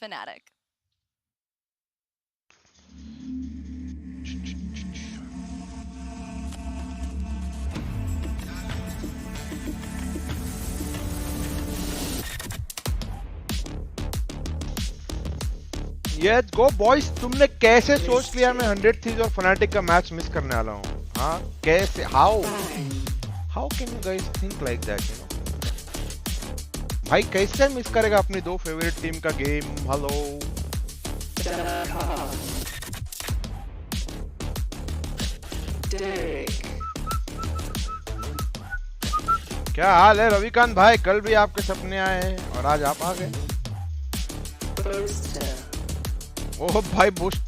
FNATIC. Yes, go boys. तुमने कैसे सोच लिया मैं 100 Thieves और FNATIC का मैच मिस करने वाला हूँ? हाँ, कैसे? How can you guys think like that? You know? भाई कैसे मिस करेगा अपनी दो फेवरेट टीम का गेम? हेलो. क्या हाल है रविकांत भाई? कल भी आपके सपने आए हैं और आज आप आ गए. ओह भाई बूस्ट.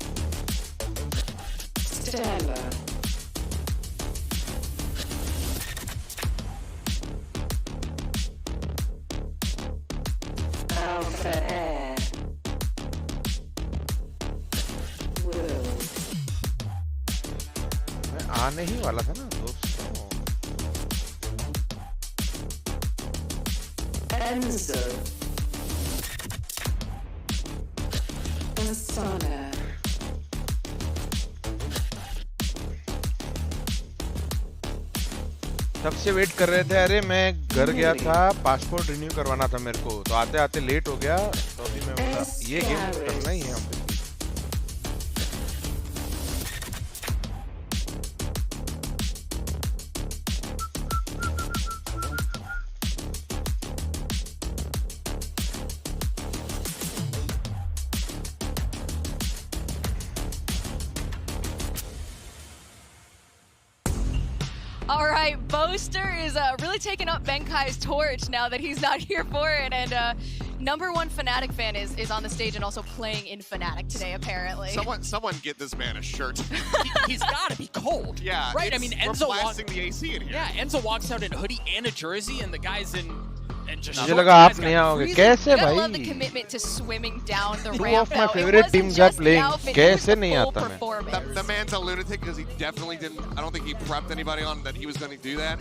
मैं आने ही वाला था ना दोस्तों. तब से वेट कर रहे थे. अरे मैं घर गया था, पासपोर्ट रिन्यू करवाना था मेरे को, तो आते आते लेट हो गया. तो अभी मैं बोला ये गेम करना ही है हमको. All right, Boaster is really taking up Benkai's torch now that he's not here for it, and #1 FNATIC fan is on the stage and also playing in FNATIC today, apparently. Someone get this man a shirt. He's got to be cold. Yeah, right. I mean, Enzo blasting the AC in here. Yeah, Enzo walks out in a hoodie and a jersey, and the guy's in. मुझे लगा आप नहीं आओगे. कैसे भाई? love the commitment to swimming down the Two ramp. of my favorite teams are playing. कैसे नहीं आता मैं? The man's a lunatic because he definitely didn't. I don't think he prepped anybody on that he was going to do that.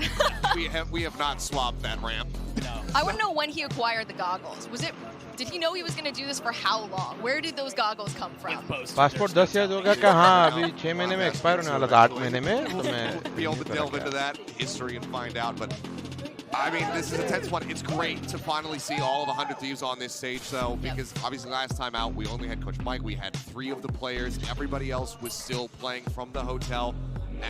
we have not swapped that ramp. No. I want to know when he acquired the goggles. Did he know he was going to do this for how long? Where did those goggles come from? Passport 10 year हो गया क्या? हाँ, अभी 6 महीने में expire होने वाला था. 8 महीने में. तो मैं be able to delve into that history and find out, but I mean, this is a tense one. It's great to finally see all of 100 Thieves on this stage, though, because obviously last time out we only had Coach Mike. We had 3 of the players. Everybody else was still playing from the hotel,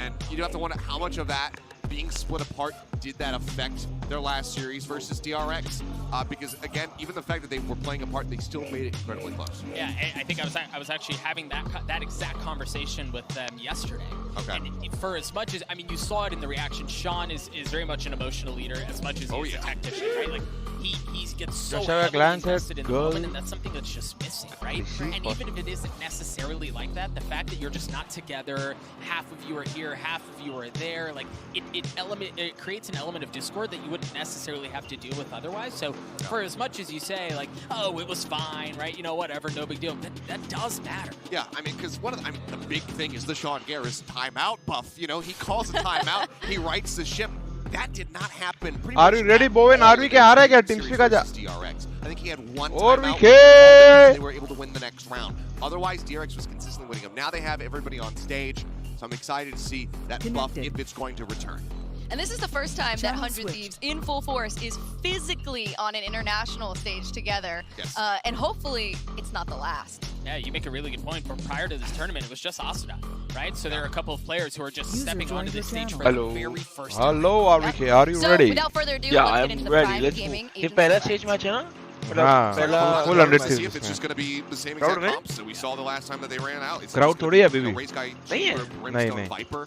and you do have to wonder how much of that being split apart did that affect their last series versus DRX? Because again, even the fact that they were playing apart, they still made it incredibly close. Yeah, I think I was actually having that exact conversation with them yesterday. Okay. And for as much as, I mean, you saw it in the reaction, Sean is very much an emotional leader as much as he's a tactician, right? Like he gets so heavily invested in the moment, and that's something that's just missing, right? And even if it isn't necessarily like that, the fact that you're just not together, half of you are here, half of you are there, like it creates an element of discord that you wouldn't necessarily have to deal with otherwise. So for as much as you say like, oh, it was fine, right? You know, whatever, no big deal. That does matter. Yeah, I mean, because the big thing is the Sean Garris timeout buff. You know, he calls a timeout, he rights the ship. That did not happen. Are you ready, Bhavin? Are we क्या आ रहा है क्या? Team का जा. DRX. I think he had one और timeout. they were able to win the next round. Otherwise, DRX was consistently winning them. Now they have everybody on stage, so I'm excited to see that buff if it's going to return. And this is the first time that 100 Thieves in full force is physically on an international stage together. Yes. And hopefully it's not the last. Yeah, you make a really good point. But prior to this tournament, it was just Asuna, right? So there are a couple of players who are just stepping onto the stage for the very first time. Hello, Arvike, are you So ready? without further ado, Yeah, let's get I'm into the ready. Prime Let's Gaming move. ये Agency. पहला stage match है ना? हाँ, full 100 See if Thieves it's just going to be the same Crowd exact में? comps that we saw the last time that they ran out. It's Crowd just थोड़ी है gonna be, अभी भी. Race Guy, नहीं है? Brimstone, नहीं. Viper.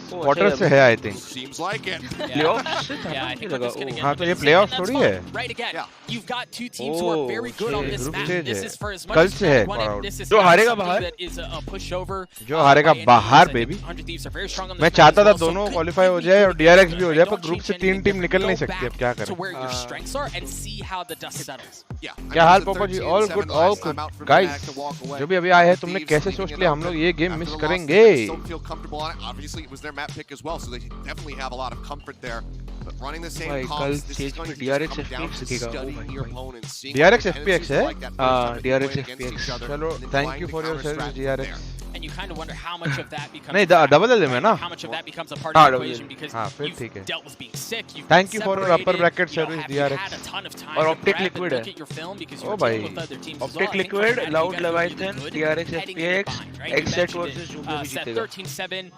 Quarter से है I think. Seems like it. Playoffs? Yeah, I think we're just gonna get हाँ into तो ये this, playoffs and that's थोड़ी fun. है. Right again, Yeah. you've got two teams who are very good on this group map. stage This है. is for as much कल as से है one, crowd. this is जो not हारेगा something बाहर. that is a pushover. जो हारेगा by any बाहर, means. I think baby. 100 Thieves are very strong on this मैं map चाहता as था well, so दोनों good क्वालिफाई हो evening जाए और to DRX you भी हो guys. जाए, पर Don't ग्रुप से change 3 anything टीम निकल नहीं different. सकती. Go अब क्या back to करें? where your strengths are and see how the dust settles. Yeah. क्या हाल the पापा जी? 13 All and good, 7 all last good. time out for Guys, Fnatic to walk away. जो भी अभी आए हैं, तुमने Thieves कैसे leaving सोच it लिया up हम लोग ये game after miss the loss, करेंगे? Don't feel comfortable on it. Obviously, it was their map pick as well, so they definitely have a lot of comfort there. But running the same भाई comps, कल this is stage going पे to just DRX come down FPX to दिखेगा। studying your opponent, seeing DRX what FPX tendencies है? are like that first time that you DRX play against FPX each other, चलो and then thank trying you to for your counter-strat service from DRX there. And you kind of wonder how much of that becomes नहीं a factor, double में right? ना How much of that becomes a part हाँ of the double equation because हाँ फिर you've ठीक है dealt with being sick, you've Thank been you for your separated, upper bracket you know, service have you DRX had a ton of time और to optic prep and liquid look है at your film because O you're भाई dealing with other teams as well. optic I think liquid Fnatic, you loud guys are really leviathan good DRX heading into FPX bind, right? You Xset mentioned versus it. जो भी Set जीतेगा 13-7,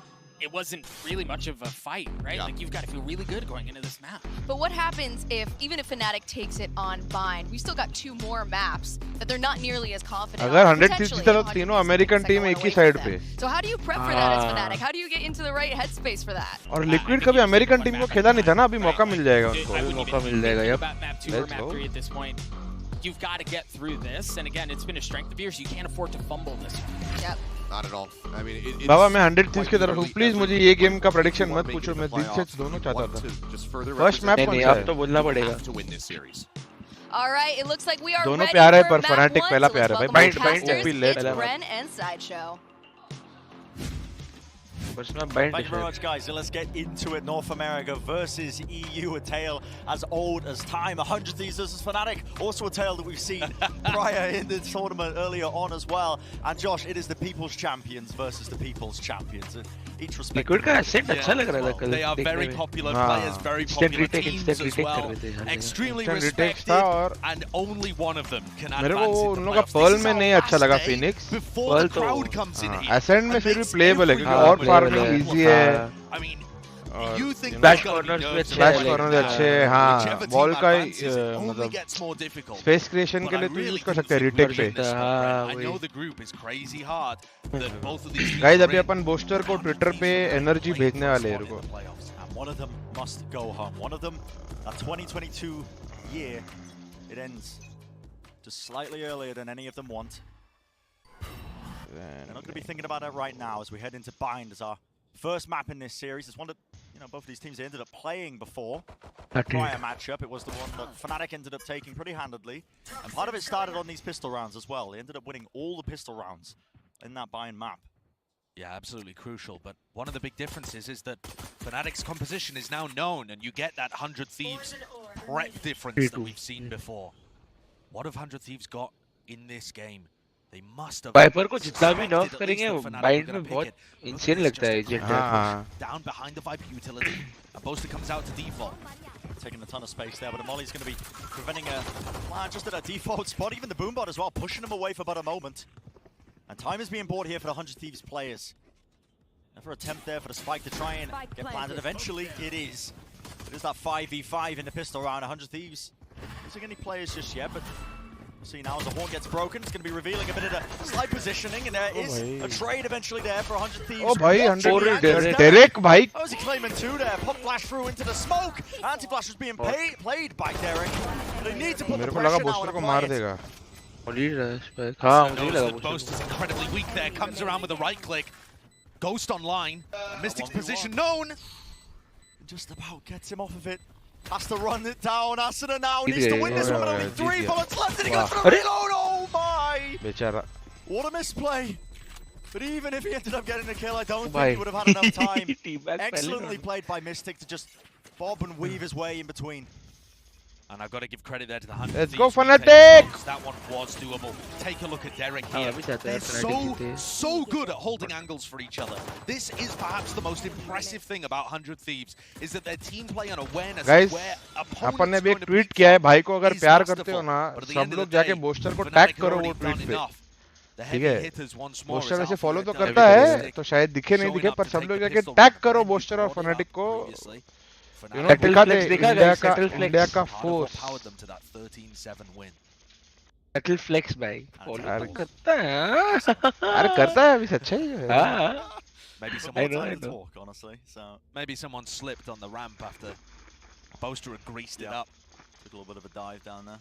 it wasn't really much of a fight, right? Yeah. Like you've got to feel really good going into this map. But what happens if, even if Fnatic takes it on bind, we still got 2 more maps that they're not nearly as confident अगर on, 100 potentially, जीता तो 100 तीनों takes American the team second एक ही one away side from पे them. So how do you prep for that as Fnatic? How do you get into the right headspace for that? और liquid कभी American team को खेला नहीं था ना अभी मौका मिल जाएगा उनको I wouldn't मौका even मिल जाएगा think यार about map 2 or Let's map go. 3 at this point. You've got to get through this, and again, it's been a strength of yours. You can't afford to fumble this one. Yep. Not at all. I mean, it's बाबा मैं 100 quite की तरफ हूँ literally please every मुझे ये game का team prediction who मत are पूछो making मैं the दिल से playoffs दोनों चाहता want था to just further first map represent कौन their सा team. है तो बोलना पड़ेगा Have to win this series. All right, it looks like we are दोनों ready प्यार है for पर map फनाटिक 1, पहला so प्यार let's है welcome भाई our बाइंड casters. ओपी लेट It's Bren and Sideshow. बस मैं Bind Thank you very much, guys. So let's get into it. North America versus EU, a tale as old as time. 100 Thieves versus Fnatic, also a tale that we've seen prior in the tournament earlier on as well. And Josh, it is the People's Champions versus the People's Champions. Each respective. Liquid का accent अच्छा लग रहा था कल They are very देखने में popular हाँ players, very instant popular retake teams instant as retake कर well. रहे थे हर जगह Extremely instant retakes respected, था और and only one of them can मेरे को advance वो into उन लोगों का playoffs. पर्ल This is में our नहीं अच्छा last लगा day Phoenix before Pearl the तो crowd comes in here. Ascent में And फिर भी makes प्लेबल है क्योंकि everyone और फार्मिंग playable. इजी है I mean, और you think flash there's gonna be corners भी nerves अच्छे and flash like corners that. अच्छे हैं हाँ Whichever team बॉल का advances, it only मतलब gets more difficult. Space creation के But I लिए तो really यूज कर couldn't सकते हैं see रिटेक who पे was in this spot, हाँ Brent. I वही know the group is crazy hard that both of these teams guys are अभी in. अपन बूस्टर को ट्विटर पे एनर्जी भेजने वाले हैं In रुको the playoffs. And one of them must go home. One of them, that 2022 year, it ends just slightly earlier than any of them want. They're not going to be thinking about it right now as we head into Bind as our first map in this series. It's one that, you know, both of these teams they ended up playing before. Prior matchup, it was the one that Fnatic ended up taking pretty handedly. And part of it started on these pistol rounds as well. They ended up winning all the pistol rounds in that Bind map. Yeah, absolutely crucial. But one of the big differences is that Fnatic's composition is now known, and you get that 100 Thieves prep difference that we've seen before. What have 100 Thieves got in this game? They must have. Viper को जितना भी nerf expected at least करेंगे that Fnatic Bind were में gonna बहुत pick it. इंसेन Look at लगता है this, ये just हाँ down behind the Viper utility, and Boaster comes out to default. Taking a ton of space there, but Molly's going to be preventing just at a default spot. Even the Boombot as well, pushing him away for about a moment. And time is being bought here for the 100 Thieves players. Another attempt there for the spike to try and get planted. Eventually, it is. It is that 5v5 in the pistol round. 100 Thieves isn't any players just yet, but we'll see now as the horn gets broken. It's going to be revealing a bit of the slight positioning, and there is a trade eventually there for 100 Thieves. ओ भाई Watching the angles 100 there. Derek भाई Oh, is he claiming two there? Pop flash through into the smoke. Anti-flash was being played by Derek. They need to put the मेरे को लगा pressure now booster and को apply मार it. देगा हाँ मुझे लगा Boaster's incredibly weak there. Comes around with a right click. Ghost online. Mystic's position known. Just about gets him off of it. Has to run it down. Asuna now Easy, needs to win this one, but yeah, only yeah, 3 easy. bullets left, and he Wow. goes for the reload. Oh my! बेचारा What a misplay. But even if he ended up getting the kill, I don't Bhai. think he would have had enough time. Teamback Excellently पहले played by Mystic to just bob and weave his way in between. And I've got to give credit there to the 100 Let's Thieves go, for taking Fnatic! shots. That one was doable. Take a look at Derek हाँ here. अभी चाहते हैं They're Fnatic जीते so good at holding angles for each other. This is perhaps the most impressive thing about 100 Thieves, is that their team play and awareness Guys, of where अपन ने opponents भी going एक to tweet pick किया है from भाई को अगर is प्यार masterful. करते हो ना But at the सब end of लोग the जाके day, बोस्टर को Fnatic टैग have करो वो already ट्वीट done पे enough. The ठीक heavy है hitters once more booster is वैसे out फॉलो for तो their करता double है stick. तो शायद दिखे नहीं Showing दिखे up पर to सब take लोग the जाके pistol टैग round. करो He's बोस्टर और brought it फनाटिक up को previously. यू नो Fnatic दिखा दे Settle इंडिया का Flex इंडिया का part of what फोर्स powered them to that 13-7 win. Settle flex भाई फॉलो अरे तो करता है अरे करता है अभी सच्चा ही है हाँ Maybe Some someone, more I time to know. talk, honestly. So maybe someone slipped on the ramp after Boaster had greased it Yeah. up. took a little bit of a dive down there.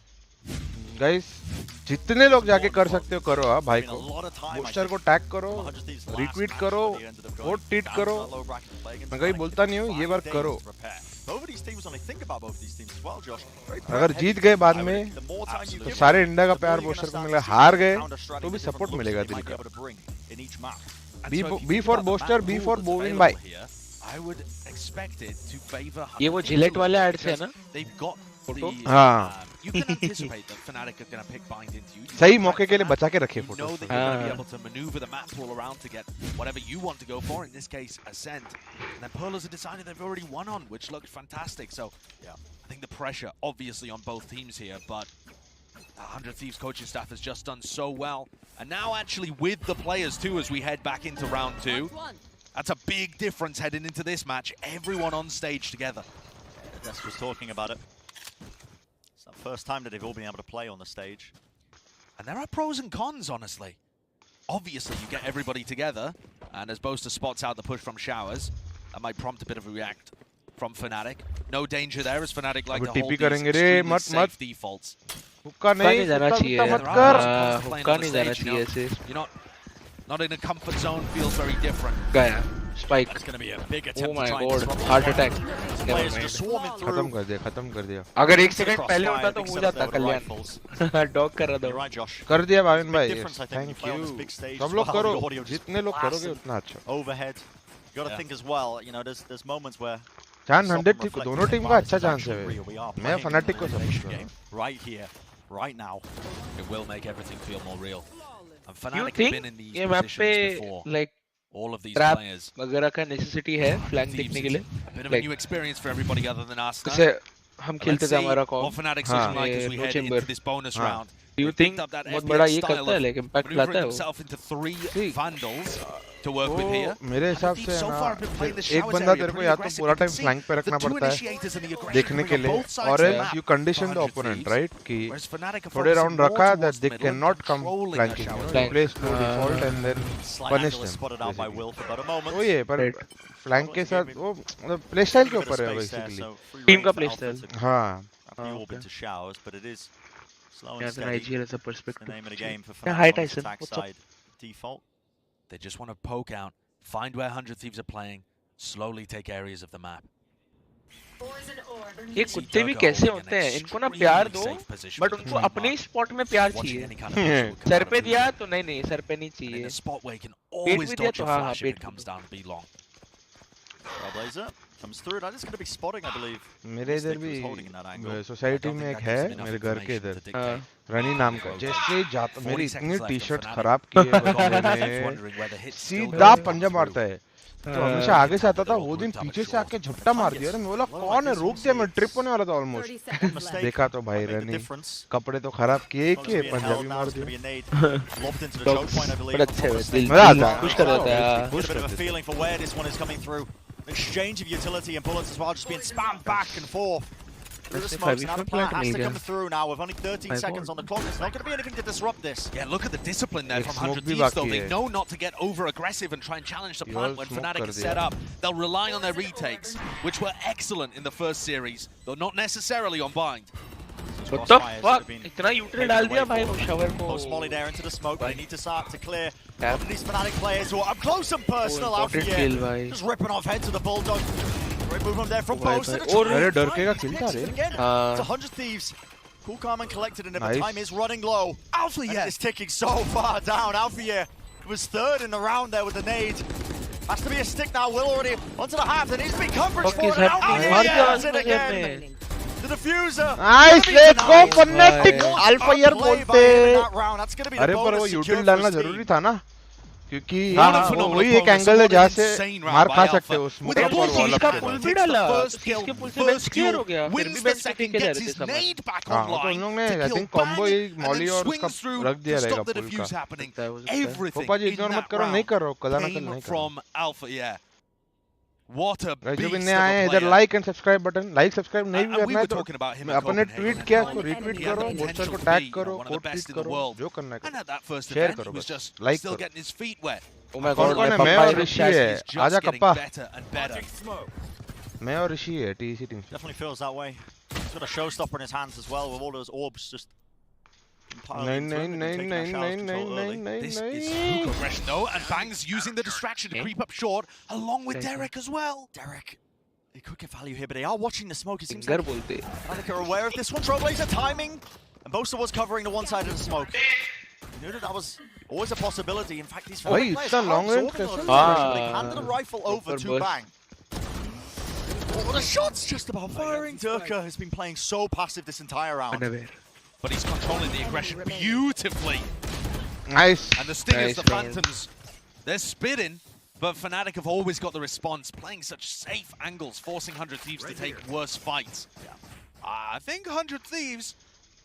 Guys जितने लोग जाके कर सकते हो करो हाँ भाई Been a को lot of time, I booster think, को टैग करो from 100 Thieves' last retweet match करो, where they ended up going vote tweet down करो। to that low bracket to play against मैं कहीं Fnatic. बोलता नहीं हूँ, ये 5 बार days करो। to prepare. Both of these teams, when I think about both of these teams as well, Josh, very अगर prep जीत heavy. गए बाद I would- में the more time you तो give सारे them, इंडिया का the प्यार more you're booster gonna को start मिलेगा to see हार the गए counter-strategy, तो भी the सपोर्ट different मिलेगा looks दिल they might be का able to bring in each map. And B so for- if you B think for about the Boaster, map B pool for that's Bovin available भाई। here, I would expect it to favor. ये वो Gillette वाले add से है ना? They've got Photo? हाँ. You can anticipate that Fnatic are going to pick bind into you. सही मौके के लिए बचा के रखे You photo. know that you're going to be able to maneuver the maps all around to get whatever you want to go for. In this case, Ascent. And then Pearlers have decided they've already won on, which looked fantastic. So, yeah, I think the pressure obviously on both teams here, but 100 Thieves coaching staff has just done so well. And now actually with the players too as we head back into round 2. That's a big difference heading into this match. Everyone on stage together. Des was talking about it. It's the first time that they've all been able to play on the stage. And there are pros and cons, honestly. Obviously, you get everybody together, and as Boaster spots out the push from Showers, that might prompt a bit of a react from Fnatic. No danger there, as Fnatic like to hold these extremely safe defaults. हुक्का नहीं जाना चाहिए मत कर. हुक्का नहीं जाना चाहिए ऐसे. You're not in a comfort zone, feels very different. गया spike. It's going to be a big Oh attempt to my try and god, disrupt heart this. attack. Players just swarming through. खत्म कर दिया. अगर एक second Crossfire, पहले होता तो big हो setup जाता there with the Kalyan. rifles. Dog कर रहा You're था. right, Josh. कर दिया भाविन Big भाई. difference, I think, when you Thank play on this you. big stage सब as लोग well. करो. The audio just जितने लोग करोगे blasting उतना अच्छा. Overhead. You got to think as well, you know, there's moments where chance 100 थी दोनों टीम का अच्छा चांस है. मैं फनाटिक को सपोर्ट कर रहा हूँ. Right here, right now. It will make everything feel more real. And You Fnatic have think been in these ये मैप positions पे before. like All of these trap players. वगैरह का necessity है flank Thieves देखने के is लिए? a bit of a Like new experience for everybody other than us. जैसे हम खेलते थे हमारा What कॉम. Fnatic's हाँ. looking like as we No head chamber. into this bonus हाँ. round. Do you They've think picked up that बहुत FPS बड़ा ये style करता है of like impact maneuvering लाता है वो? himself into 3 See. vandals to work with here. मेरे हिसाब से So ना far have been playing the एक showers बंदा area तेरे को pretty या तो aggressive. पूरा You can time see flank पे the रखना two पड़ता है initiators and the aggression देखने के bring on लिए both sides और of the else map you condition the 100 opponent Thieves. right कि Whereas Fnatic are थोड़े focusing राउंड more रखा towards that the they middle and cannot come controlling flanking that you know shower. you play slow default and then Slight punish angle is them spotted out by basically. Will for about a moment. वो ये पर Right. Flank के साथ वो मतलब play style के A bit of ऊपर है space there, basically so free Team reign का for play Alpha style. to हाँ wrap the orb into Showers, but it is slow and Yeah, the steady. Nigeria as a The perspective. name of the game for Yeah, Fnatic hi on this Tyson. attack What's up? side. Default. They just want to poke out, find where 100 Thieves are playing, slowly take areas of the map. ये कुत्ते भी कैसे होते हैं? इनको ना प्यार दो, but उनको अपने स्पॉट में प्यार Watching चाहिए. any kind of visual come sir out पे of दिया here. तो नहीं सर पे नहीं And in चाहिए. a spot where you can pet always भी दिया dodge तो a हाँ flash if it pet comes down to be long. Trailblazer comes through. That is going to be spotting, I believe. मेरे इधर Mystic was holding in that angle. भी society में एक है मेरे घर के इधर रनी नाम का जैसे जाता मेरी इतनी टी शर्ट खराब की है बंदे ने सीधा पंजा मारता है तो हमेशा आगे से आता था वो दिन पीछे से आके झपटा मार दिया अरे मैं बोला कौन है रोक दिया मैं ट्रिप होने वाला था ऑलमोस्ट देखा तो भाई रनी कपड़े तो खराब किए कि पंजाबी मार दिया पर अच्छे हैं दिल मजा आता है खुश कर देता है. Get a bit of a feeling for where this one is coming through. Exchange of utility and bullets as well, just being spammed back and forth. Through the Let's see smokes. if Now the I plant can has to make come it. through now with only 13 I seconds on the clock. There's not going to be anything to disrupt this. Yeah, look at the discipline there Ek from smoke 100 bhi Thieves though. baki They hai. know not to get over aggressive and try and challenge the Yo, plant when smoke Fnatic kar is diya. set up. They'll rely on their retakes, which were excellent in the first series, though not necessarily on bind. What the fuck? इतना यूटिल डाल दिया भाई वो shower को. Post Molly there into the smoke. They need to start to clear Yeah. one of these Fnatic players who are up close and personal out important here. kill भाई. Just ripping off heads of the Bulldog. Great movement there from भाई, Post. भाई. And it's अरे डर के का किल था रे again. हाँ. It's 100 Thieves. Cool, calm, and collected in it, but Nice. time is running low. Alpha, And yes. it's ticking so far down. Alpha was third in the round there with the nade. Has to be a stick now. Will already onto the half. There needs to be coverage Fuck for is it. And happening? Alpha मार has it दिया again. The diffuser. Nice let's go fanatic भाई. Alpha year Play by बोलते him in that round. That's going to be the अरे पर वो bonus यूटिल secured डालना for his जरूरी team. था ना क्योंकि हाँ, वो phenomenal वही एक bonus. एंगल है जहाँ से Insane round मार by खा Alpha. सकते हो With स्मोक a और full वॉल सीज का अप पुल के भी Gets the डाला. first सीज kill, के पुल से बेंच first क्लियर duel, हो गया. फिर wins भी the बेंच पे second, टिके जा gets रहे थे his सब. nade back हाँ तो online उन लोग ने to I kill think combo Bang, he and Molly then और swings उसका through रख दिया to रहेगा stop the पुल diffuse का happening. सकता है, हो सकता है. Everything पापा जी in इग्नोर मत that करो नहीं round करो कदा ना कल came नहीं करो from Alpha, yeah. What a guys जो beast भी of नए आए a हैं इधर player. Like and subscribe button like subscribe नहीं भी And we करना है were तो talking about him at अपने Copenhagen ट्वीट and किया how उसको रीट्वीट he had करो the बोस्टर को potential to टैग be करो one of the code best tweet in the करो world. जो करना है And at that first share event, करो he was बस just लाइक still करो getting his feet wet. Oh my कौन god, कौन है मैं मैं पापा और इधर ऋषि शायद है He's just आजा getting kappa better and better. मैं और ऋषि है टीसी टीम से Definitely feels that way. He's got a showstopper in his hands as well, with all those orbs just piling नहीं into him नहीं and नहीं taking नहीं that नहीं showers नहीं control early. नहीं This नहीं is hook aggression though, and Bang's using the distraction to creep up short, along with Derek as well. Derek, he could get value here, but they are watching the smoke. It seems finger like बोलते. Fnatic are aware of this one. Trailblazer timing, and Boaster was covering the one side of the smoke. He knew that was always a possibility. In fact, these four Wait, players it's a are long range absorbing a lot of session? pressure. They handed a rifle over Super to burst. Bang. Oh, the shot's just about firing. 𝘼𝐽𝐽 has been playing so passive this entire round. But he's controlling the aggression beautifully. Nice. And the Stingers, the Phantoms, they're spitting, but FNATIC have always got the response, playing such safe angles, forcing 100 Thieves to take worse fights. I think 100 Thieves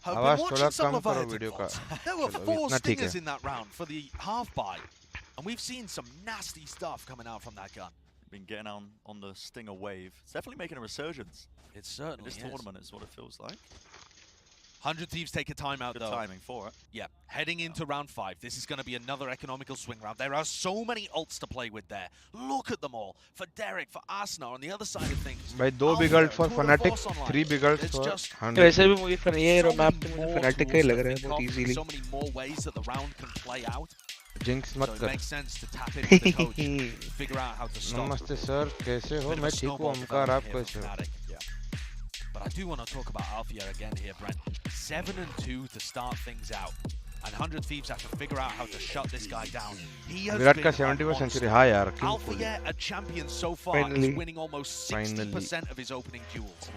have been watching some Leviathan bots. There were 4 Stingers in that round for the half buy, and we've seen some nasty stuff coming out from that gun. Been getting on the Stinger wave. It's definitely making a resurgence. It certainly is. This tournament is what it feels like. 100 Thieves take a timeout, though. Good timing for it. Yeah, heading into round 5. This is going to be another economical swing round. There are so many ults to play with there. Look at them all. For Derek, for Arsenal, on the other side of things. By 2 big ults for FNATIC, 3 big ults for 100. वैसे भी मुझे ये map FNATIC का ही लग रहा है बहुत easily. So many more ways that the round can play out. Jinx मत So it कर. makes sense to tap into the coach, figure out how to stop. नमस्ते सर, कैसे हो? मैं ठीक हूँ, ओमकार, आप कैसे हो? But I do want to talk about 𝘼𝐽𝐽𝐿 again here, Brent. 7-2 to start things out. And 100 Thieves have to figure out how to shut this guy down. He has Virat been का 71st century हाँ यार. 𝘼𝐽𝐽𝐿, a champion so far, Finally. is winning almost 60% of his opening duels.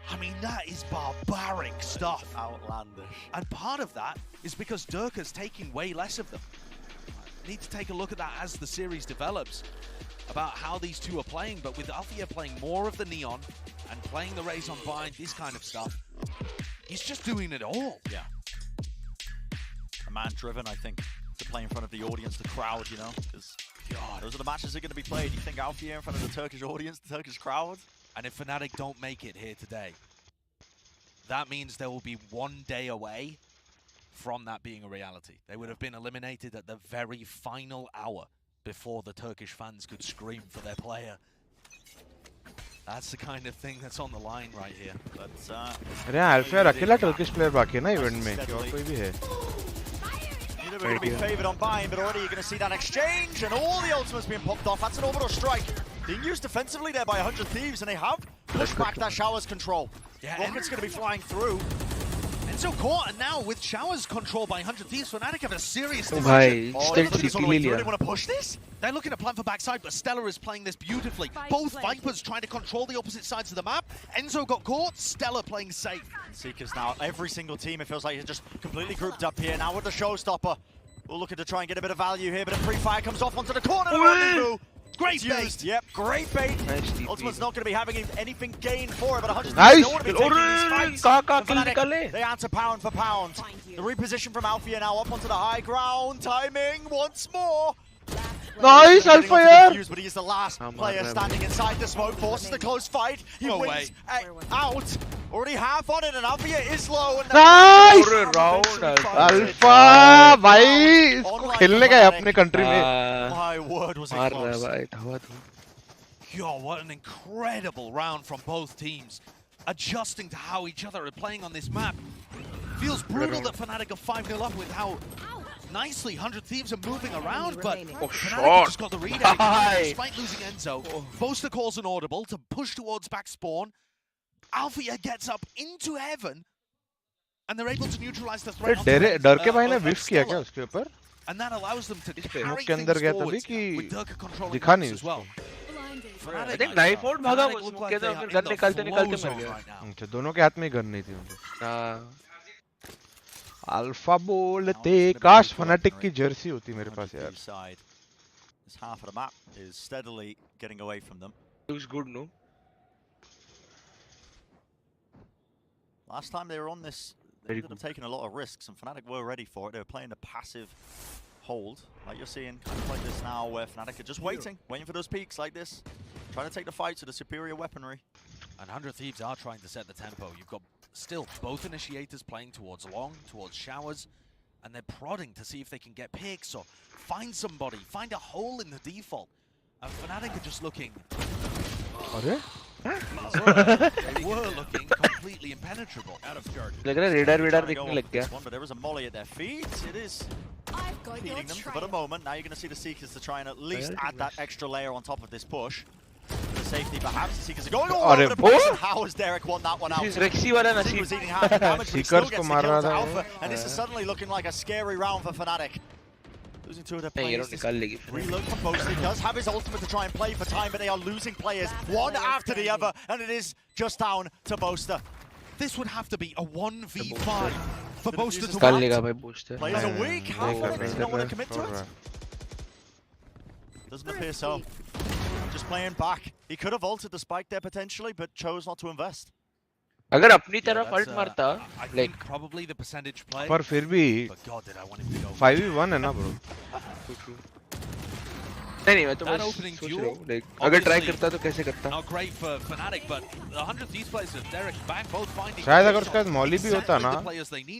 I mean, that is barbaric stuff. Outlandish. And part of that is because 𝘼𝐽𝐽's taking way less of them. Need to take a look at that as the series develops, about how these two are playing. But with 𝘼𝐽𝐽𝐿 playing more of the Neon and playing the Rays on Bind, this kind of stuff, he's just doing it all. Yeah. A man driven, I think, to play in front of the audience, the crowd, you know, because those are the matches that are going to be played. You think 𝘼𝐽𝐽𝐿 in front of the Turkish audience, the Turkish crowd? And if FNATIC don't make it here today, that means there will be 1 day away from that being a reality. They would have been eliminated at the very final hour before the Turkish fans could scream for their player. That's the kind of thing that's on the line right here. But अरे 𝘼𝐽𝐽𝐿 अकेला Turkish player बाकी है ना event में, क्या और कोई भी है? We're going to be favoured on buying, but already you're going to see that exchange and all the ultimates being popped off. That's an orbital strike. Being used defensively there by 100 Thieves, and they have pushed back that Shower's control. Yeah, Rocket's going to be flying through. Enzo caught, and now with Shower's control by 100 Thieves, FNATIC have a serious Oh decision. भाई, still CT ले लिया. They want to push this? They're looking to plan for backside, but Stellar is playing this beautifully. Both Vipers trying to control the opposite sides of the map. Enzo got caught, Stellar playing safe. Seekers now, every single team, it feels like, is just completely grouped up here. Now with the showstopper, we're looking to try and get a bit of value here, but a pre-fire comes off onto the corner. Great bait! Used. Yep, great bait. Nice TP. Ultimate's not going to be having anything gained for it, but 100 Nice! don't want to be taking these fights. कहाँ For kill FNATIC, निकाले? they answer pound for pound. The reposition from 𝘼𝐽𝐽𝐿 now up onto the high ground. Timing once more. Nice 𝘼𝐽𝐽𝐿. But he is the last player standing inside the smoke. Forces the close fight. He wins out. Already half on it, and 𝘼𝐽𝐽𝐿 is low. And Nice! पूरे round alpha भाई इसको खेलने का है अपने country में. My word, was it मार रहा है close. भाई, धवा धवा. Yo, what an incredible round from both teams. Adjusting to how each other are playing on this map. Feels brutal that FNATIC are 5-0 up with how nicely 100 Thieves are moving around, but FNATIC just got the read out. Despite losing Enzo, Boaster calls an audible to push towards back spawn. 𝘼𝐽𝐽𝐿 gets up into heaven, and they're able to neutralize the threat. डर के भाई ने whiff किया क्या उसके ऊपर? And that allows them to carry के अंदर things गया forward तभी कि with 𝘼𝐽𝐽𝐿 controlling दिखा rounds नहीं as well. I think knife out भागा वो smoke के अंदर, फिर gun निकालते निकालते मर गया. अच्छा दोनों के हाथ में गन नहीं थी उनके. अल्फा बोलते काश FNATIC की जर्सी होती मेरे पास यार. This half of the map is steadily getting away from them. Looks good, no? Last time they were on this, they ended up taking a lot of risks, and FNATIC were ready for it. They were playing a passive hold, like you're seeing, kind of like this now, where FNATIC are just waiting for those peaks like this, trying to take the fight to the superior weaponry. And 100 Thieves are trying to set the tempo. You've got still both initiators playing towards long, towards showers, and they're prodding to see if they can get picks or find somebody, find a hole in the default. And FNATIC are just looking. They were looking completely impenetrable. Out of charge. लग रहा है radar दिखने लग गया. But there is a molly at their feet. It is feeding them for the moment. Now you're going to see the Seekers to try and at least add that extra layer on top of this push. The safety perhaps. The Seekers are going all over the place. And how has Derek won that one out? This is Rexy वाला Seekers was नसीब. eating half the damage, but he still Seekers gets को the मार kill रहा to था. Alpha. And this is suddenly looking like a scary round for FNATIC. Losing two of their players. निकाल लेगी. Reload from Boast. He does have his ultimate to try and play for time, but they are losing players one after the other, and it is just down to Boaster. This would have to be a 1v5 for Boaster to निकाल win. लेगा भाई Booster. Players are weak. How do they not want to commit to it? Doesn't appear so. Just playing back. He could have ulted the spike there potentially, but chose not to invest. अगर अपनी तरफ ult मारता, like probably the percentage play. पर फिर भी 5v1 है ना bro. नहीं मैं तो बस सोच रहा हूँ like अगर try करता तो कैसे करता? Not great for FNATIC, but the 100 these players of Derek back both finding. शायद अगर उसका molly भी होता ना.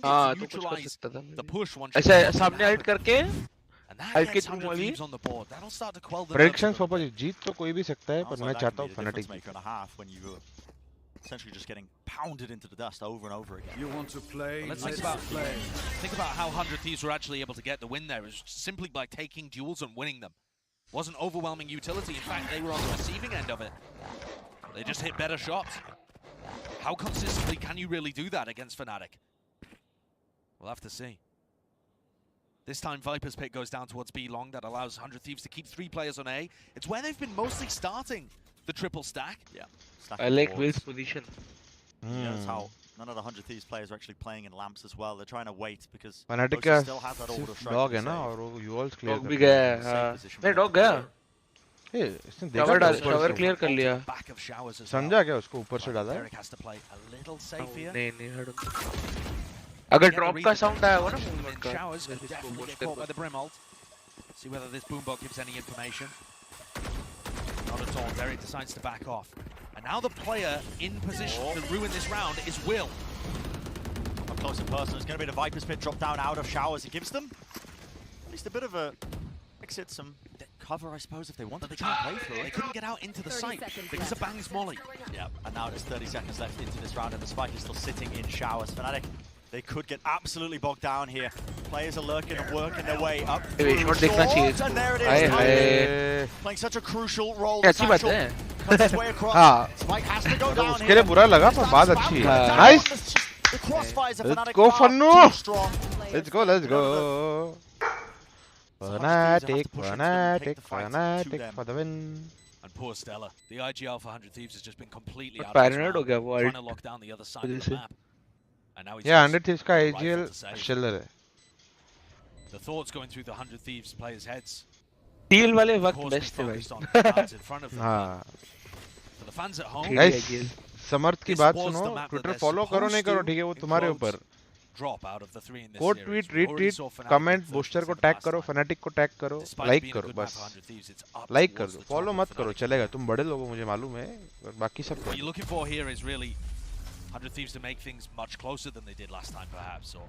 हाँ तो कुछ कर सकता था. The push one. ऐसा सामने ult करके ult के through molly on the board. That'll start to quell the predictions पापा जी जीत तो कोई भी सकता है पर मैं चाहता हूँ FNATIC. Essentially just getting pounded into the dust over and over again. You want to play? Let's think about how 100 Thieves were actually able to get the win there. It was simply by taking duels and winning them. Wasn't overwhelming utility. In fact, they were on the receiving end of it. They just hit better shots. How consistently can you really do that against FNATIC? We'll have to see. This time Viper's pick goes down towards B long. That allows 100 Thieves to keep 3 players on A. It's where they've been mostly starting the triple stack. Yeah. I like Will's position. Yeah, that's how none of the 100 Thieves players are actually playing in lamps as well. They're trying to wait because FNATIC still has that order of dog है ना और वो UOLs clear Dog भी गया है. नहीं dog गया. इसने Tower clear कर लिया. Back of showers as समझा क्या उसको ऊपर से डाला? Derek has to play a little safe here. नहीं अगर drop का sound आया होगा ना movement का. Showers could definitely get caught by the Brim ult. See whether this boombot gives any information. Not at all. Derek decides to back off. And now the player in position to ruin this round is Will. Up close and personal. It's going to be the Viper's pit drop down out of showers. It gives them at least a bit of a exit, some cover, I suppose, if they want. But they can't play through it. They couldn't get out into the site because of Bang's molly. Yeah, and now there's 30 seconds left into this round, and the spike is still sitting in showers. FNATIC, they could get absolutely bogged down here. Players are lurking and working their way up. And there it is. Playing such a crucial role. अच्छी बात है. Cuts his way across. Spike has to go down उसके लिए बुरा लगा पर बात अच्छी है. Nice. The crossfires of FNATIC go are too strong. Let's go. FNATIC for the win. And poor Stella. The IGL for 100 Thieves has just been completely out paranoid of हो गया वो trying to lock down the other side of the map. And now he's 100 Thieves का IGL shiller है. The thoughts going through the 100 Thieves players' heads. Deal वाले वक्त best है भाई. हाँ. For the fans at home. Guys, समर्थ की बात सुनो. Twitter follow करो नहीं करो ठीक है वो तुम्हारे ऊपर. Code tweet retweet comment booster को टैग करो FNATIC को टैग करो लाइक करो बस लाइक कर दो फॉलो मत करो चलेगा तुम बड़े लोग हो मुझे मालूम है और बाकी सब What you're looking for here is really 100 Thieves to make things much closer than they did last time perhaps or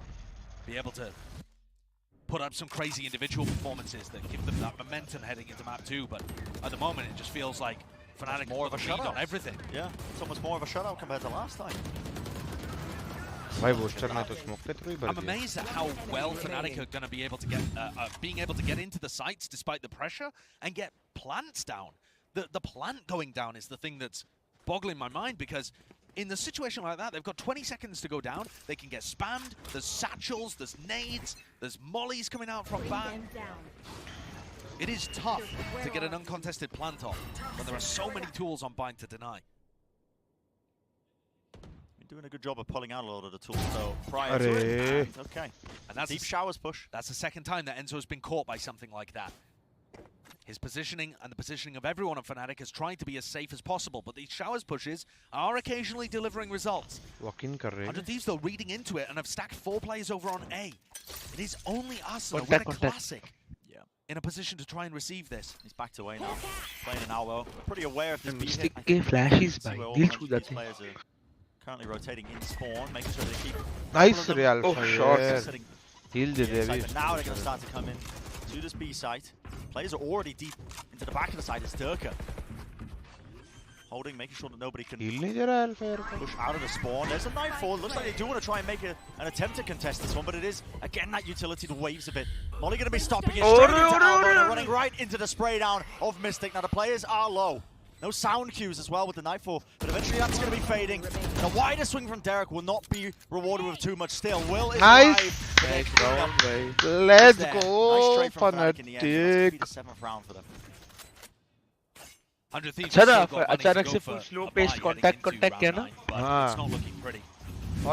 be able to put up some crazy individual performances that give them that momentum heading into map 2 but at the moment it just feels like FNATIC more of a shutout on everything. Yeah, it's almost more of a shutout compared to last time. भाई booster ने तो smoke पे through ही भर दिया. I'm amazed at how well FNATIC are going to be able to get being able to get into the sites despite the pressure and get plants down. The plant going down is the thing that's boggling my mind because in a situation like that they've got 20 seconds to go down. They can get spammed. There's satchels, there's nades, there's mollies coming out from Bang. It is tough to get an uncontested plant off when there are so many tools on Bind to deny. Doing a good job of pulling out a lot of the tools though prior to it. Okay. And that's deep showers push. That's the second time that Enzo has been caught by something like that. His positioning and the positioning of everyone on FNATIC has tried to be as safe as possible, but these showers pushes are occasionally delivering results. 100 Thieves though reading into it and have stacked 4 players over on A. It is only us with a classic in a position to try and receive this. He's backed away now. Playing an elbow. Pretty aware of this beat hit. Stick के flashes भाई दिल छू जाते हैं. Currently rotating in spawn, making sure they keep. Nice real shot. Heal did they? Now they're going to start to come in to this B site. Players are already deep into the back of the site. It's Durka holding, making sure that nobody can push out of the spawn. There's a nightfall. Looks like they do want to try and make an attempt to contest this one, but it is again that utility the waves a bit. Molly going to be stopping it straight into Albo, running right into the spray down of Mystic. Now the players are low. No sound cues as well with the Nightfall, but eventually that's going to be fading. The wider swing from Derek will not be rewarded with too much still. Will is alive. Nice round, bhai. Let's Nice go, trade from Fnatic in the end. That's gonna be the Fnatic. 7th round for them. 100 Thieves अच्छा have था, still got money to अचानक go से for full slow a paced buy heading into contact किया round ना? 9, but हाँ. it's not looking pretty.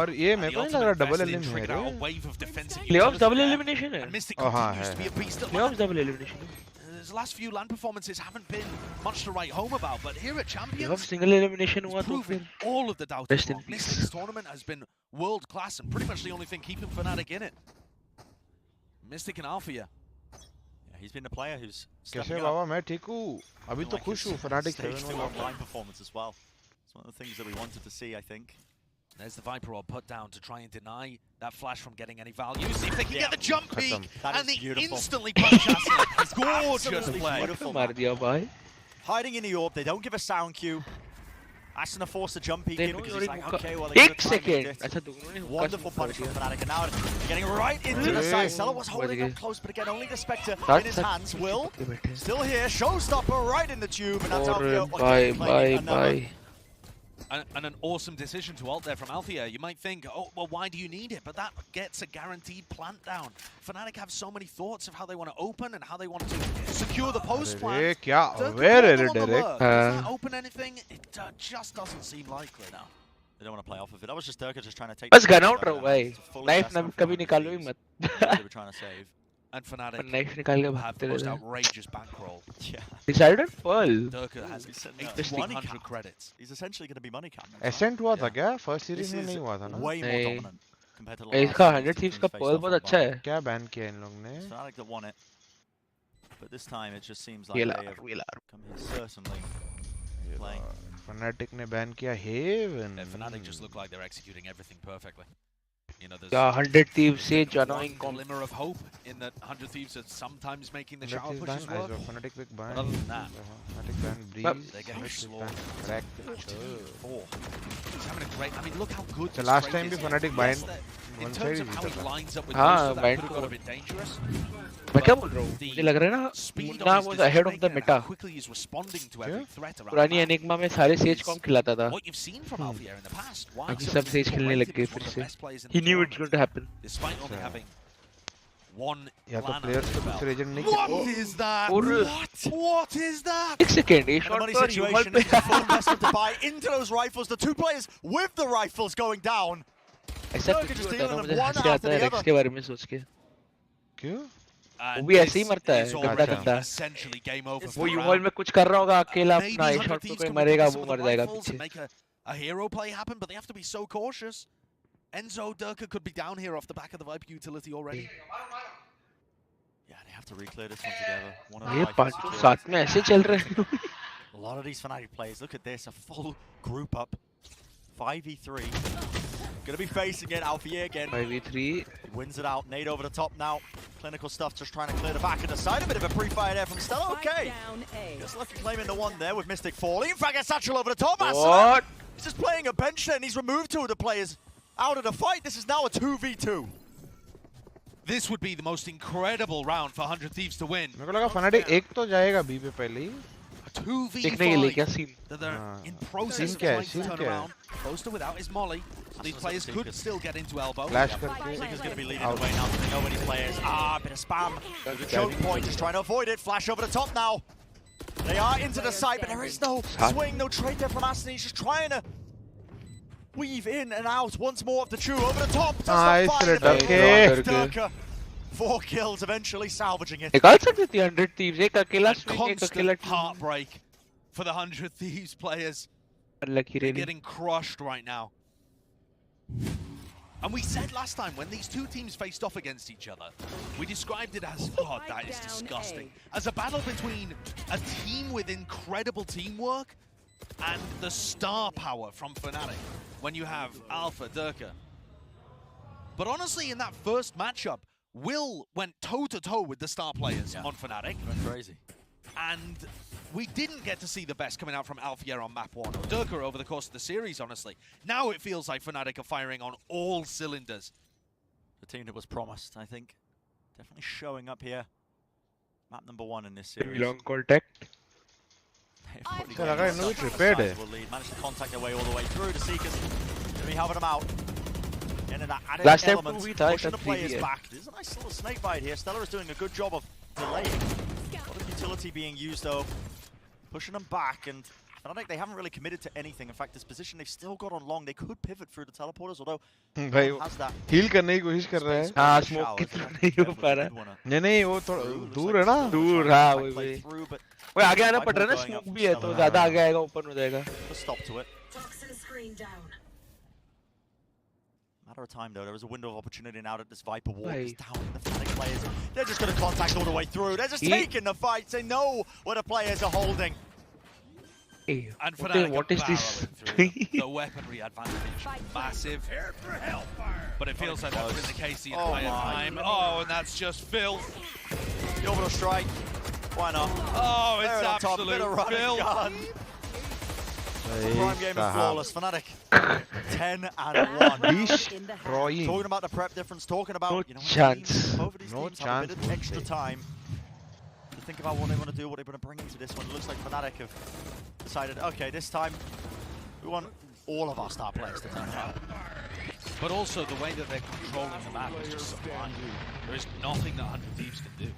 और ये मेरे को नहीं लग रहा डबल एलिमिनेशन है triggered out a रे. wave of defensive Playoffs utility double there, elimination है. and Mystic Oh, हाँ, continues to be है. a beast at Playoffs LAN. double elimination. His last few LAN performances haven't been much to write home about, but here at Playoffs Champions, single elimination he's हुआ तो proven फिर all of the doubters rest in wrong. peace. Mystic's tournament has been world class and pretty much the only thing keeping Fnatic in it. Mystic and 𝘼𝐽𝐿𝐻𝐿𝐼𝐴. Yeah, he's been a player who's कैसे stepping बाबा up. मैं ठीक हूँ. अभी तो खुश हूँ. Fnatic Stage 2 7 online performance as well. It's one of the things that we wanted to see, I think. There's the Viper Orb put down to try and deny that flash from getting any value. See if they can get the jump peek, That and is they beautiful. instantly punish Ascent. Gorgeous Absolutely play. beautiful. मार दिया भाई. Hiding in the orb, they don't give a sound cue. Ascent are forced to jump peek They in know because you're he's in like, hookah. okay, well, they're एक gonna try and second. make it. अच्छा दोनों ने Wonderful hookah punish कर from दिया. Fnatic, and now they're getting right into the side. Stella was holding up close, but again, only the Spectre in his hands. Will still here, showstopper right in the tube, and that's 𝘼𝐽𝐿𝐻𝐿. Bye. And an awesome decision to ult there from 𝘼𝐽𝐿𝐻𝐿. You might think, oh, well, why do you need it? But that gets a guaranteed plant down. Fnatic have so many thoughts of how they want to open and how they want to secure the post अरे plant. क्या Dirk where caught is them it on the direct? lurk. Does that open anything? It just doesn't seem likely now. They don't want to play off of it. That was just Durka just trying to take. बस the gun damage out out रहो of भाई. it. It's a full Knife investment कभी from निकालो ही Thieves. मत. They were trying to save. And Fnatic Knife निकाल के have भागते the most रहते. outrageous bankroll. Yeah. Decided Pearl. Durka has He said no. 8,100 credits. He's essentially going to be money capped. Ascent हुआ था Yeah. क्या? First series This में is नहीं हुआ था ना? way more नहीं. dominant compared to the last इसका series 100 the Thieves teams का faced Pearl off बहुत on अच्छा by. है. क्या ban किया इन लोग ने? Fnatic that won it. But this time it just seems like they have come here certainly playing. Fnatic ने ban किया Haven. And Fnatic just look like they're executing everything perfectly. You know, there's Yeah, 100 Thieves से annoying one glimmer of hope in that 100 Thieves are sometimes making the shower Fnatic pushes ban work. Fnatic pick ban. But other than that, Fnatic ban Breeze. they're getting Fnatic slaughtered. ban Crack. 4. He's having a great. I mean, look how good. So this last trade time is. भी Fnatic Yes, bind that- in one terms side of how he lines up with हाँ, Booster, that bind could have को- got a bit dangerous. मैं क्या But बोल रहा हूँ? the मुझे लग रहा है ना speed Munna of his was ahead of the decision-making and how meta. quickly he's responding to every threat around पुरानी the map. एनिग्मा में सारे सेज कॉम खिलाता था. What you've seen from 𝘼𝐽𝐿𝐻𝐿 in the past, why अभी some सब of these says people खेलने rated लग गए as one फिर of the से. best players in He the knew it's tournament, going to happen. despite only अच्छा. having one या तो LAN players under को the कुछ belt. region नहीं What is that? और- What is that? एक सेकेंड ये And the शॉट money पर situation यूमल पे is a full investment to buy into those rifles. The two players with the rifles going down. ऐसा Durka कुछ just होता है dealing ना them मुझे one हंसी आता after है the रेक्स other. के बारे में सोच के. क्यों? And वो भी ऐसे ही this मरता है, is गंदा already गंदा. essentially game over It's for वो the यूमल round. में कुछ कर रहा होगा अकेला Maybe अपना 100 शॉट Thieves पे can मरेगा pick up वो some of मर the जाएगा rifles and पीछे. make a hero play happen, but they have to be so cautious. Enzo Durka could be down here off the back of the Viper utility already. Yeah, they have to reclear this one together. One of the ये rifles पांचों secured. साथ में ऐसे चल रहे हैं. A lot of these Fnatic players, look at this, a full group up. 5v3. Gonna be facing it, 𝘼𝐽𝐿𝐻𝐿 again. 5v3. He wins it out, nade over the top now. Clinical stuff, just trying to clear the back of the side. A bit of a pre-fire there from Stella, okay. Just lucky claiming the one there with Mystic falling. In fact, a satchel over the top. What? He's just playing a bench there and he's removed two of the players out of the fight. This is now a 2v2. This would be the most incredible round for 100 Thieves to win. मेरे को लगा Fnatic एक तो जाएगा B पे पहले ही. A 2v5 देखने के लिए क्या सीन? that they're हाँ. in process Scene of क्या है? trying to Scene turn क्या है? around. Poster without his molly. So these players could still get into elbow. Flash करके. Seeker's going to be leading the way now. They know any players. A bit of spam. The choke point, just trying to avoid it. Flash over the top now. They are into the site, but there is no swing, no trade there from Ascent. He's just trying to weave in and out once more of the Chew over the top. Does Nice, not find Durka. Durka. 4 kills, eventually salvaging it. निकाल सकते थे 100 Thieves. एक अकेला swing, एक Constant अकेला team. heartbreak for the 100 Thieves players. Unlucky They're really. getting crushed right now. And we said last time, when these two teams faced off against each other, we described it as, God, that is disgusting. As a battle between a team with incredible teamwork and the star power from Fnatic, when you have Alpha, Durka. But honestly, in that first matchup, Will went toe-to-toe with the star players on Fnatic. Went crazy. And we didn't get to see the best coming out from 𝘼𝐽𝐿𝐻 on map 1 or Durka over the course of the series, honestly. Now it feels like Fnatic are firing on all cylinders. The team that was promised, I think. Definitely showing up here. Map number 1 in this series. Long contact. तो लगा इन लोग prepared है. Managed to contact their way all the way through. The Seekers going to be having them out. In again, and that added Last time element, 2v था, pushing the इतना players 3v back. There's a nice little snake bite here. Stellar is doing a good job of delaying. A lot of utility being used though, pushing them back, and FNATIC, they haven't really committed to anything. In fact, this position they've still got on long. They could pivot through the teleporters, although भाई has that heal करने की कोशिश कर रहा है हाँ smoke की तरह नहीं हो पा रहा नहीं वो थोड़ा दूर है ना दूर हाँ वही वो आगे आना पड़ रहा है ना स्मोक भी है तो ज़्यादा आगे आएगा ओपन हो जाएगा stop to it. Matter of time though, there is a window of opportunity now that this Viper walk is down. The FNATIC players, they're just going to contact all the way through. They're just taking the fight. They know where the players are holding. And what is this? The weaponry advantage, massive. But it feels like that's been the case the entire time. Oh, and that's just filth. The orbital strike. Why not? Oh, it's absolute filth. Prime game is flawless. FNATIC 10-1. Destroying. Talking about the prep difference, talking about No you know, chance. both of these teams have a bit of extra time to think about what they want to do, what they want to bring into this one. It looks like FNATIC have decided, okay, this time we want all of our star players to turn around. But also the way that they're controlling the map is just sublime. There is nothing that 100 Thieves can do.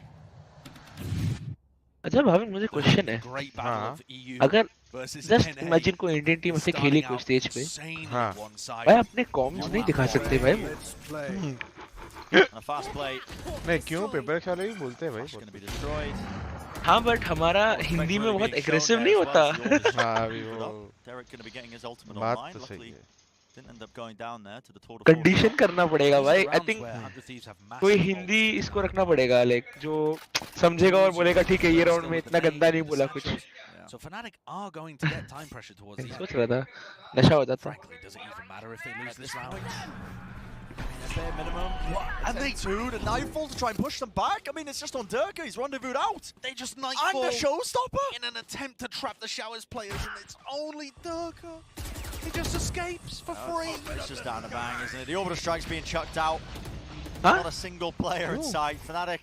अच्छा भाविन मुझे question है Great battle of EU अगर versus just 10A. Imagine कोई Indian team ऐसे खेली कोई stage पे हाँ भाई अपने कॉम्स नहीं दिखा सकते भाई And a fast play. नहीं क्यों पेपर वाले भी बोलते हैं It's going to be destroyed. हाँ बट हमारा हिंदी में बहुत एग्रेसिव नहीं होता हाँ अभी वो Derek going to be getting his ultimate बात online. तो सही Luckily, है didn't end up going down there to the total. Condition करना पड़ेगा भाई आई थिंक कोई कोई हिंदी इसको रखना पड़ेगा लाइक जो समझेगा और बोलेगा ठीक है ये राउंड में इतना गंदा नहीं बोला कुछ So FNATIC are going to get time pressure towards the सोच रहा था नशा होता था Frankly, does it even matter if they lose this round? Bare minimum. And they do the Nightfall to try and push them back. I mean, it's just on Durka. He's rendezvoused out. They just And nightfall the showstopper. in an attempt to trap the Showers players, and it's only Durka. He just escapes for free. It's just down the bang, isn't it? The orbital strike's being chucked out. Huh? Not a single player in sight. FNATIC.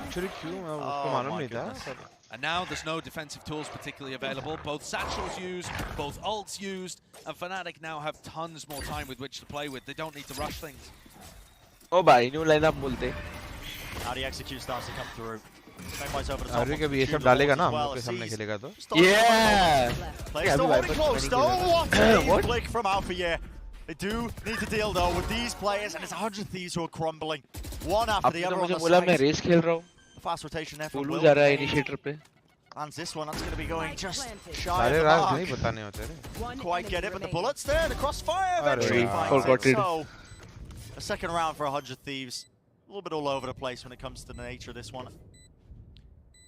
Actually क्यों मैं उसको Oh मालूम my नहीं था goodness. And now there's no defensive tools particularly available. Both satchels used, both ults used, and FNATIC now have tons more time with which to play with. They don't need to rush things. ओ भाई new lineup बोलते How the execute starts to come through. Over the top. अरे कभी ये सब डालेगा ना हम लोग के सामने खेलेगा तो Plays still holding close though. What? Flick from 𝘼𝐼𝐍𝐿𝐒. They do need to deal though with these players, and it's 100 Thieves who are crumbling. One after the आपने other तो on मुझे the बोला मैं side. रेस खेल रहा हूँ Fast rotation there from बोलू Will. जा रहा है इनिशिएटर पे Lands this one, that's going to be going just shy of सारे the राज नहीं mark. बताने होते रे Quite get it, but the bullets there, the crossfire eventually Arre, finds forgot it. it. So, a second round for 100 Thieves. A little bit all over the place when it comes to the nature of this one.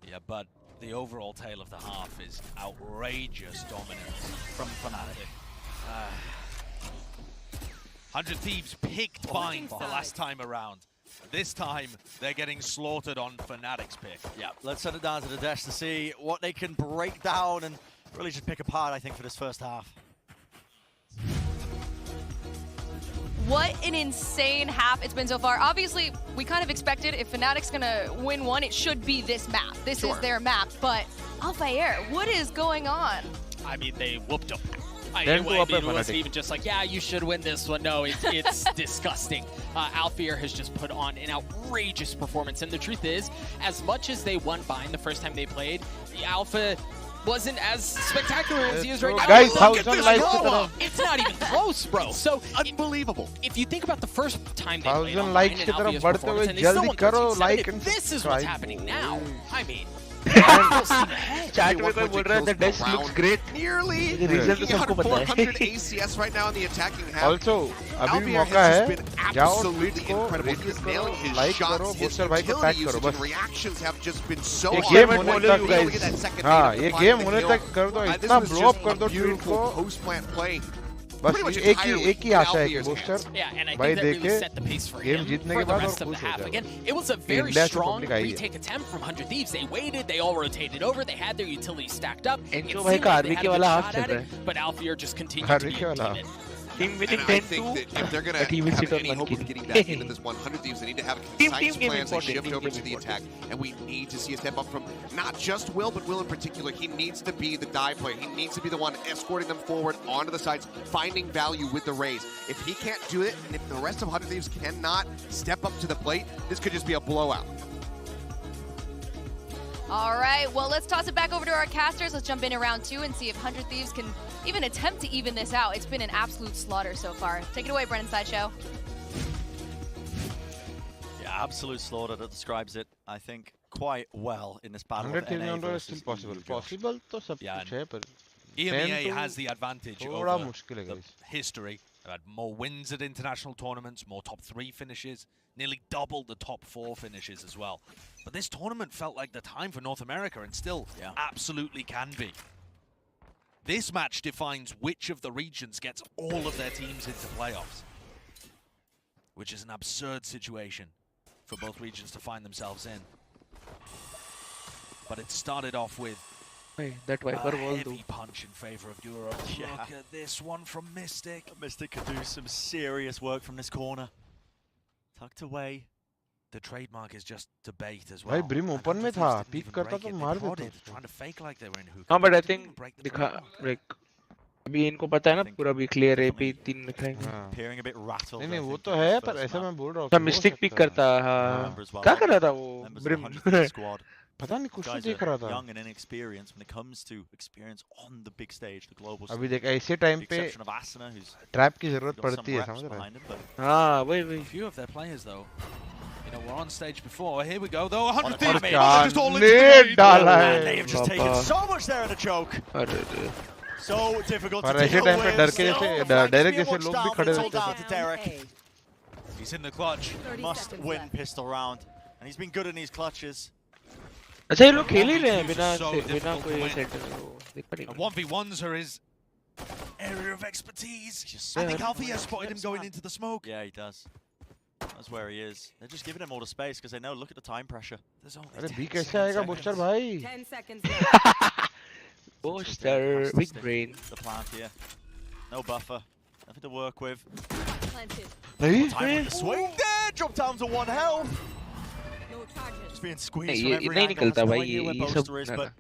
Yeah, but the overall tale of the half is outrageous dominance from FNATIC. 100 Thieves picked Bind the last time around. This time, they're getting slaughtered on FNATIC's pick. Yeah, let's send it down to the desk to see what they can break down and really just pick apart, I think, for this first half. What an insane half it's been so far. Obviously, we kind of expected if FNATIC's gonna win one, it should be this map. This is their map, but 𝘼𝐼𝐍𝐿𝐒, what is going on? I mean, they whooped them. Then It go up wasn't FNATIC. even just like, yeah, you should win this one. No, it's disgusting. 𝘼𝐼𝐍𝐿𝐒 has just put on an outrageous performance. And the truth is, as much as they won Bind the first time they played, the Alpha wasn't as spectacular as he is right now. Guys, Look at 1000 this likes की Nova! तरफ It's not even close, bro. So Unbelievable. if you think about the first time they played 1000 on likes Bind की and तरफ 𝘼𝐼𝐍𝐿𝐒's बढ़ते performance, हुए and they still जल्दी won करो 13-7, like if and this is what's subscribe. happening now. I mean, chat में कोई बोल रहा है the desk looks great Nearly. The reason तो सबको पता है 400 ACS right now in the attacking half. Also, अभी भी 𝘼𝐼𝐍𝐿𝐒 मौका has है just been जाओ absolutely ट्वीट को incredible. retweet He's करो nailing his लाइक shots, करो his बूस्टर भाई को utility टैग करो usage बस and reactions have just been so ये high. गेम But होने when तक you really get that guys second हाँ nade ये to गेम find होने the तक कर दो kill, इतना this was blow up just कर a दो ट्वीट beautiful को post-plant play. बस Pretty much एक entirely ही आशा है कि 𝘼𝐼𝐍𝐿𝐒's booster yeah, and I भाई think that really देखे set the pace for game him जीतने for के the बाद rest और of the खुश हो half. जाओ Again, it was a very India से strong पब्लिक आई है retake attempt from 100 Thieves. They waited, they all rotated over, they had their utilities stacked up. It Enzo seemed भाई का like they RV had के a वाला good half shot चल at रहा it, है but 𝘼𝐼𝐍𝐿𝐒 just continued to आरवी be के वाला timid. Team winning And I 10-2. think that if they're going But he will to sit have on any one hope kill. of getting back into this 100 Thieves, they need to have concise Team game plans and important, shift team over game to the important. attack. And we need to see a step up from not just Will, but Will in particular. He needs to be the dive player. He needs to be the one escorting them forward onto the sides, finding value with the raise. If he can't do it, and if the rest of 100 Thieves cannot step up to the plate, this could just be a blowout. All right, well, let's toss it back over to our casters. Let's jump in round 2 and see if 100 Thieves can even attempt to even this out. It's been an absolute slaughter so far. Take it away, Brennan Sideshow. Yeah, absolute slaughter. That describes it, I think, quite well in this battle. 100 is still possible. Possible to सब कुछ है पर EMEA has the advantage थोड़ा over मुश्किल है the guys. history. They've had more wins at international tournaments, more top 3 finishes, nearly doubled the top 4 finishes as well. But this tournament felt like the time for North America, and still absolutely can be. This match defines which of the regions gets all of their teams into playoffs, which is an absurd situation for both regions to find themselves in. But it started off with That Viper a wall heavy punch in favor of Europe. Yeah. Look at this one from Mystic. Mystic could do some serious work from this corner. Tucked away. The trademark is just debate as भाई well. Brim And open में 100 था, Thieves didn't peek even करता break तो it. They मार देता prodded, उसको. trying to fake like they were in hookah. हाँ but I Didn't think even break the दिखा trademark. like अभी इनको पता है ना पूरा भी clear है पे 3 दिखाएंगे. हाँ. Appearing a bit rattled. नहीं I नहीं वो think, तो in है this पर first ऐसा map. मैं बोल रहा हूँ अच्छा कि हो मिस्टिक पिक सकता है. करता हाँ. Remember as well, क्या कर रहा था वो members of Brim? the 100 Thieves squad. पता नहीं कुछ तो Guys देख रहा are था. young and inexperienced when it comes to experience on the big stage, the global अभी stage. देख ऐसे टाइम The पे exception of Ascent, who's trap की जरूरत got some पड़ती है reps समझ रहा है. behind him, but हाँ वही वही. Few of their players though, you know, were on stage before. Here we go though. 100 On a Thieves. damage. Just all into the net lead. डाला man, they है. have just taken so much there in a choke. अरे रे. So difficult to पर deal ऐसे time पे with. डर के Still, जैसे the flank is direct being जैसे watched लोग down, भी but खड़े it's all रहते down हैं. to Derek. He's in the clutch. Must win pistol round, and he's been good in these clutches. अच्छा ये लोग खेल ही रहे हैं These बिना are so बिना difficult to कोई win. सेट दिख नहीं. And 1v1s are his area of expertise. Just I think so Alfie has spotted him going into the smoke. Yeah, he does. That's where he is. They're just giving him all the space because they know, look at the time pressure. There's only अरे 10 B कैसे seconds. आएगा booster भाई? 10 seconds left. Booster, big brain. The plant here. No buffer. Nothing to work with. Planted. नहीं? Time with the swing there. Drop down to 1 health. No charges. Just being squeezed नहीं, from ये every नहीं angle. निकलता Has no भाई, idea where ये सब Boaster is, ना, but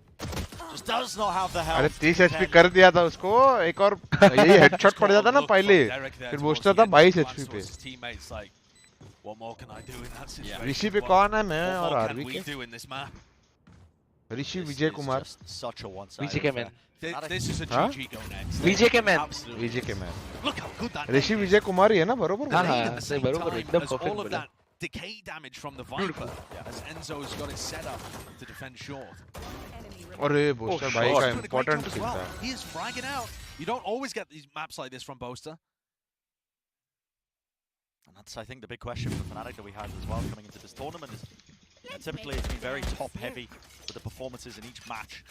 just does not have the अरे health. 30 एचपी कर दिया था उसको. एक और यही हेडशॉट पड़ जाता ना पहले. फिर बूस्टर था 22 एचपी पे. Teammates like, what more can I do in that situation? ऋषि पे कौन है मैं What और more can आरवी we के? do in this map? Rishi This Vijay is Kumar. just such a one-sided VCT affair. man. This is a Huh? GG go next. VCT man. Absolutely. Vijay के man. Look how good that Rishi name Vijay is. Kumar ही है ना बरोबर. हाँ Played हाँ at the सही same बरोबर time एकदम as perfect all of बोला. that decay damage from the Viper, as Enzo's got it set up to defend short. अरे बूस्टर भाई shot. का He's doing a great important job as skill well. था. He is fragging out. You don't always get these maps like this from Boaster. And that's, I think, the big question for Fnatic that we had as well coming into this tournament is, typically it's been very top-heavy with the performances in each match,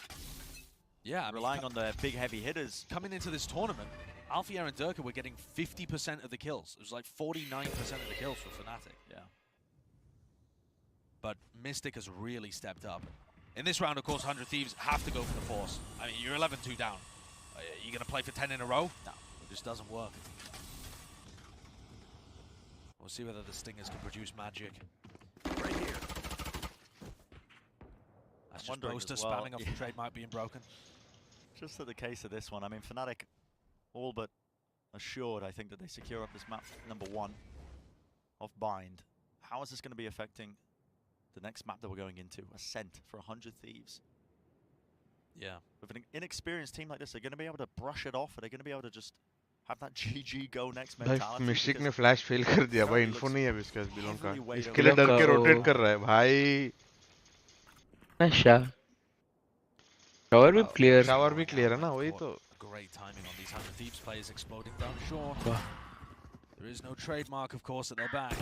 Yeah, I mean, relying on the big heavy hitters. coming into this tournament, 𝘼𝐼𝐍𝐿𝐴 and 𝘖𝐿𝐴 were getting 50% of the kills. It was like 49% of the kills for Fnatic. Yeah. But Mystic has really stepped up. In this round, of course, 100 Thieves have to go for the force. I mean, you're 11-2 down. You're going to play for 10 in a row? No, it just doesn't work. We'll see whether the Stingers can produce magic. Right here. That's just Wondering Boaster as well, spamming off the trademark being broken. Just at the case of this one, I mean, Fnatic all but assured, I think, that they secure up this map number 1 of Bind. How is this going to be affecting the next map that we're going into? Ascent for 100 Thieves. Yeah. With an inexperienced team like this, they're going to be able to brush it off? Are they going to be able to just have that GG go next भाई mentality? Mistake ने Because flash fail कर दिया भाई. Info नहीं है अभी इसका belong का. इसके लिए डर के रोटेट कर रहा है भाई. नशा. Shower भी clear. शावर भी क्लियर है ना वही तो. Great timing on these 100 Thieves players exploding down short. There is no trademark, of course, at their back.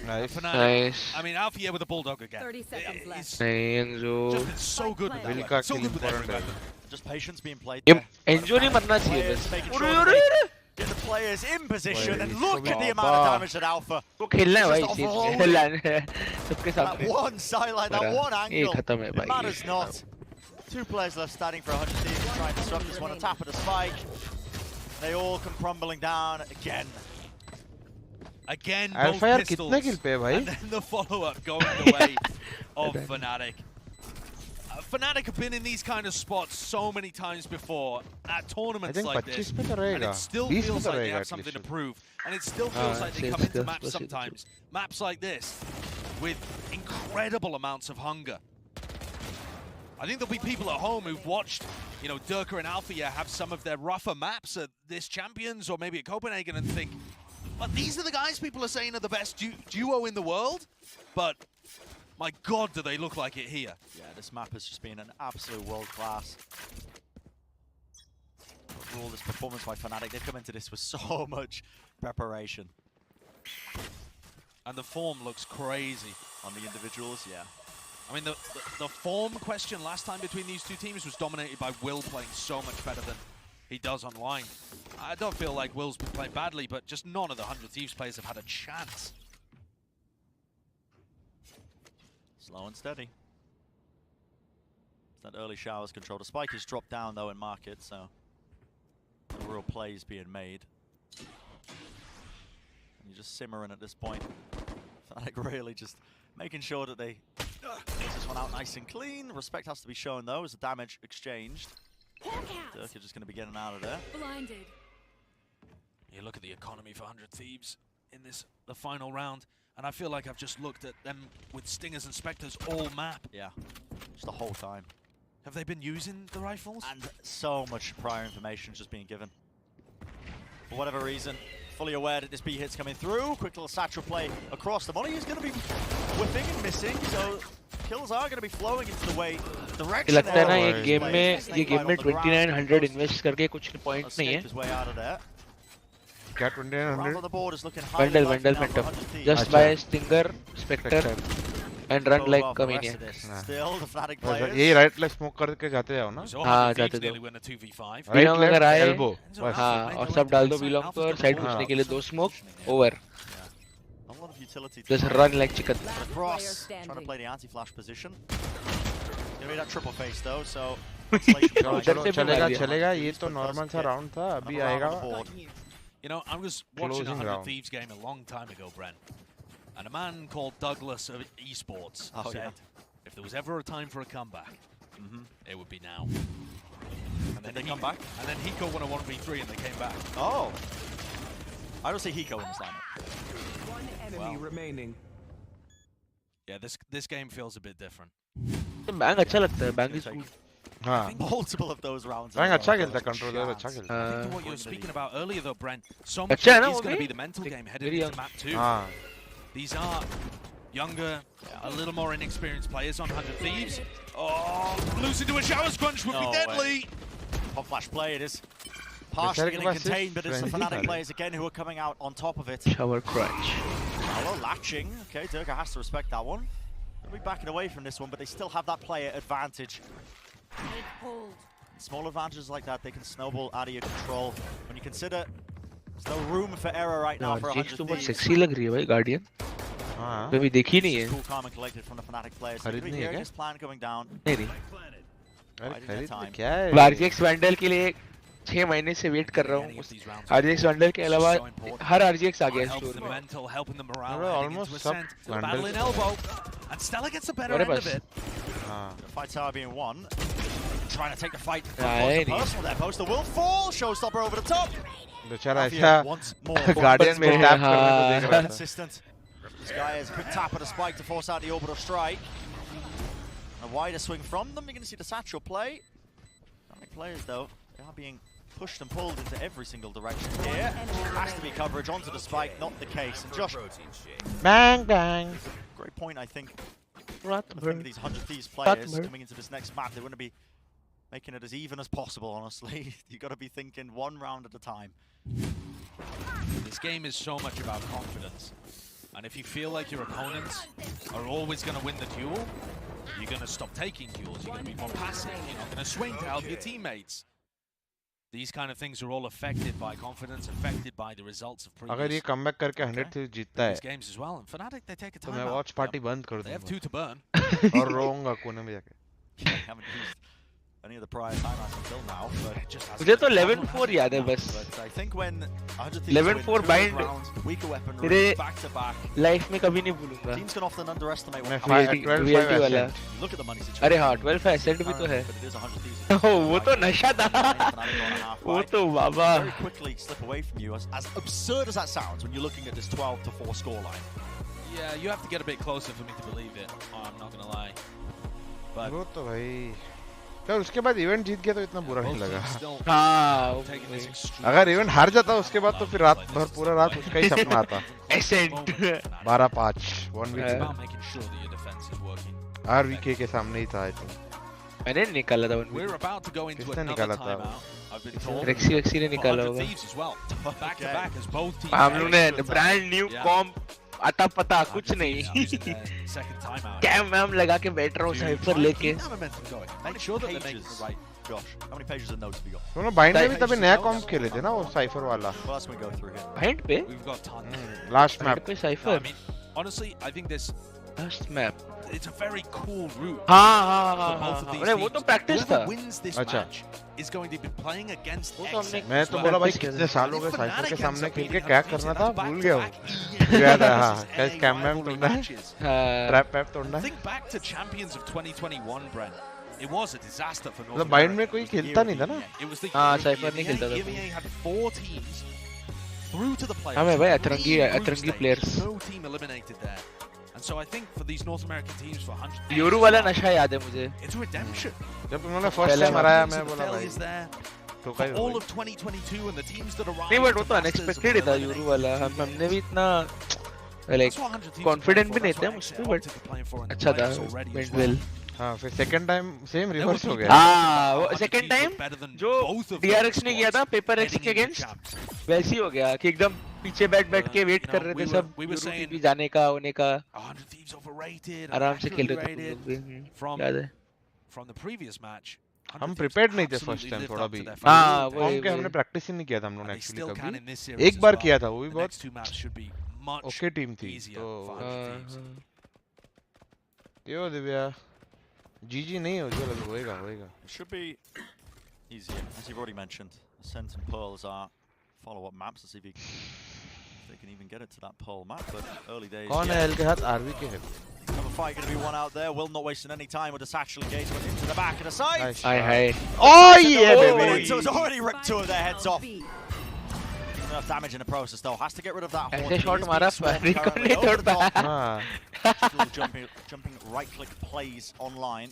Nice. Nice. I mean, 𝘼𝐼𝐿𝐴 with a bulldog again. 30 seconds left. He's नहीं Enzo. just been so good with that Will weapon. का So kill good with every important है. weapon. just patience being played ये there. Enzo नहीं मरना चाहिए Players बस. making अरे sure अरे they अरे. get the players in position, and Wait, look at the amount Baba. of damage that Alpha. वो खेलना है भाई Just इसी overloading. खेलना है. सबके That सामने. one sideline, that बड़ा. one ये angle. खत्म है It भाई. matters not. 2 players left standing for 100 Thieves, trying to disrupt this one on top of the spike. They all come crumbling down again. Again, both Alpha pistols. कितने kill पे है भाई? And then the follow-up going the way of FNATIC. FNATIC have been in these kind of spots so many times before at tournaments like this, and it still feels like they have something to prove. And it still feels like they come into maps sometimes, maps like this, with incredible amounts of hunger. I think there'll be people at home who've watched, you know, 𝘼𝘽𝐺 and 𝘼𝐼𝐍𝐿𝐴 have some of their rougher maps at this Champions or maybe at Copenhagen and think, but these are the guys people are saying are the best duo in the world? But my God, do they look like it here? Yeah, this map has just been an absolute world class. Overall, this performance by FNATIC, they've come into this with so much preparation. And the form looks crazy. On the individuals, yeah. I mean, the form question last time between these two teams was dominated by Will playing so much better than he does online. I don't feel like Will's been playing badly, but just none of the 100 Thieves players have had a chance. Slow and steady. It's that early showers control. The spike is dropped down though in market, so no real plays being made. And you're just simmering at this point. FNATIC really just making sure that they get this one out nice and clean. Respect has to be shown though as the damage exchanged. 𝘼𝘽𝐺 just going to be getting out of there. Blinded. You look at the economy for 100 Thieves in the final round, and I feel like I've just looked at them with Stingers and Spectres all map. Yeah, just the whole time. Have they been using the rifles? And so much prior information just being given. For whatever reason, fully aware that this B hit's coming through. Quick little satchel play across the money. He's going to be whipping and missing, so kills are going to be flowing into the way direction. लगता है ना ये game में 2900 invest करके कुछ point नहीं है. क्या 2900? Vandal Phantom. Just buy Stinger, Spectre, and run like a maniac. यही राइट लेफ्ट स्मोक करके जाते जाओ ना. हाँ जाते दो. Right left elbow. हाँ और सब डाल दो बिलोंग पर साइड घुसने के लिए 2 smoke over. Just run like chicken. Across, trying to play the anti-flash position. Gonna be that triple face though, so चलेगा ये तो नॉर्मल सा राउंड था अभी आएगा. You know, I was watching a 100 Thieves game a long time ago, Brent, and a man called Douglas of Esports said, if there was ever a time for a comeback, it would be now. And then they come back? And then 𝘼𝘽𝐺 won a 1v3 and they came back. Oh. I don't see 𝘼𝘽𝐺 in this lineup. One enemy remaining. Yeah, this game feels a bit different. Bang अच्छा लगता है. Bang is good. Multiple of those rounds. Bang अच्छा खेलता है, controller अच्छा खेलता है. I think what you were speaking about earlier though, Brent, so much is going to be the mental game headed into map 2. These are younger, a little more inexperienced players on 100 Thieves. Oh, loose into a shower scrunch would be deadly. Pop flash play it is. Partially getting contained, but it's the FNATIC players again who are coming out on top of it. Shower crunch. Hello, latching. Okay, 𝘼𝘽𝐺 has to respect that one. They'll be backing away from this one, but they still have that player advantage. Hold. Small advantages like that, they can snowball out of your control. When you consider there's no room for error right now for 100 Thieves. Sexy लग रही है भाई Guardian. कभी देखी नहीं है. Cool, calm and collected from the FNATIC players. So खरीदनी है क्या? his plan going down. नहीं. खरीद क्या है? RGX Vandal के लिए 6 महीने से वेट कर रहा हूँ. RGX Vandal के अलावा हर RGX आ गया स्टोर में. Mental, helping the morale. Almost सब battle in elbow, and Stella gets the better end of it. Fight tower being won. Trying to take the fight personal there. Poster will fall. Showstopper over the top. बेचारा ऐसा Guardian में tap करने को देख रहा था. Consistent. This guy has a quick tap at a spike to force out the orbital strike. A wider swing from them. You're going to see the satchel play. FNATIC players though, they are being pushed and pulled into every single direction here. Has to be coverage onto the spike, not the case. And Josh, bang bang. Great point, I think. I think these 100 Thieves players coming into this next map, they want to be making it as even as possible, honestly. You got to be thinking one round at a time. This game is so much about confidence. And if you feel like your opponents are always going to win the duel, you're going to stop taking duels, you're going to be more passive, you're not going to swing to help your teammates. These kind of things are all affected by confidence, affected by the results of previous अगर ये comeback करके 100 Thieves जीतता है, games as well. And FNATIC, they take a time तो मैं watch party बंद कर दूँगा. They have 2 to burn. और रोऊंगा कोने में जाके. any of the prior timeouts until now, but मुझे तो 11-4 याद है बस. But I think when 11-4 bind weaker weapon तेरे back to back, लाइफ में कभी नहीं भूलूंगा. teams can often underestimate मैं what VLT वाला. look at the money situation. अरे हाँ 12 Ascent भी तो है. But it is 100 thieves. वो तो नशा था. वो तो बाबा. Very quickly slip away from you. As absurd as that sounds when you're looking at this 12-4 scoreline. Yeah, you have to get a bit closer for me to believe it. Oh, I'm not gonna lie. But वो तो भाई फिर उसके बाद event जीत गया तो इतना बुरा नहीं लगा. हाँ. अगर इवेंट हार जाता उसके बाद तो फिर रात भर पूरा रात उसका ही सपना आता. Ascent 12-5 1v2 about making sure that your defense is working. RVK के सामने ही था आई थिंक. मैंने निकाला था We're about to go into किसने another निकाला था? timeout. I've been told. Rexy ने निकाला 100 होगा. thieves as well. Back to back as both teams. हम लोग ने ब्रांड न्यू कॉम्प आता पता कुछ नहीं. Second timeout. कैम वैम लगा के बैठ रहा हूँ साइफर लेके. Make sure that they make the right. Josh, how many pages of notes have you got? दोनों बाइंड में भी तभी नया कॉम्प खेले थे ना वो साइफर वाला. What else can we go through here? Bind पे We've got tons. Last bind map. पे No, I cipher. mean, honestly, I think this last map. it's a very cool route. हाँ. for both of these अरे वो teams. तो practice था. Whoever wins this अच्छा. match is going to be playing against वो तो हमने Ascent मैं as तो well. बोला भाई Practice कितने साल हो गए If साइफर के Fnatic सामने ends up खेल के beating क्या FNATIC, करना that's था भूल back-to-back गया हूँ. EA याद है हाँ. versus कैसे NA कैम वैम rivalry तोड़ना है. matches. ट्रैप पैप तोड़ना है. Think back to Champions of 2021, Brent. It was a disaster for North मतलब बाइंड में America. कोई खेलता नहीं था ना. It was the हाँ, year of Cypher नहीं EMEA. खेलता था. EMEA had 4 teams through to the playoffs. हाँ मैं भाई Three अतरंगी group stages, players. No team eliminated there. And so I think for these North American teams for 100, euro वाला नशा याद है मुझे. it's redemption. जब उन्होंने फर्स्ट टाइम हराया मैं बोला भाई Failures there. तो For कहीं all of 2022 and the teams that arrived. नहीं बट वो to तो Masters अनएक्सपेक्टेड ही were था eliminated. यूरो वाला. हमने भी इतना like That's what 100 teams confident are भी playing नहीं for. थे That's उसमें, what but Exeter playing for in the अच्छा था. playoffs already as went well. Well. हाँ फिर सेकंड टाइम सेम रिवर्स हो गया. हाँ वो 100 second teams time look better than जो both of DRX those ने किया था squads पेपर एक्स heading के into अगेंस्ट champs. वैसे ही हो गया कि एकदम पीछे बैठ के वेट कर रहे थे सब. we were saying भी जाने का होने का 100 teams overrated. आराम से खेल रहे थे underrated. तुम लोग भी. From याद है. from the previous match. 100 हम teams प्रिपेयर्ड नहीं थे absolutely फर्स्ट टाइम lived थोड़ा up to भी. their हाँ, faith. वही- कॉम के हमने प्रैक्टिस ही नहीं किया था हम लोगों ने They still एक्चुअली can कभी. in this series एक as बार well. किया था वो भी The बहुत next 2 maps should be much okay team थी. easier तो for 100 teams. यो दिव्या जीजी नहीं हो जो लग होएगा. It should be easier, as you've already mentioned. Ascent and Pearls are follow-up maps. Let's see if they can even get it to that Pearl map, but early days. कौन है L के साथ आरवी के है. Another fight going to be one out there. Will not wasting any time with the satchel engagement into the back of the side. Nice. Hi hi. Oh yeah Oh, baby. so it's already ripped 2 of their heads off. Enough damage in the process though. Has to get rid of that. ऐसे shot मारा record नहीं तोड़ पाया. हाँ. Jumping right-click plays online.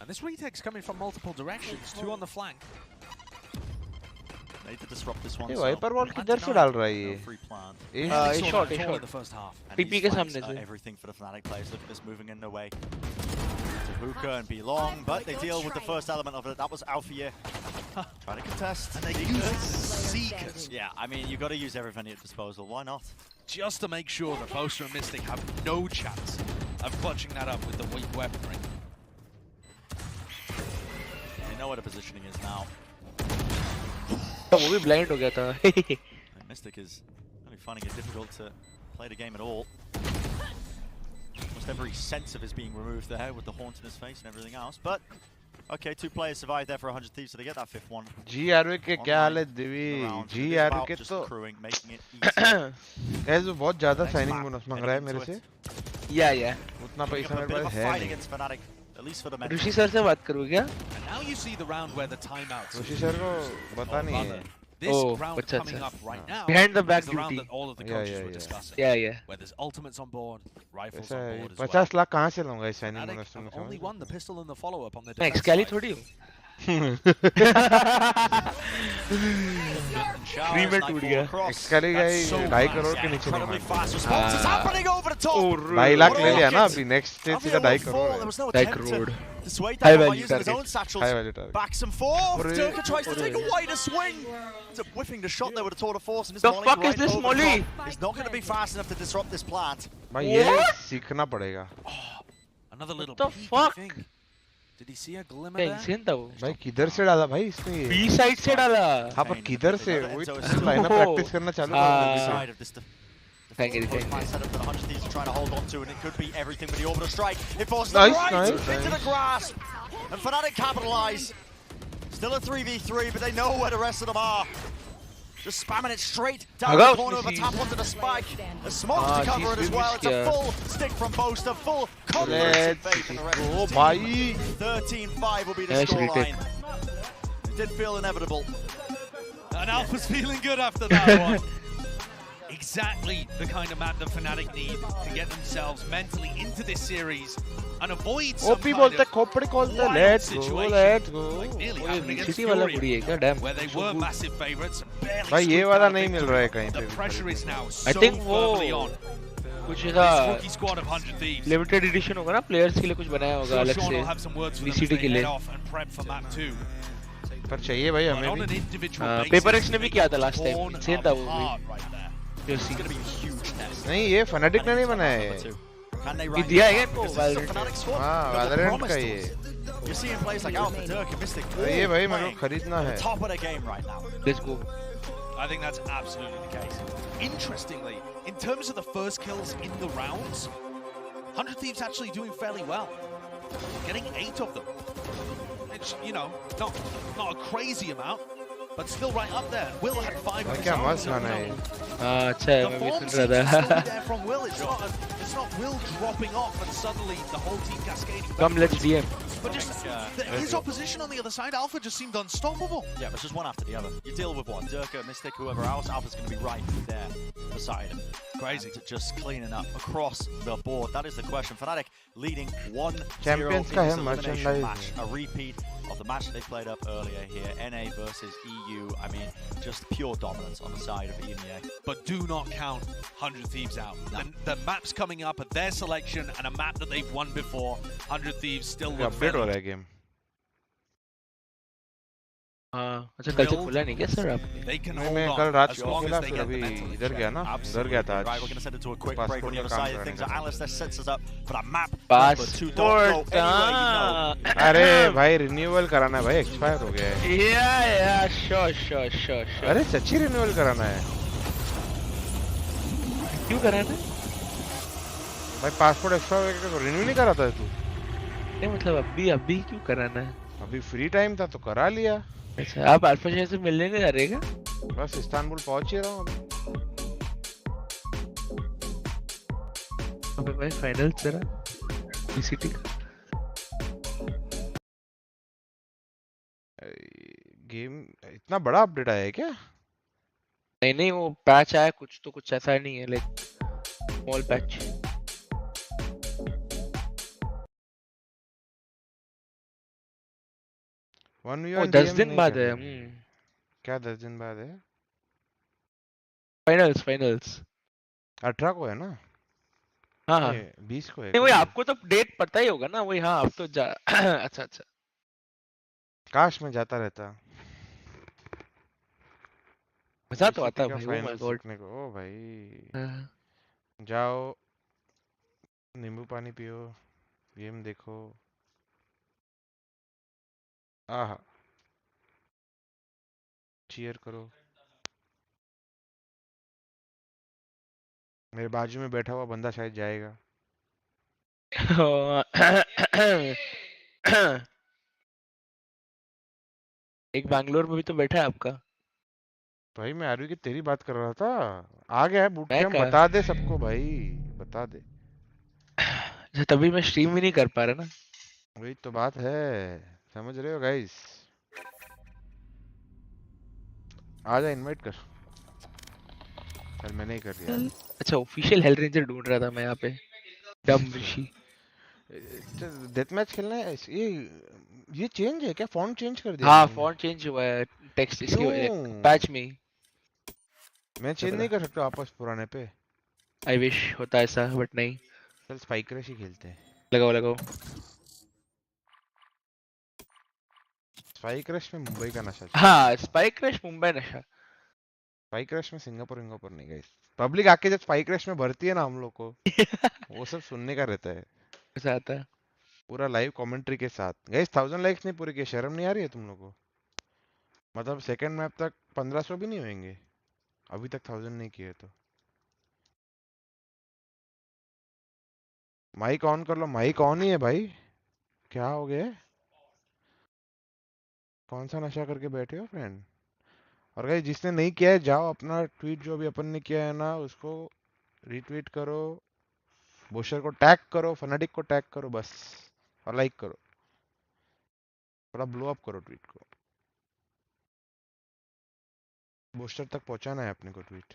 And this retake's coming from multiple directions. 2 on the flank. Need to disrupt this one. ये so wiper wall किधर से डाल रहा है ये. no free plant. ये ये Saw shot, that ये all in shot. the first half. And PP these के flanks सामने are से. everything for the Fnatic players. Look at this moving in their way. To Hookah and be long, but they deal with the first element of it. That was 𝘼𝐼𝐍𝐿𝐒. Trying to contest. And they use Seekers Yeah, I mean, you've got to use everything at your disposal. Why not? just to make sure that Boaster and Mystic have no chance of clutching that up with the weak weaponry. They know where the positioning is now. वो भी blind हो गया था. And Mystic is really finding it difficult to play the game at all. Almost every sense of his being removed there with the haunt in his face and everything else. But, okay, 2 players survived there for 100 Thieves, so they get that 5th one. जी आरवी के क्या हाल है दिवी. जी आरवी के just तो crewing, making it easy. गैस वो बहुत ज्यादा Next साइनिंग map, बोनस मांग रहा है heading मेरे into से. या उतना Picking पैसा up a मेरे bit of पास a है fight नहीं. against Fnatic, at least for the men. Rishi sir से बात करूँ क्या? And now you see the round where the timeouts. Rishi sir को पता नहीं है. This Oh, round अच्छा, coming अच्छा. up right now Behind the back is the round duty. that all of the Yeah, coaches yeah, were yeah. discussing. या Where there's ultimates on board, rifles ऐसा on है. board as well. 50 lakh कहाँ से लूँगा इस signing Fnatic bonus have में. only won the pistol and the follow-up on the मैं defense एक्सकैली side. थोड़ी हूँ. Showers, Free में Nightfall टूट गया. across. एक्सकैली का That's so 2.5 fast. करोड़ के नीचे नहीं Incredibly मारता. fast response is happening over the top. 2.5 lakh ले लिया ना rocket. अभी. नेक्स्ट स्टेज सीधा Javier 2.5 will fall. Crore There है. was no 2.5 attempt crore. to sway High down by value using his target. own satchels. High value target. Backs and forth. Ore, Durka tries to ore. take a wider swing. It's whiffing the shot there with a tour de force. And this The Molly's fuck is right this over the Molly? top. He's not going to be fast enough to disrupt this plant. भाई ये सीखना पड़ेगा. Another little the peek, fuck? I think. Did he see a glimmer क्या there? इंसेंट था वो. भाई किधर से डाला भाई इसने ये. बी साइड से डाला. हाँ पर किधर से. वही So तो it's still- लाइनअप प्रैक्टिस करना चालू कर हाँ. दिया. Side of this Thank you, defensive thank you. setup that the 100 Thieves are trying to hold on to, and it could be everything with the orbital strike. It forces Nice, them right nice, into the nice. grasp. And Fnatic capitalize. Still a 3v3, but they know where the rest of them are. Just spamming it straight down the corner of the top onto the spike. A smoke to cover it as well. It's a full stick from Boaster, full confidence and faith in the rest of the team. 13-5 will be the scoreline. It did feel inevitable. And Alpha's feeling good after that one. Exactly the kind of map that Fnatic need to get themselves mentally into this series and avoid some OP kind बोलते of खोपड़ी खोलते wild let's go situation, go like nearly happened against VCT वाला Fury, बुरी है क्या dam where they were massive favorites and barely भाई ये squeaked वाला out a नहीं मिल victory. रहा है कहीं The पे भी pressure is now I so think वो firmly on. कुछ This ऐसा rookie squad of 100 Thieves. Limited edition होगा ना प्लेयर्स के लिए कुछ बनाया होगा Sure, अलग Sean से will have some words for them as VCT they के head लिए off and prep for map 2. पर चाहिए भाई But हमें on an भी individual basis, पेपर एक्स ने भी they किया था get last time torn insane था वो apart भी right there. It's going to be a huge test. नहीं ये फनाटिक ने नहीं बनाया है Can they ये rank दिया it है up? इनको Because this is a Valorant Fnatic squad. हाँ They've got the Valorant promise का to ये us. You're seeing players like Alpha, Dirk, and Mystic ये all भाई मेरे playing को खरीदना at है the top of their game right now. Let's go I think that's absolutely the case. Interestingly, in terms of the first kills in the rounds, 100 Thieves actually doing fairly well. Getting 8 of them. It's, you know, not a crazy amount, but still right up there. Will had 5 of his क्या own, मस्त so, गाना you है know, हाँ अच्छा है the मैं भी form सुन seems रहा to still था be there from Will. It's not Will dropping off and suddenly the whole team cascading come backwards. Let's DM But just his opposition on the other side, Alpha just seemed unstoppable. Yeah, but it's just one after the other. You deal with one, Dirk, Mystic, whoever else, Alpha's going to be right there beside him. Crazy. And just cleaning up across the board. That is the question. Fnatic leading 1-0 in Champions this का है elimination merchandise match. A repeat of the match they played up earlier here. NA versus EU. I mean, just pure dominance on the side of EMEA. But do not count 100 Thieves out. The maps coming up at their selection and a map that they've won before. 100 Thieves still look update हो fairly रहा है game हाँ अच्छा कल से खुला नहीं क्या सर आपने They can नहीं hold मैं on कल रात as को long खुला as they फिर get the अभी mental इधर गया ना उधर गया था Right, we're going to send it to a quick break on the other side of things. Alice, that sets us up for that map. Passport अरे भाई रिन्यूअल कराना है भाई एक्सपायर हो गया है या श्योर अरे सच्ची रिन्यूअल कराना है क्यों कराना है भाई पासपोर्ट एक्सपायर हो गया तो रिन्यू नहीं करा था तू नहीं मतलब अभी क्यों कराना है अभी फ्री टाइम था तो करा लिया अच्छा आप अल्फा शेयर से मिलने नहीं जा रहे क्या बस इस्तांबुल पहुंच ही रहा हूँ अबे भाई फाइनल तेरा VCT का गेम इतना बड़ा अपडेट आया है क्या नहीं वो पैच आया कुछ ऐसा नहीं है like small patch 1v1 10 DM दिन नहीं बाद कर है रहे। क्या 10 दिन बाद है फाइनल्स 18 को है ना हाँ 20 को है नहीं वही आपको तो डेट पता ही होगा ना वही हाँ आप तो अच्छा काश में जाता रहता मजा तो आता है का भाई फाइनल माय गॉड सीखने को ओ भाई जाओ नींबू पानी पियो गेम देखो आहा चीयर करो मेरे बाजू में बैठा हुआ बंदा शायद जाएगा एक बैंगलोर में भी तो बैठा है आपका भाई मैं आरवी की तेरी बात कर रहा था आ गया है बूट मैं कैंप कहा बता दे सबको भाई बता दे अच्छा तभी मैं स्ट्रीम भी नहीं कर पा रहा ना वही तो बात है समझ रहे हो गाइस आजा इनवाइट कर कल मैंने ही कर दिया अच्छा ऑफिशियल हेल रेंजर ढूंढ रहा था मैं यहाँ पे डम ऋषि डेथ मैच खेलना है ये चेंज है क्या फॉन्ट चेंज कर दिया हाँ फॉन्ट चेंज हुआ है टेक्स्ट इसकी पैच में मैं चेंज नहीं कर सकता वापस पुराने पे आई विश होता ऐसा बट नहीं चल स्पाइक रश ही खेलते हैं लगाओ स्पाइक रश में मुंबई का नशा हाँ स्पाइक रश मुंबई नशा स्पाइक रश में सिंगापुर नहीं गाइस पब्लिक आके जब स्पाइक रश में भरती है ना हम लोग को वो सब सुनने का रहता है ऐसा आता है पूरा लाइव कमेंट्री के साथ गाइस 1000 लाइक्स नहीं पूरे किए शर्म नहीं आ रही है तुम लोगों को मतलब सेकंड मैप तक 1500 भी नहीं होंगे अभी तक 1000 नहीं किए तो माइक ऑन कर लो माइक ऑन ही है भाई क्या हो गया कौन सा नशा करके बैठे हो फ्रेंड? और गाइस जिसने नहीं किया है जाओ अपना ट्वीट जो भी अपन ने किया है ना उसको रीट्वीट करो, बोशर को टैग करो, फनाटिक को टैग करो बस, और लाइक करो, थोड़ा ब्लो अप करो ट्वीट को। बोशर तक पहुंचाना है अपने को ट्वीट।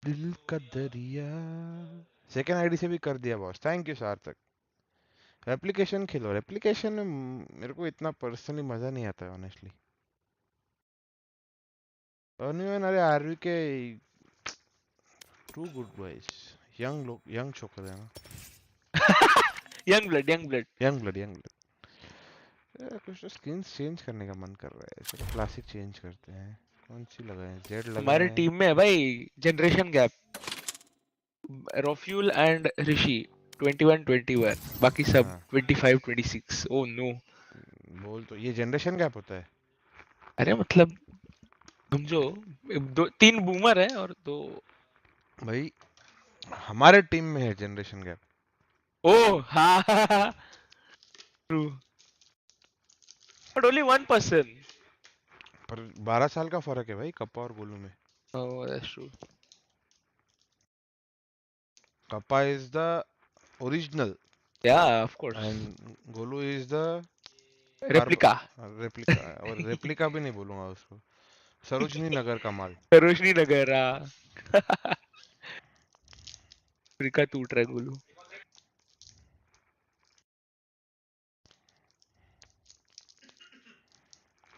दिल का दरिया सेकेंड आईडी से भी कर दिया बॉस, थैंक यू सार्थक। रेप्लिकेशन खेलो, रेप्लिकेशन में मेरे को इतना पर्सनली मजा नहीं आता है ऑनेस्टली। अरे आरवी के टू गुड बॉयज, यंग लोग, यंग छोकरे हैं young blood young blood young blood young blood. कुछ तो स्किन्स चेंज करने का मन कर रहा है, चलो क्लासिक चेंज करते हैं। कौन सी लगाएं? जेड लगाएं। हमारे टीम में है भाई जनरेशन गैप, रोफ्यूल एंड ऋषि 21-21, बाकी सब 25-26। ओह नो, बोल तो ये जनरेशन गैप होता है। अरे मतलब समझो 3 बूमर है और 2 भाई हमारे टीम में है जनरेशन गैप। ओह हाँ ट्रू, बट ओनली 1 पर्सन। पर 12 साल का फर्क है भाई कप्पा और गोलू में। Oh that's true. Kappa is the original, yeah of course, and Golu is the replica. Replica, और रेप्लिका भी नहीं बोलूंगा उसको, सरोजनी नगर का माल। सरोजनी नगर रेप्लिका टूट रहा है Golu.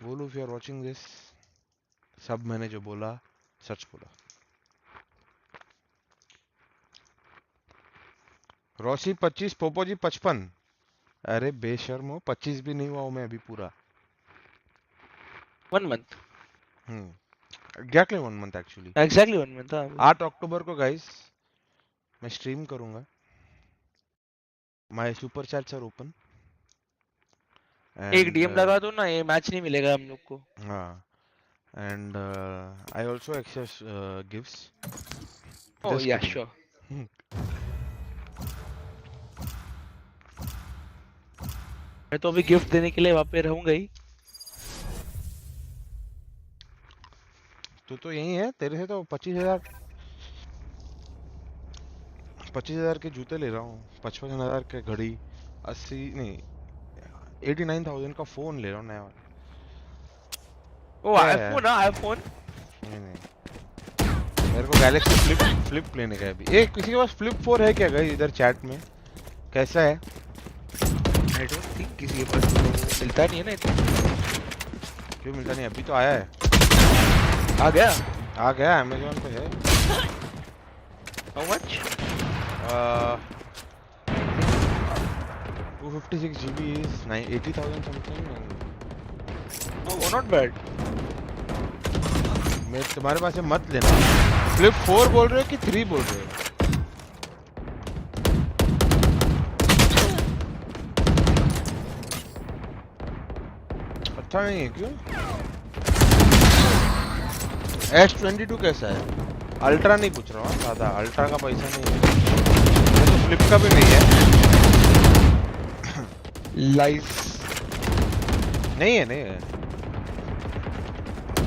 Golu if you are watching this, सब मैंने जो बोला सच बोला। रोसी 25, पोपो जी 55। अरे बेशर्म हो, 25 भी नहीं हुआ हूं मैं अभी पूरा। 1 month, exactly 1 month actually. Exactly 1 month. 8 October को गाइस मैं स्ट्रीम करूंगा। My super chats are open. एक डीएम लगा दो ना, ये मैच नहीं मिलेगा हम लोग को। हाँ, and I also access gifts. Oh yeah sure. मैं तो अभी गिफ्ट देने के लिए वहाँ पे रहूंगा ही। तू तो यही है, तेरे से तो 25,000 के जूते ले रहा हूँ, 55,000 के घड़ी, 80 नहीं 89,000 का फोन ले रहा हूँ नया वाला। ओ आईफोन, आईफोन नहीं नहीं, मेरे को गैलेक्सी फ्लिप लेने का है अभी। एक किसी के पास फ्लिप 4 है क्या गाइस इधर चैट में? कैसा है? आई डोंट थिंक किसी के पास तो मिलता नहीं है ना इतना। क्यों मिलता नहीं? अभी तो आया है। आ गया अमेज़न पे है। How much? 256 GB is 80,000 something। Oh not bad. मैं तुम्हारे पास से मत लेना। फ्लिप 4 बोल रहे हो कि 3 बोल रहे हो? अच्छा नहीं है क्यों? S22 कैसा है? अल्ट्रा नहीं पूछ रहा हूँ, सादा अल्ट्रा का पैसा नहीं है, तो फ्लिप का भी नहीं है। लाइफ नहीं है।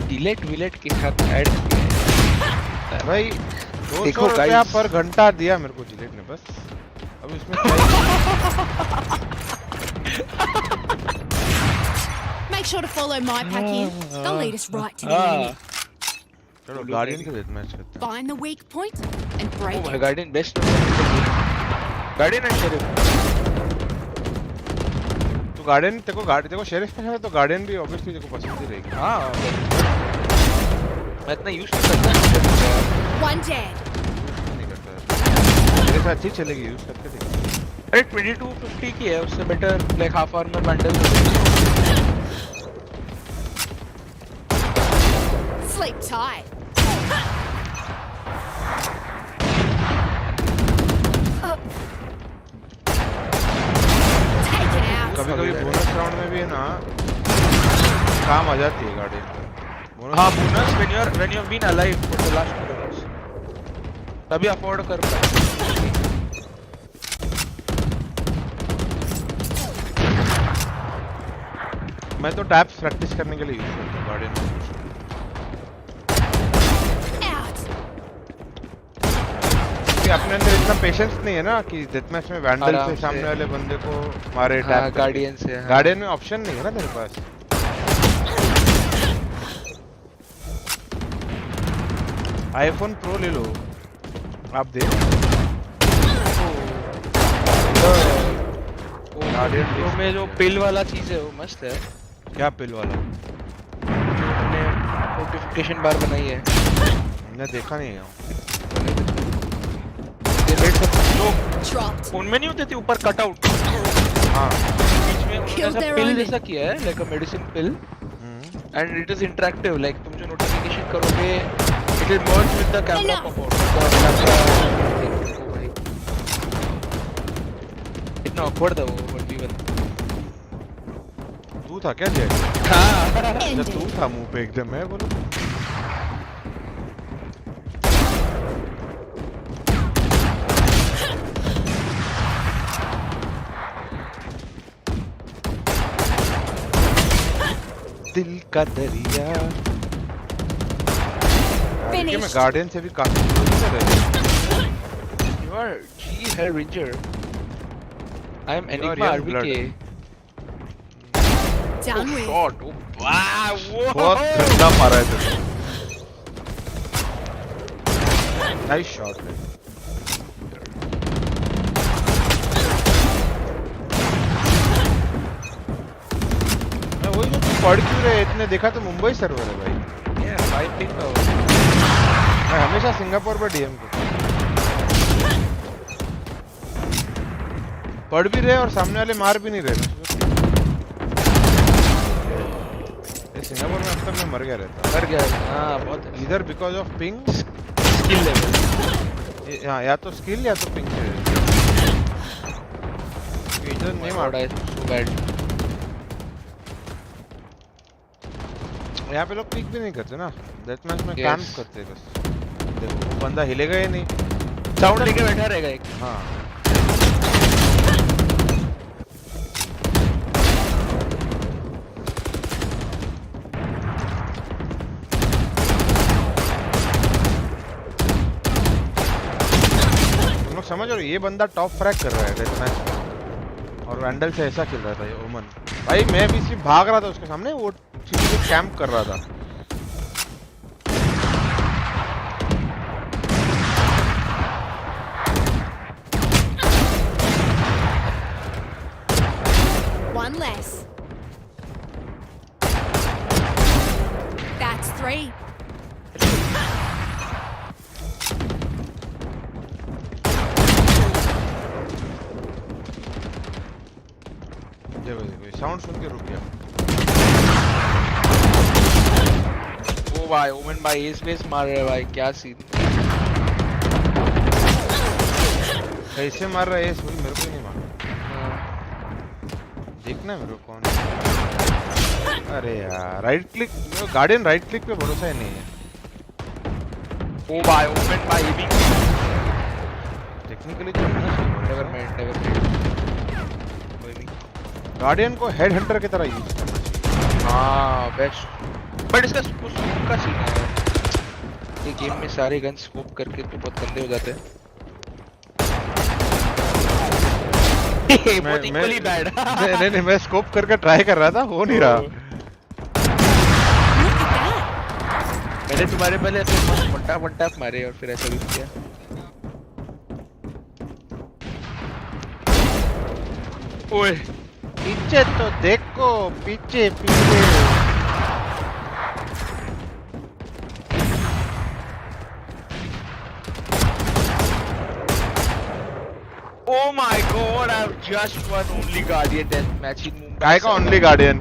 डिलेट के साथ ऐड किया है भाई। 200 रुपया पर घंटा दिया मेरे को जिलेट ने बस। अब इसमें Make sure to follow my pack in. They'll lead us right to the enemy. चलो गार्डियन के डेथ मैच करते हैं। Find the weak point and break Oh my it. Guardian best. Guardian and Sheriff. तो guardian देखो sheriff पसंद है तो guardian भी ऑब्वियसली देखो पसंद ही रहेगी। हाँ मैं इतना यूज नहीं करता। One dead. नहीं करता मेरे साथ अच्छी चलेगी, यूज करके देखो। अरे 2250 की है, उससे better like half armour bundle. Sleep tight. Take it out. कभी बोनस राउंड में भी है ना काम आ जाती है गार्डियन। हाँ bonus when you have been alive for the last 2 hours तभी अफोर्ड कर पाए। मैं तो टैप्स प्रैक्टिस करने के लिए यूज करता हूँ गार्डियन। अपने अंदर इतना पेशेंस नहीं है ना कि डेथ मैच में वैंडल से सामने वाले बंदे को मारे टैप गार्डियन से। गार्डियन में ऑप्शन नहीं है ना तेरे पास। आईफोन प्रो ले लो आप दे। गार्डियन प्रो में जो पिल वाला चीज है वो मस्त है। क्या पिल वाला? मैंने नोटिफिकेशन बार बनाई है। मैंने देखा नहीं है। फोन में नहीं होते थे ऊपर कटआउट। हाँ बीच में उन्होंने ऐसा पिल जैसा किया है, like a medicine pill, and it is interactive. Like तुम जो नोटिफिकेशन करोगे it will merge with the camera pop out. इतना ऑकवर्ड था वो 1v1। तू था क्या जय? हाँ जब तू था मुंह पे एकदम मैं बोलूं। दिल का दरिया। मैं गार्डियन से भी काफी You are 𝐋𝐈𝐍𝐊𝐒। I am Enigma RBK. Shot. Wow. बहुत गंदा मारा है तुमने। Nice shot है। वही जो पढ़ क्यों रहे इतने? देखा तो मुंबई सर्वर है भाई। मैं हमेशा सिंगापुर पर डीएम को पढ़ भी रहे और सामने वाले मार भी नहीं रहे। सिंगापुर में अब तक मैं मर गया रहता। मर गया। हाँ बहुत। इधर because of ping skill level. हाँ या तो स्किल या तो पिंग। इधर नहीं मारा है सो बैड। यहाँ पे लोग पिक भी नहीं करते ना, डेथ मैच में कैंप करते बस। देखो वो बंदा हिलेगा ही नहीं, साउंड लेके बैठा रहेगा एक। हाँ तुम लोग समझ रहे हो? ये बंदा टॉप फ्रैग कर रहा है डेथ मैच में और वैंडल से ऐसा खेल रहा था ये ओमन भाई। मैं भी सिर्फ भाग रहा था उसके सामने, वो कैंप कर रहा था। One less. That's 3. देखो साउंड सुन के रुक गया। ओ भाई ओमेन भाई एस बेस मार रहे भाई, क्या सीन। कैसे मार रहा है एस? मेरे को नहीं मार। देखना है मेरे को कौन। अरे यार right click, guardian right click पे भरोसा ही नहीं है। ओ भाई ओमेन भाई भी टेक्निकली तो नेवर माइंड। गार्डियन को हेड हंटर की तरह यूज करना चाहिए। हाँ बेस्ट। बट इसका स्कोप का सीन है, ये गेम में सारे गन स्कोप करके तो बहुत गंदे हो जाते हैं। बहुत इक्वली बैड। नहीं मैं स्कोप करके ट्राई कर रहा था, हो नहीं रहा। मैंने तुम्हारे पहले ऐसे वन टैप मारे और फिर ऐसा यूज किया। ओए पीछे तो देखो, पीछे पीछे। Oh my god, I've just won only Guardian death match in Mumbai. काय का ओनली गार्डियन?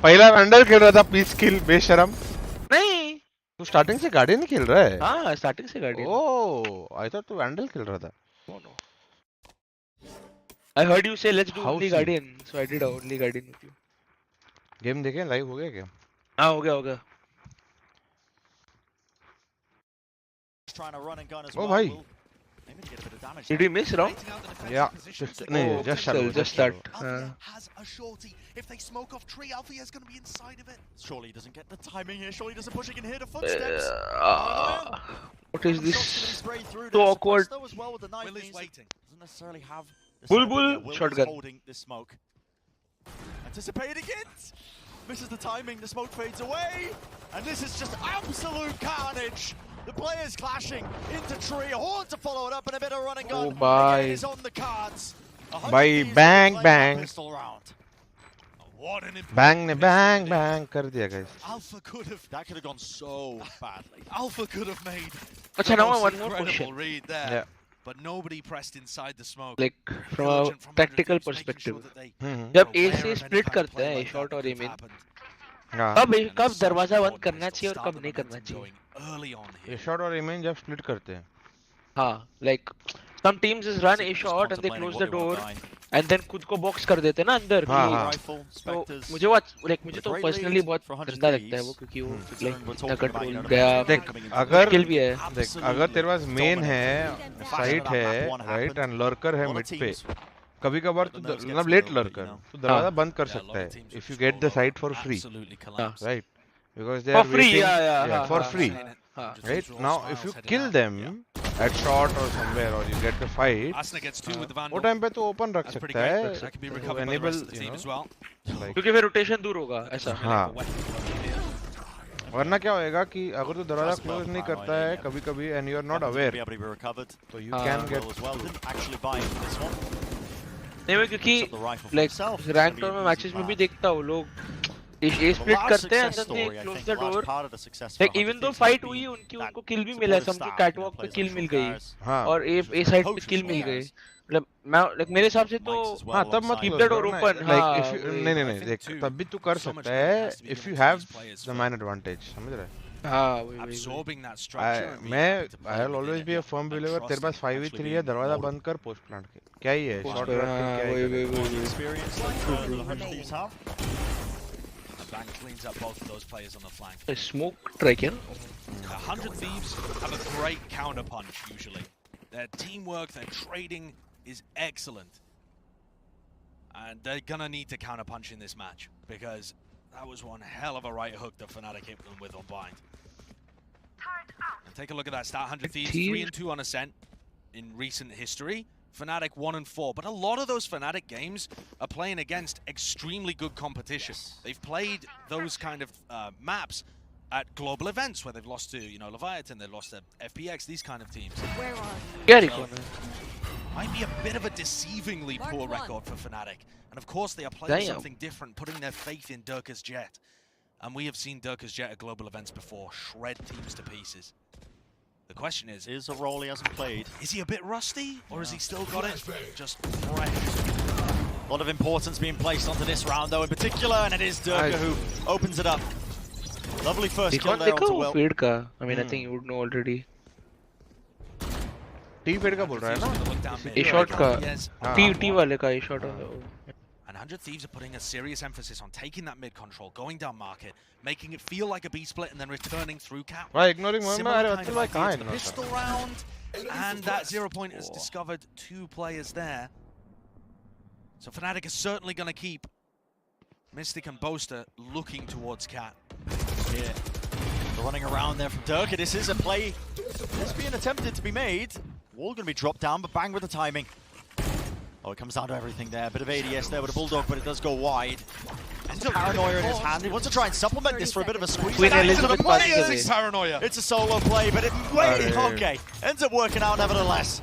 पहला वैंडल खेल रहा था पीस किल बेशरम। नहीं तू स्टार्टिंग से गार्डियन ही खेल रहा है? हाँ स्टार्टिंग से गार्डियन। ओह आई थॉट तू वैंडल खेल रहा था। I heard you say let's do only Guardian, so I did only Guardian with you. Game देखे लाइव हो गया क्या? हाँ हो गया। ओ भाई Did he miss round? Yeah, just that. Has a shorty. If they smoke off tree, 𝘼𝐸 is going to be inside of it. Surely he doesn't get the timing here. Surely he doesn't push. He can hear the footsteps. What is this? So awkward. Will is waiting. Doesn't necessarily have Bull shotgun. Holding the smoke. Anticipated again. Misses the timing. The smoke fades away, and this is just absolute carnage. The players clashing into tree. A horn to follow it up, and a bit of run and gun. Oh, bye. Again is on the cards. Bye, bang, bang. Pistol round. What an bang कर दिया guys. 𝘼𝐸 could have. That could have gone so badly. 𝘼𝐸 could have made. Achha, now one more incredible question. read there. Yeah. But nobody pressed inside the smoke. Like from a tactical perspective, जब A से split करते हैं A short और A main, कब दरवाजा बंद करना चाहिए और कब नहीं करना चाहिए? A short और A main जब split करते हैं. हाँ, like some teams just run A short and they close the door and then खुद को box कर देते हैं ना अंदर. तो मुझे वो like मुझे तो personally बहुत गंदा लगता है वो क्योंकि वो like control गया. देख skill भी है. देख अगर तेरे पास main है, site है, right and lurker है mid पे, कभी कभार तो मतलब late lurker, तो दरवाजा बंद कर सकता है. If you get the site for free, right? Because they are waiting for free. Right now, if you kill them at short or somewhere, or you get the fight, वो time पे तो open रख सकता है to enable, you know, like. क्योंकि फिर rotation दूर होगा ऐसा. हाँ. वरना क्या होएगा कि अगर तू दरवाजा close नहीं करता है कभी-कभी and you are not aware, तो you can get. नहीं मैं क्योंकि like ranked और मैं matches में भी देखता हूँ लोग A split करते हैं and then they close the door. Like even though fight हुई उनको kill भी मिला है, सबको catwalk पे kill मिल गई और A side पे kill मिल गई. मतलब मैं like मेरे हिसाब से तो हाँ तब मत keep the door open. Like if you नहीं देख तब भी तू कर सकता है if you have the man advantage, समझ रहा है? हाँ वही. मैं I'll always be a firm believer. तेरे पास 5v3 है, दरवाजा बंद कर post plant के. क्या ही है? Short run Bang cleans up both of those players on the flank. A smoke strike, yeah? 100 Thieves have a great counter punch usually. Their teamwork, their trading is excellent. And they're gonna need to counter punch in this match because that was one hell of a right hook that FNATIC hit them with on bind. And take a look at that stat, 100 Thieves, 3-2 on Ascent in recent history. FNATIC 1-4, but a lot of those FNATIC games are playing against extremely good competition. They've played those kind of maps at global events where they've lost to, you know, Leviathan, they've lost to FPX, these kind of teams. Where are you? So, might be a bit of a deceivingly poor record for FNATIC. And of course they are playing something different, putting their faith in 𝘼𝐽𝐺. And we have seen 𝘼𝐽𝐺 at global events before, shred teams to pieces. The question is a role he hasn't played. Is he a bit rusty, or has he still got it just fresh? A lot of importance being placed onto this round, though, in particular, and it is 𝘼𝐽𝐺 who opens it up. Lovely first kill there onto 𝘼𝐿. I mean, I think you would know already. T fade का बोल रहा है ना? A short का. T वाले का A short. And 100 Thieves are putting a serious emphasis on taking that mid control, going down market, making it feel like a B split, and then returning through cap. Right, ignoring Pistol round, and that 0 point has discovered 2 players there. So FNATIC is certainly going to keep Mystic and Boaster looking towards cat. Yeah, running around there from 𝘼𝐽𝐺. This is a play that's being attempted to be made. Wall going to be dropped down, but bang with the timing. Oh, it comes down to everything there. A bit of ADS there with a Bulldog, but it does go wide. And Paranoia in his hand. He wants to try and supplement this for a bit of a squeeze. Paranoia. It's a solo play, but okay. Ends up working out nevertheless.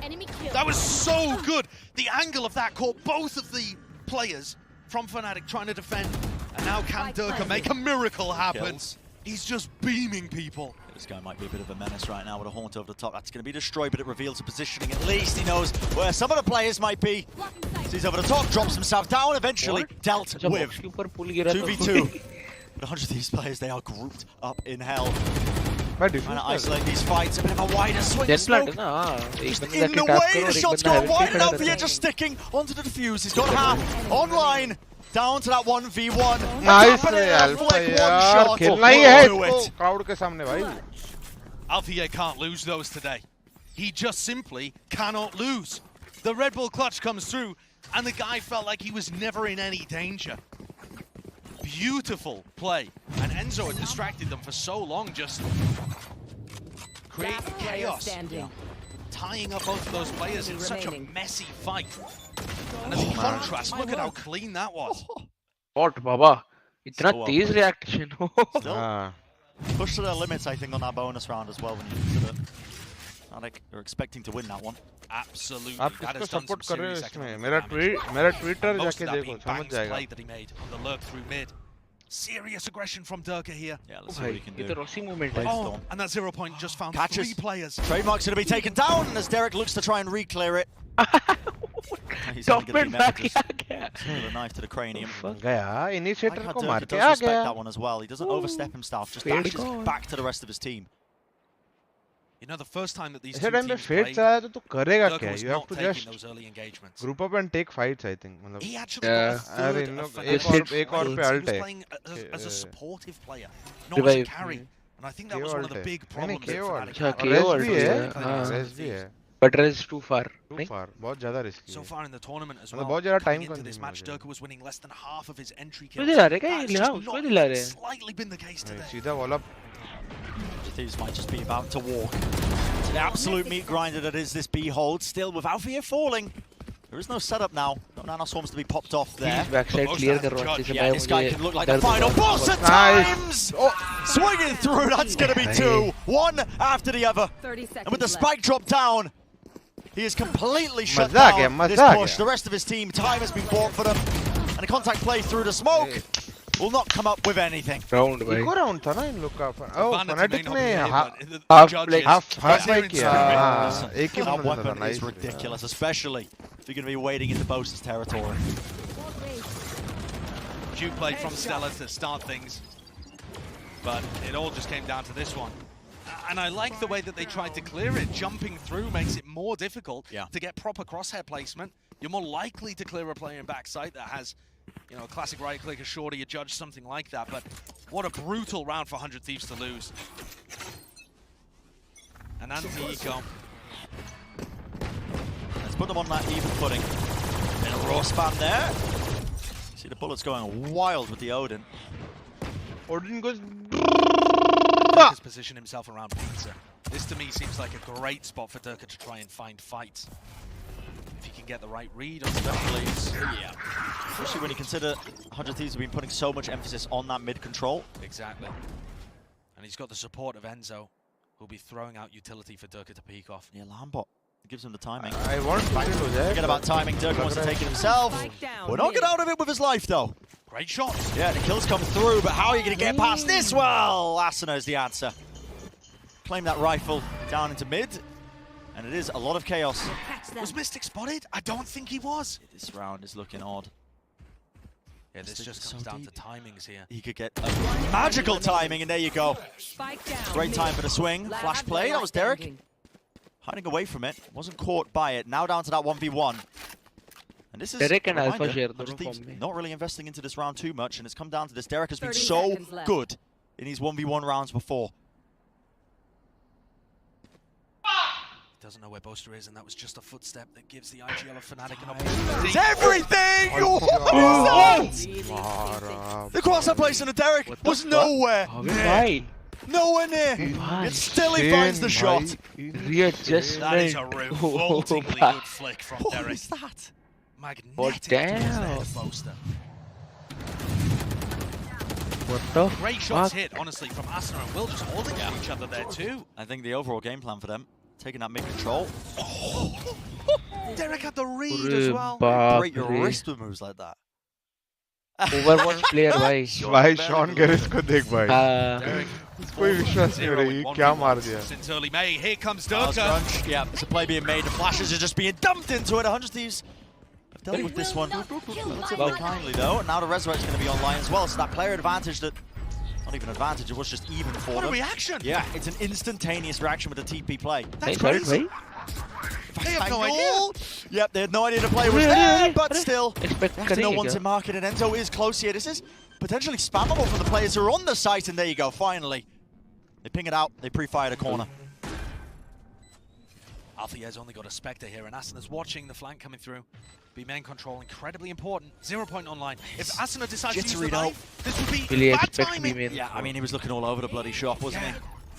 That was so good. The angle of that caught both of the players from FNATIC trying to defend. And now can 𝘼𝐽𝐺 make a miracle happen? He's just beaming people. This guy might be a bit of a menace right now with a haunt over the top. That's going to be destroyed, but it reveals a positioning. At least he knows where some of the players might be. Sees over the top, drops himself down, eventually dealt with 2v2. But 100 of these players, they are grouped up in hell. Trying to isolate these fights, a bit of a wider swing. Just in the way, the shot's gone wide enough here, just sticking onto the defuse. He's got half online. Down to that 1v1. Nice 𝘼𝐸 खेलना ही है इसको crowd के सामने भाई. 𝘼𝐸 can't lose those today. He just simply cannot lose. The Red Bull clutch comes through, and the guy felt like he was never in any danger. Beautiful play. And Enzo had distracted them for so long, just creating chaos. Tying up both of those players in such a messy fight. And as a contrast, look at how clean that was. What, Baba? Itna Tej reaction हो. Still push to their limits, I think, on that bonus round as well. When you consider, like, you're expecting to win that one. Absolutely. आप किसको support कर रहे हो इसमें? मेरा Twitter जाके देखो, समझ जाएगा. That he made on the lurk through mid. Serious aggression from 𝘼𝐽𝐿𝐻 here. Yeah, let's see what he can do. ये तो Rossi moment है. Oh, and that 0 point just found 3 players. Trademark's going to be taken down as Derek looks to try and re-clear it. He's Top going to be mid met back with a knife to the cranium. गया initiator को मार He के does uh respect गया. that one as well. He doesn't overstep himself, just dashes back to the rest of his team. You know, the first time that these ऐसे two time पे teams Fate played, चलाया तो तू करेगा 𝘼𝐽𝐿𝐻 क्या? was You have not to taking just those early engagements. group up and take fights, I think. मतलब. He actually got a अरे third in of लोग FNATIC एक और पे players. He ult was है. playing as a supportive player, not as a carry. And I think that was one of the big problems that FNATIC अच्छा had. KO Res भी है. हाँ. Res भी है. But Res too far. Too far. बहुत ज़्यादा risky So है. far in the tournament as मतलब well, बहुत ज़्यादा coming time into this consuming match, हो 𝘼𝐽𝐿𝐻 was winning less than half of his entry उसको kills. दिला रहे क्या? That's हाँ, just उसको not दिला रहे. slightly been the case today. सीधा wall up. Thieves might just be about to walk. It's an absolute meat grinder that is this B hold. Still with 𝘼𝐽𝐿𝐻 falling. There is no setup now. No nanoswarms to be popped off there. He's backside clear कर रहा है. Yeah, this guy can look like the final boss at times! Oh, swinging through, that's going to be 2. One after the other. And with the spike drop down, he is completely shut down this push. The rest of his team, time has been bought for them. And a contact play through the smoke will not come up with anything. Round भाई. Eco round था ना इन लोग का. Oh, FNATIC ने half fight किया. एक ही That बंदा था. weapon Nice. is ridiculous, especially if you're going to be wading into Bosa's territory. Due play from Stella to start things, but it all just came down to this one. And I like the way that they tried to clear it. Jumping through makes it more difficult to get proper crosshair placement. You're more likely to clear a player in backside that has, you know, a classic right-click, a shorty, a judge, something like that. But what a brutal round for 100 Thieves to lose. And anti-eco. Let's put them on that even footing. And a raw spam there. See the bullets going wild with the Odin. Odin goes. Has positioned himself around Pizza. This to me seems like a great spot for 𝘼𝐽𝐿𝐻 to try and find fights. If he can get the right read on Especially when you consider 100 Thieves have been putting so much emphasis on that mid control. Exactly. And he's got the support of Enzo, who'll be throwing out utility for 𝘼𝐻𝐻 to peek off. Yeah, Lambot gives him the timing. I want to forget about timing. 𝘼𝐻𝐻 wants to take it himself. Will not get out of it with his life though. Great shot. Yeah, the kills come through, but how are you going to get past this? Well, Asuna is the answer. Claim that rifle down into mid, and it is a lot of chaos. Was Mystic spotted? I don't think he was. This round is looking odd. Yeah, this just comes down to timings here. He could get magical timing, and there you go. Great time for the swing. Flash play, that was Derek. Hiding away from it, wasn't caught by it. Now down to that 1v1. And this is Derek and Alpha share not really investing into this round too much, and it's come down to this. Derek has been so good in these 1v1 rounds before. He doesn't know where Boaster is, and that was just a footstep that gives the IGL of FNATIC an opportunity. It's everything! What is that? The cross-up place on the Derek was nowhere near. Nowhere near. Yet still he finds the shot. Readjustment. That is a revoltingly good flick from Derek. What is that? Magnetic damn. Boaster. What the Great shots hit, honestly, from Asuna and Will just holding each other there too. I think the overall game plan for them, taking that mid-control. Derek had the read as well. Break your wrist with moves like that. Overwatch player भाई. भाई Shawn garrison को देख भाई. Derek, कोई विश्वास नहीं हो रहा ये क्या मार दिया. Since early May, here comes Crunch. 𝘼𝐻𝐻. Yeah, it's a play being made. The flashes are just being dumped into it. 100 Thieves have dealt with this one relatively kindly though. And now the Resurrect's going to be online as well. So that player advantage that, not even advantage, it was just even for them. What a reaction! Yeah, it's an instantaneous reaction with the TP play. That's crazy. They have no idea. Yep, they had no idea the play was there, but still, they have to know once in market, and Enzo is close here. This is potentially spammable for the players who are on the site, and there you go, finally. They ping it out, they pre-fired a corner. 𝘼𝐍𝐿𝐻's only got a Spectre here, and Ascent is watching the flank coming through. B-main control, incredibly important. 0 point online. If Ascent decides to use the knife, this would be bad timing. Yeah, I mean, he was looking all over the bloody shop, wasn't he?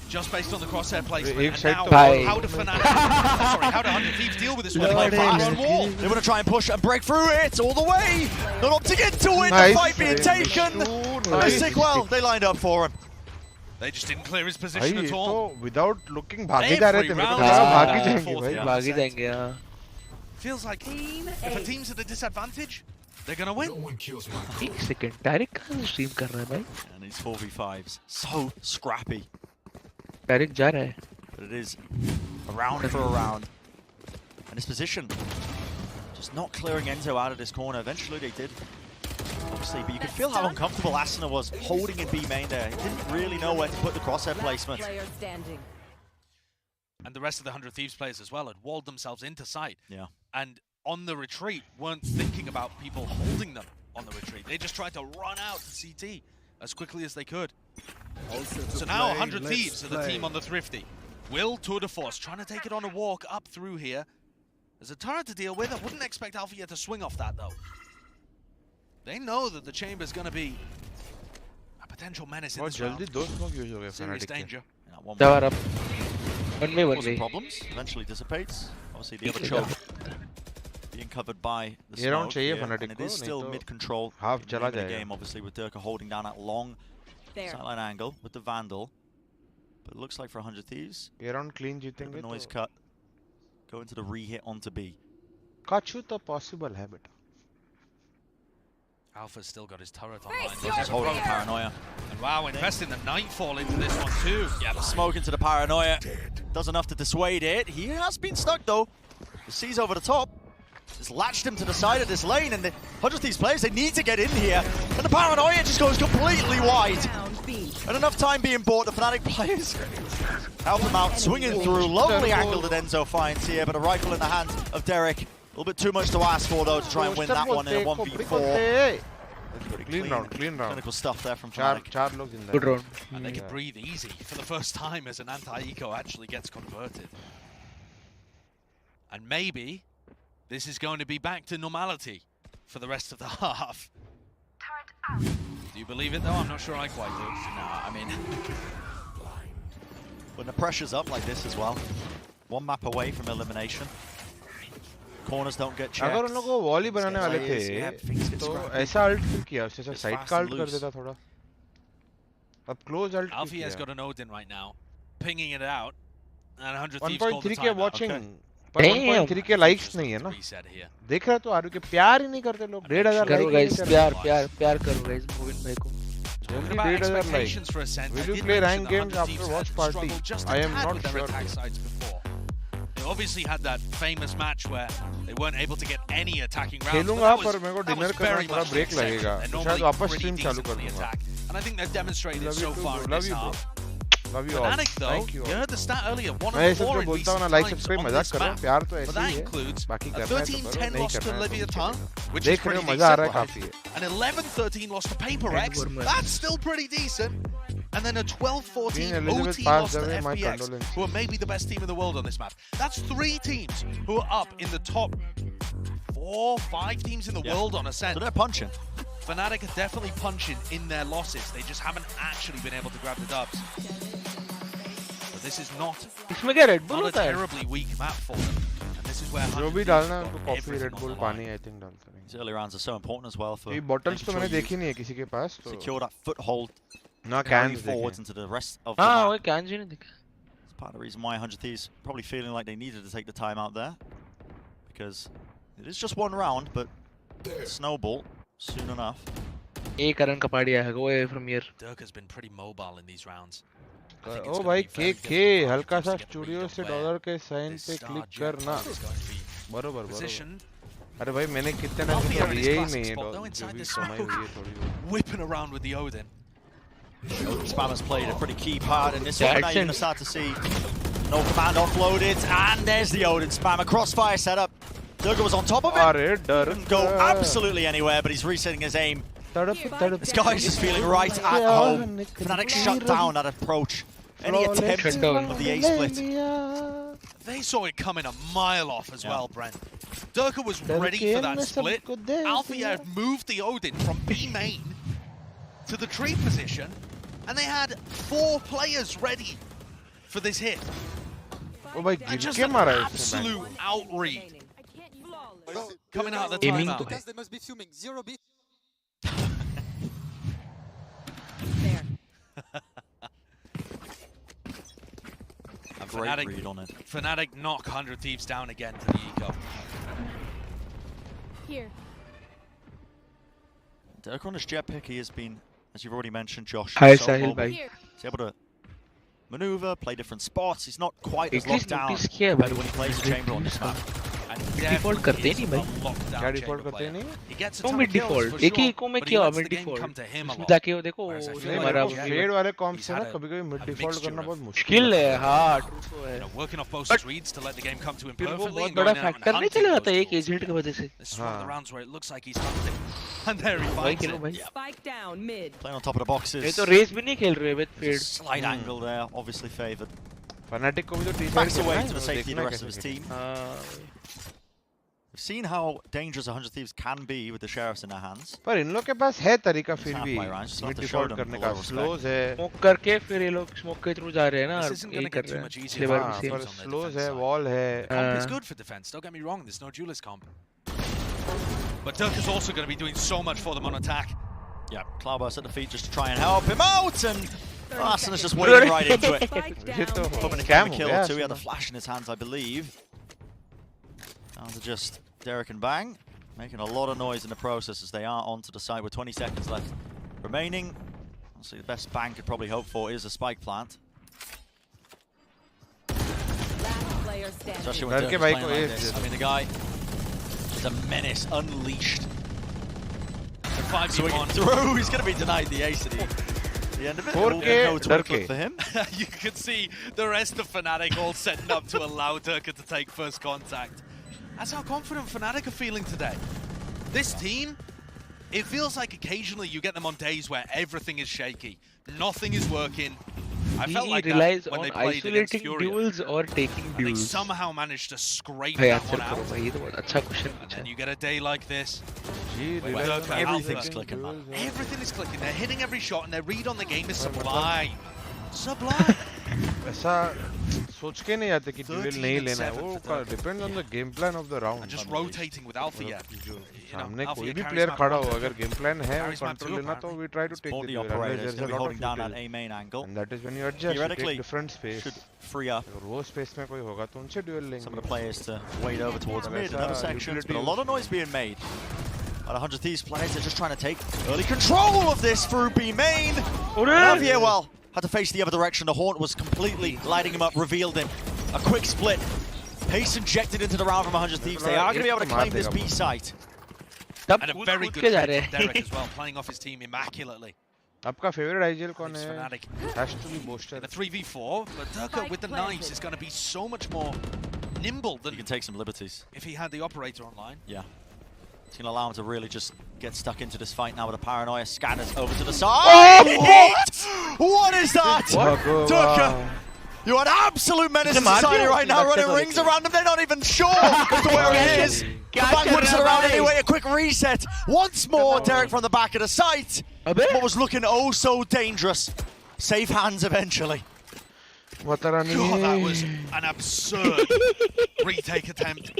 Just based on the crosshair placement. And now, Bye. how do FNATIC, sorry, how do 100 Thieves deal with this one? They fast on wall. They want to try and push and break through it all the way. Not opting into it. The fight being taken. 𝘼𝐻, well, they lined up for him. They just didn't clear his position at all. Without looking, भागे जा रहे थे. भागी जाएंगे यार. Feels like if a team's at a disadvantage, they're gonna win. एक second, direct कहाँ stream कर रहा है भाई? And these 4v5s, so scrappy. Direct जा रहा है. But it is a round for a round. And his position, just not clearing Enzo out of this corner. Eventually they did, obviously, but you could feel how uncomfortable Ascent was holding in B main there. He didn't really know where to put the crosshair placement. And the rest of the 100 Thieves players as well had walled themselves into sight. Yeah. And on the retreat, weren't thinking about people holding them on the retreat. They just tried to run out to CT as quickly as they could. So now 100 Thieves are the team on the Thrifty. Will Tour de Force trying to take it on a walk up through here. There's a turret to deal with. I wouldn't expect 𝘼𝐿𝐻 to swing off that though. They know that the chamber's going to be a potential menace in this round. Serious danger. Tower up. One way. Problems eventually dissipates. Obviously the other choke being covered by the ये round smoke चाहिए here, FNATIC and it को, is still नहीं तो mid-control half in चला the जाएगा. game, obviously with 𝘼𝐻 holding down that long sideline angle with the Vandal. But it looks like for 100 Thieves, ये round clean the जीतेंगे noise तो cut, go into the re-hit onto B. काचू तो possible है बेटा. Alpha's still got his turret online. He's holding the paranoia. And wow, investing the Nightfall into this one too. Yeah, the smoke into the paranoia does enough to dissuade it. He has been stuck though. The C's over the top. Just latched him to the side of this lane, and the 100 Thieves players, they need to get in here. And the paranoia just goes completely wide. And enough time being bought, the FNATIC players help him out, swinging through. Lovely angle that Enzo finds here, but a rifle in the hands of Derek. A little bit too much to ask for though to try and win that one in a 1v4. Clean round. Clinical stuff there from FNATIC. Good round. And they can breathe easy for the first time as an anti-eco actually gets converted. And maybe this is going to be back to normality for the rest of the half. Do you believe it though? I'm not sure I quite do. No, I mean, when the pressure's up like this as well, one map away from elimination. Corners don't get checked. अगर उन लोगों को wall ही बनाने वाले थे तो ऐसा alt क्यों किया? उससे ऐसा साइड का अल्ट कर देता थोड़ा. अब क्लोज अल्ट क्यों किया? 𝘼𝐿𝐻's got an Odin right now, pinging it out, and 100 Thieves called the 1.3 के timeout. watching, पर 1.3 के likes नहीं है ना. देख रहे तो आरु के प्यार ही नहीं करते लोग. 1,500 करो like guys, प्यार करो guys भविन भाई को. जल्दी 1,500 like. Will you play rank games after watch party? I am not sure. They obviously had that famous match where they weren't able to get any attacking rounds. खेलूंगा पर मेरे को dinner करना थोड़ा ब्रेक लगेगा. शायद वापस स्ट्रीम चालू कर दूंगा. And I think they've demonstrated it so far in this half. Love you all. FNATIC though, Thank you. You heard the stat earlier. One मैं of सब 4 जो in बोलता हूँ ना recent like times subscribe on मजाक this कर रहा हूँ. map. प्यार तो But ऐसे that ही है. includes बाकी a करना है तो करो, 13-10 नहीं loss to करना है तो Leviathan, नहीं which is देख रहे pretty हो मजा आ रहा है decent. काफी है. An 11-13 loss to Peripherals. That's still pretty decent. And then a 12-14 OT loss to FPX, who are maybe the best team in the world on this map. That's 3 teams who are up in the top 4, 5 teams in the world on Ascent. So they're punching. FNATIC are definitely punching in their losses. They just haven't actually been able to grab the dubs. But this is not a terribly weak map for them. And this is where जो भी डालना है उनको coffee, red bull, पानी I think डालते हैं. These early rounds are so important as well for ये bottles तो मैंने देखी नहीं है किसी के पास तो. secure that foothold. ना cans forwards देखे. into the rest of the हाँ map. वो cans ही नहीं दिखा. It's part of the reason why 100 Thieves probably feeling like they needed to take the time out there, because it is just one round, but snowball soon enough. एक run का party है. Go away from here. Dirk has been pretty mobile in these rounds. ओ भाई के हल्का सा studio से dollar के sign पे क्लिक करना. बरोबर बरोबर. अरे भाई मैंने कितने ना ये ही नहीं है डॉलर. जो भी कमाई हुई है थोड़ी. Whipping around with the Odin. Odin Spam has played a pretty key part in this one. Now you're going to start to see no command offloaded, and there's the Odin Spam. A crossfire setup. Durga was on top of it. Didn't go absolutely anywhere, but he's resetting his aim. This guy's just feeling right at home. FNATIC shut down that approach. Any attempt of the A-split. They saw it coming a mile off as well, Brent. 𝘼𝐽𝐿 was ready for that split. 𝘼𝐼𝐍𝐿𝐻 moved the Odin from B main to the tree position, and they had 4 players ready for this hit. And just an absolute outread coming out of the timeout. They must be fuming. 0 B. Great read on it. FNATIC knock 100 Thieves down again for the eco. Here. 𝘼𝐽𝐿 on his jet pick, he has been, as you've already mentioned, Josh, Hi, so Sahil mobile. bhai. He's able to maneuver, play different spots. He's not quite as At least locked down notice किया है भाई. when he plays the chamber on this map. Default करते नहीं भाई. क्या default करते नहीं? तो mid default. एक ही इको में किया mid default. इसमें जाके वो देखो उसने हमारा फेड वाले कॉम्प्स से ना कभी-कभी mid default करना बहुत मुश्किल स्किल है. हाँ, true तो है. Working off both reads to let the game come to him फिर वो perfectly. बहुत बड़ा फैक्टर नहीं चला जाता एक एजेंट की वजह से. This is one of the rounds where it looks like he's hunting. And there he finds it. Spike down mid. Playing on top of the boxes. ये तो रेस भी नहीं खेल रहे with There's a fade. slight angle there, obviously favoured. Fanatic को भी तो T Backs side away to the safety of the rest of his team. We've seen how dangerous 100 Thieves can be with the sheriffs in their hands. पर इन लोग के पास है तरीका फिर भी Just have mid to show default them करने a का. lot of slows है. स्मोक करके फिर ये लोग स्मोक के थ्रू जा रहे हैं ना. This isn't going to get too much easier. हाँ, पर slows है, wall है. Comp is good for defense, don't get me wrong, there's no duelist comp. But 𝘼𝐽𝐿's also going to be doing so much for them on attack. Yeah, 𝘼𝐼𝐍𝐿 at the feet just to try and help him out, and Ascent is just wading right into it. Hoping to get a kill or two. He had the flash in his hands, I believe. Down to just Derek and Bang, making a lot of noise in the process as they are onto the side with 20 seconds left remaining. Honestly, the best Bang could probably hope for is a spike plant. Especially when Dirk is playing like this. I mean, the guy is a menace unleashed. So through, he's going to be denied the ace at the end of it. 4K, no twin for him. You can see the rest of FNATIC all setting up to allow 𝘼𝐽𝐿 to take first contact. That's how confident FNATIC are feeling today. This team, it feels like occasionally you get them on days where everything is shaky. Nothing is working. I felt like that when they played against Furia. Duels or taking And duels. they somehow managed to scrape that one out. And then you get a day like this. Everything's clicking, man. Everything is clicking. They're hitting every shot and their read on the game is sublime. Sublime. ऐसा सोच के नहीं आते कि duel नहीं लेना है. वो depends on the game plan of the round. And just rotating with 𝘼𝐼𝐍𝐿. सामने कोई भी player खड़ा हो, अगर game plan है वो control लेना तो we try to take the duel. There's going to be holding down that A main angle. And that is when you adjust, you take different space. Should free up अगर वो space में कोई होगा तो उनसे duel लेंगे. Some of the players to wade over towards mid and other sections, but a lot of noise being made. But 100 Thieves players are just trying to take early control of this through B main. 𝘼𝐼𝐍𝐿 had to face the other direction. The Haunt was completely lighting him up, revealed him. A quick split. Pace injected into the round from 100 Thieves. They are going to be able to claim this B site. And a very good trade from Derek as well, playing off his team immaculately. आपका favorite 𝘼𝐽𝐿 कौन है? FNATIC. Has to be Boaster. In a 3v4, but 𝘼𝐽𝐿 with the knives is going to be so much more nimble than he can take some liberties. If he had the operator online. Yeah. It's going to allow him to really just get stuck into this fight now with the paranoia. Scanners over to the side. What? What is that? 𝘼𝐽𝐿, you are an absolute menace to society right now, running rings around him. They're not even sure as to where he is. The Bang whips it around anyway. A quick reset. Once more, Derek from the back of the site. What was looking oh so dangerous. Safe hands eventually. God, that was an absurd retake attempt.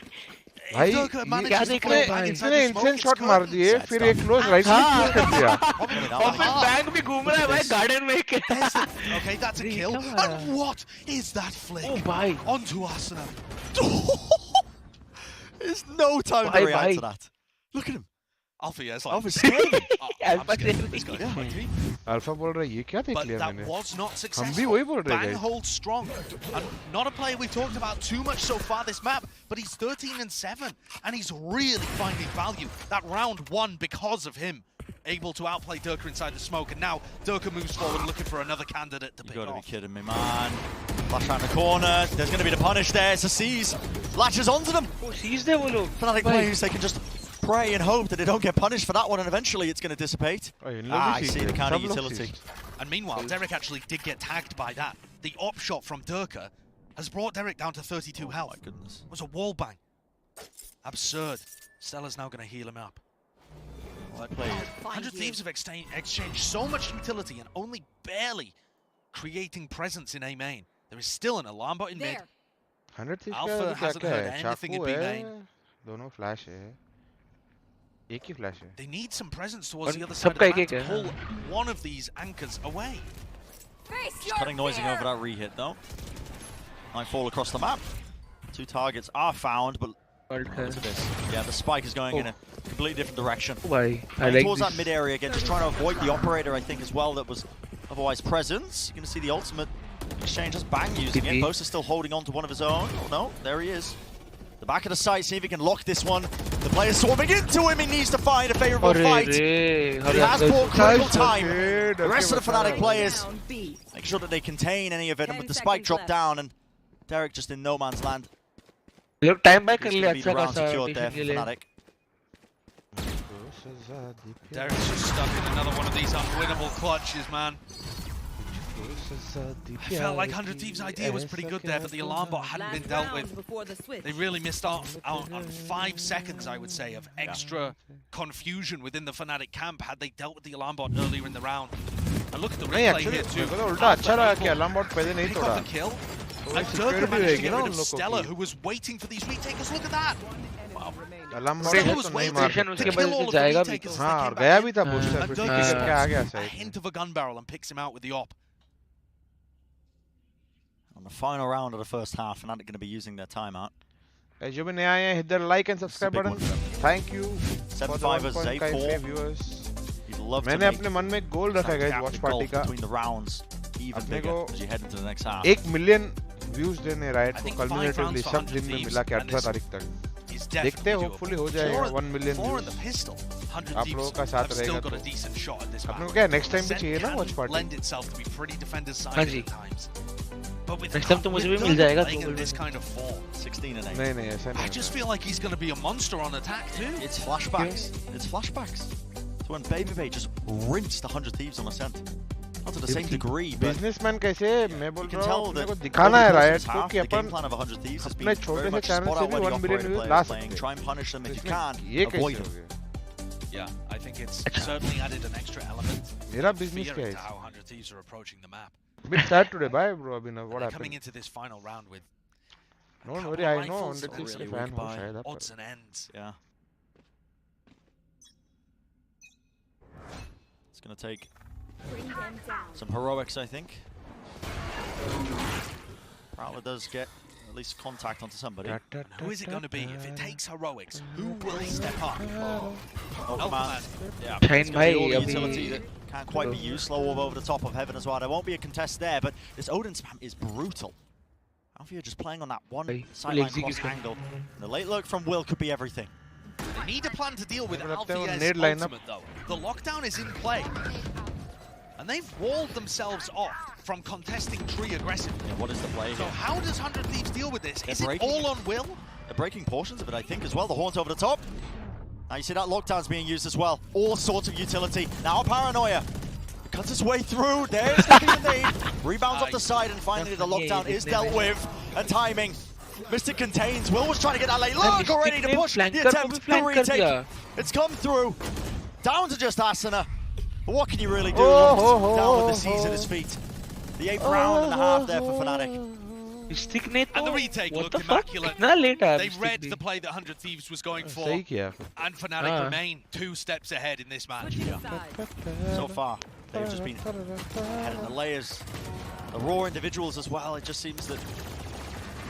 भाई इसने इंसेंट shot मार दिए फिर एक close right click कर दिया और फिर बैंक भी घूम रहा है भाई गार्डन में. Okay, that's a kill. And what is that flick? Oh, bhai. Onto Ascent. There's no time to react to that. Look at him. 𝘼𝐼𝐍𝐿's Alpha's scared. I'm scared of this guy. Alpha बोल रहा है ये क्या देख लिया But मैंने. that was not successful. हम भी वही बोल रहे Bang हैं. holds strong. And not a player we talked about too much so far this map, but he's 13-7 and he's really finding value. That round won because of him. Able to outplay 𝘼𝐽𝐿 inside the smoke, and now 𝘼𝐽𝐿 moves forward looking for another candidate to pick off. You gotta be kidding me, man. Flash around the corner. There's gonna be the punish there. It's a seize. Latches onto them. Seize there, वो लोग. FNATIC players, they can just pray and hope that they don't get punished for that one, and eventually it's gonna dissipate. I see the counter utility. And meanwhile, Derek actually did get tagged by that. The op shot from 𝘼𝐽𝐿 has brought Derek down to 32 health. My goodness. It was a wall bang. Absurd. Stella's now going to heal him up. Well played. 100 Thieves have exchanged so much utility and only barely creating presence in A main. There is still an alarm bot in mid. 100 Thieves Alpha hasn't heard anything in B main. दोनों flash है. एक ही flash है. They need some presence towards the other side of the map to pull one of these anchors away. Just cutting noising over that re-hit though. Might fall across the map. 2 targets are found, but look at this. Yeah, the spike is going in a completely different direction. Towards that mid area again, just trying to avoid the operator, I think, as well, that was otherwise present. You're going to see the ultimate exchange as Bang using it. Bosa still holding on to one of his own. Oh no, there he is. The back of the site, see if he can lock this one. The player's swarming into him. He needs to find a favorable fight. But he has bought critical time. The rest of the Fnatic players make sure that they contain any of it. And with the spike dropped down, and Derek just in no man's land. Look, time back Secured there for Fnatic. Derek's just stuck in another one of these unwinnable clutches, man. I felt like 100 Thieves' idea was pretty good there, but the alarm bot hadn't been dealt with. They really missed out on 5 seconds, I would say, of extra confusion within the Fnatic camp had they dealt with the alarm bot earlier in the round. And look at the replay here too. Pick up the kill. And Durka managed to get rid of Stella, who was waiting for these retakers. Look at that! Wow. Stella was waiting to kill all of the retakers as they came back. And Durka gets a hint of a gun barrel and picks him out with the op. On the final round of the first half, Fnatic going to be using their timeout. जो भी नए आए हैं, hit the like and subscribe button. Thank you. 7-5 Zay 4 viewers. मैंने अपने मन में एक गोल रखा है guys watch party का. Between the rounds, even bigger as you head into the next half. 1 million views देने राइट को cumulatively सब दिन में मिला के 18 तारीख तक. देखते हैं hopefully हो जाएगा 1 million views. आप लोगों का साथ रहेगा तो. अपने को क्या next time भी चाहिए ना watch party. हाँ जी. Next time तो मुझे भी मिल जाएगा. नहीं ऐसा नहीं. I just feel like he's going to be a monster on attack too. It's flashbacks. It's flashbacks. So when Baby just rinsed 100 Thieves on Ascent. Not to the same degree, but businessman कैसे मैं बोल रहा हूँ अपने को दिखाना है right को कि अपन plan of 100 Thieves has अपने been छोटे very से much चैनल spot से out भी where the 1 million operator views player La playing, सकते try and punish them if you can, ये avoid कैसे हो them. गया? Yeah, I think it's certainly added an extra element. मेरा business क्या है? How 100 Thieves are approaching the map. Bit sad today, bye bro. Abhinav, what happened? Coming into this final round with. Don't worry, I know 100 Thieves के fan हो शायद आप. Odds and ends. Yeah. It's gonna take some heroics, I think. Prowler does get at least contact onto somebody. Who is it going to be? If it takes heroics, who will step up? Oh man. Yeah. Shine It's all the utility that can't quite be used. Slow orb over the top of Heaven as well. There won't be a contest there, but this Odin spam is brutal. Alfia just playing on that one sideline cross angle. The late lurk from Will could be everything. They need a plan to deal with Alfia's ultimate though. The lockdown is in play. And they've walled themselves off from contesting tree aggressively. Yeah, what is the play So here? how does 100 Thieves deal with this? Is it all on Will? They're breaking portions of it, I think, as well. The horns over the top. Now you see that lockdown's being used as well. All sorts of utility. Now Paranoia cuts his way through. There's the nade. Rebounds off the side, and finally the lockdown is dealt with. And timing. Mystic contains. Will was trying to get that late look already to push the attempt. The retake. It's come through. Down to just Asana. But what can you really do? Down with the seas at his feet. The 8th round and a half there for Fnatic. And the retake looked immaculate. They read the play that 100 Thieves was going for. And Fnatic remain 2 steps ahead in this match. So far, they've just been ahead in the layers. The raw individuals as well. It just seems that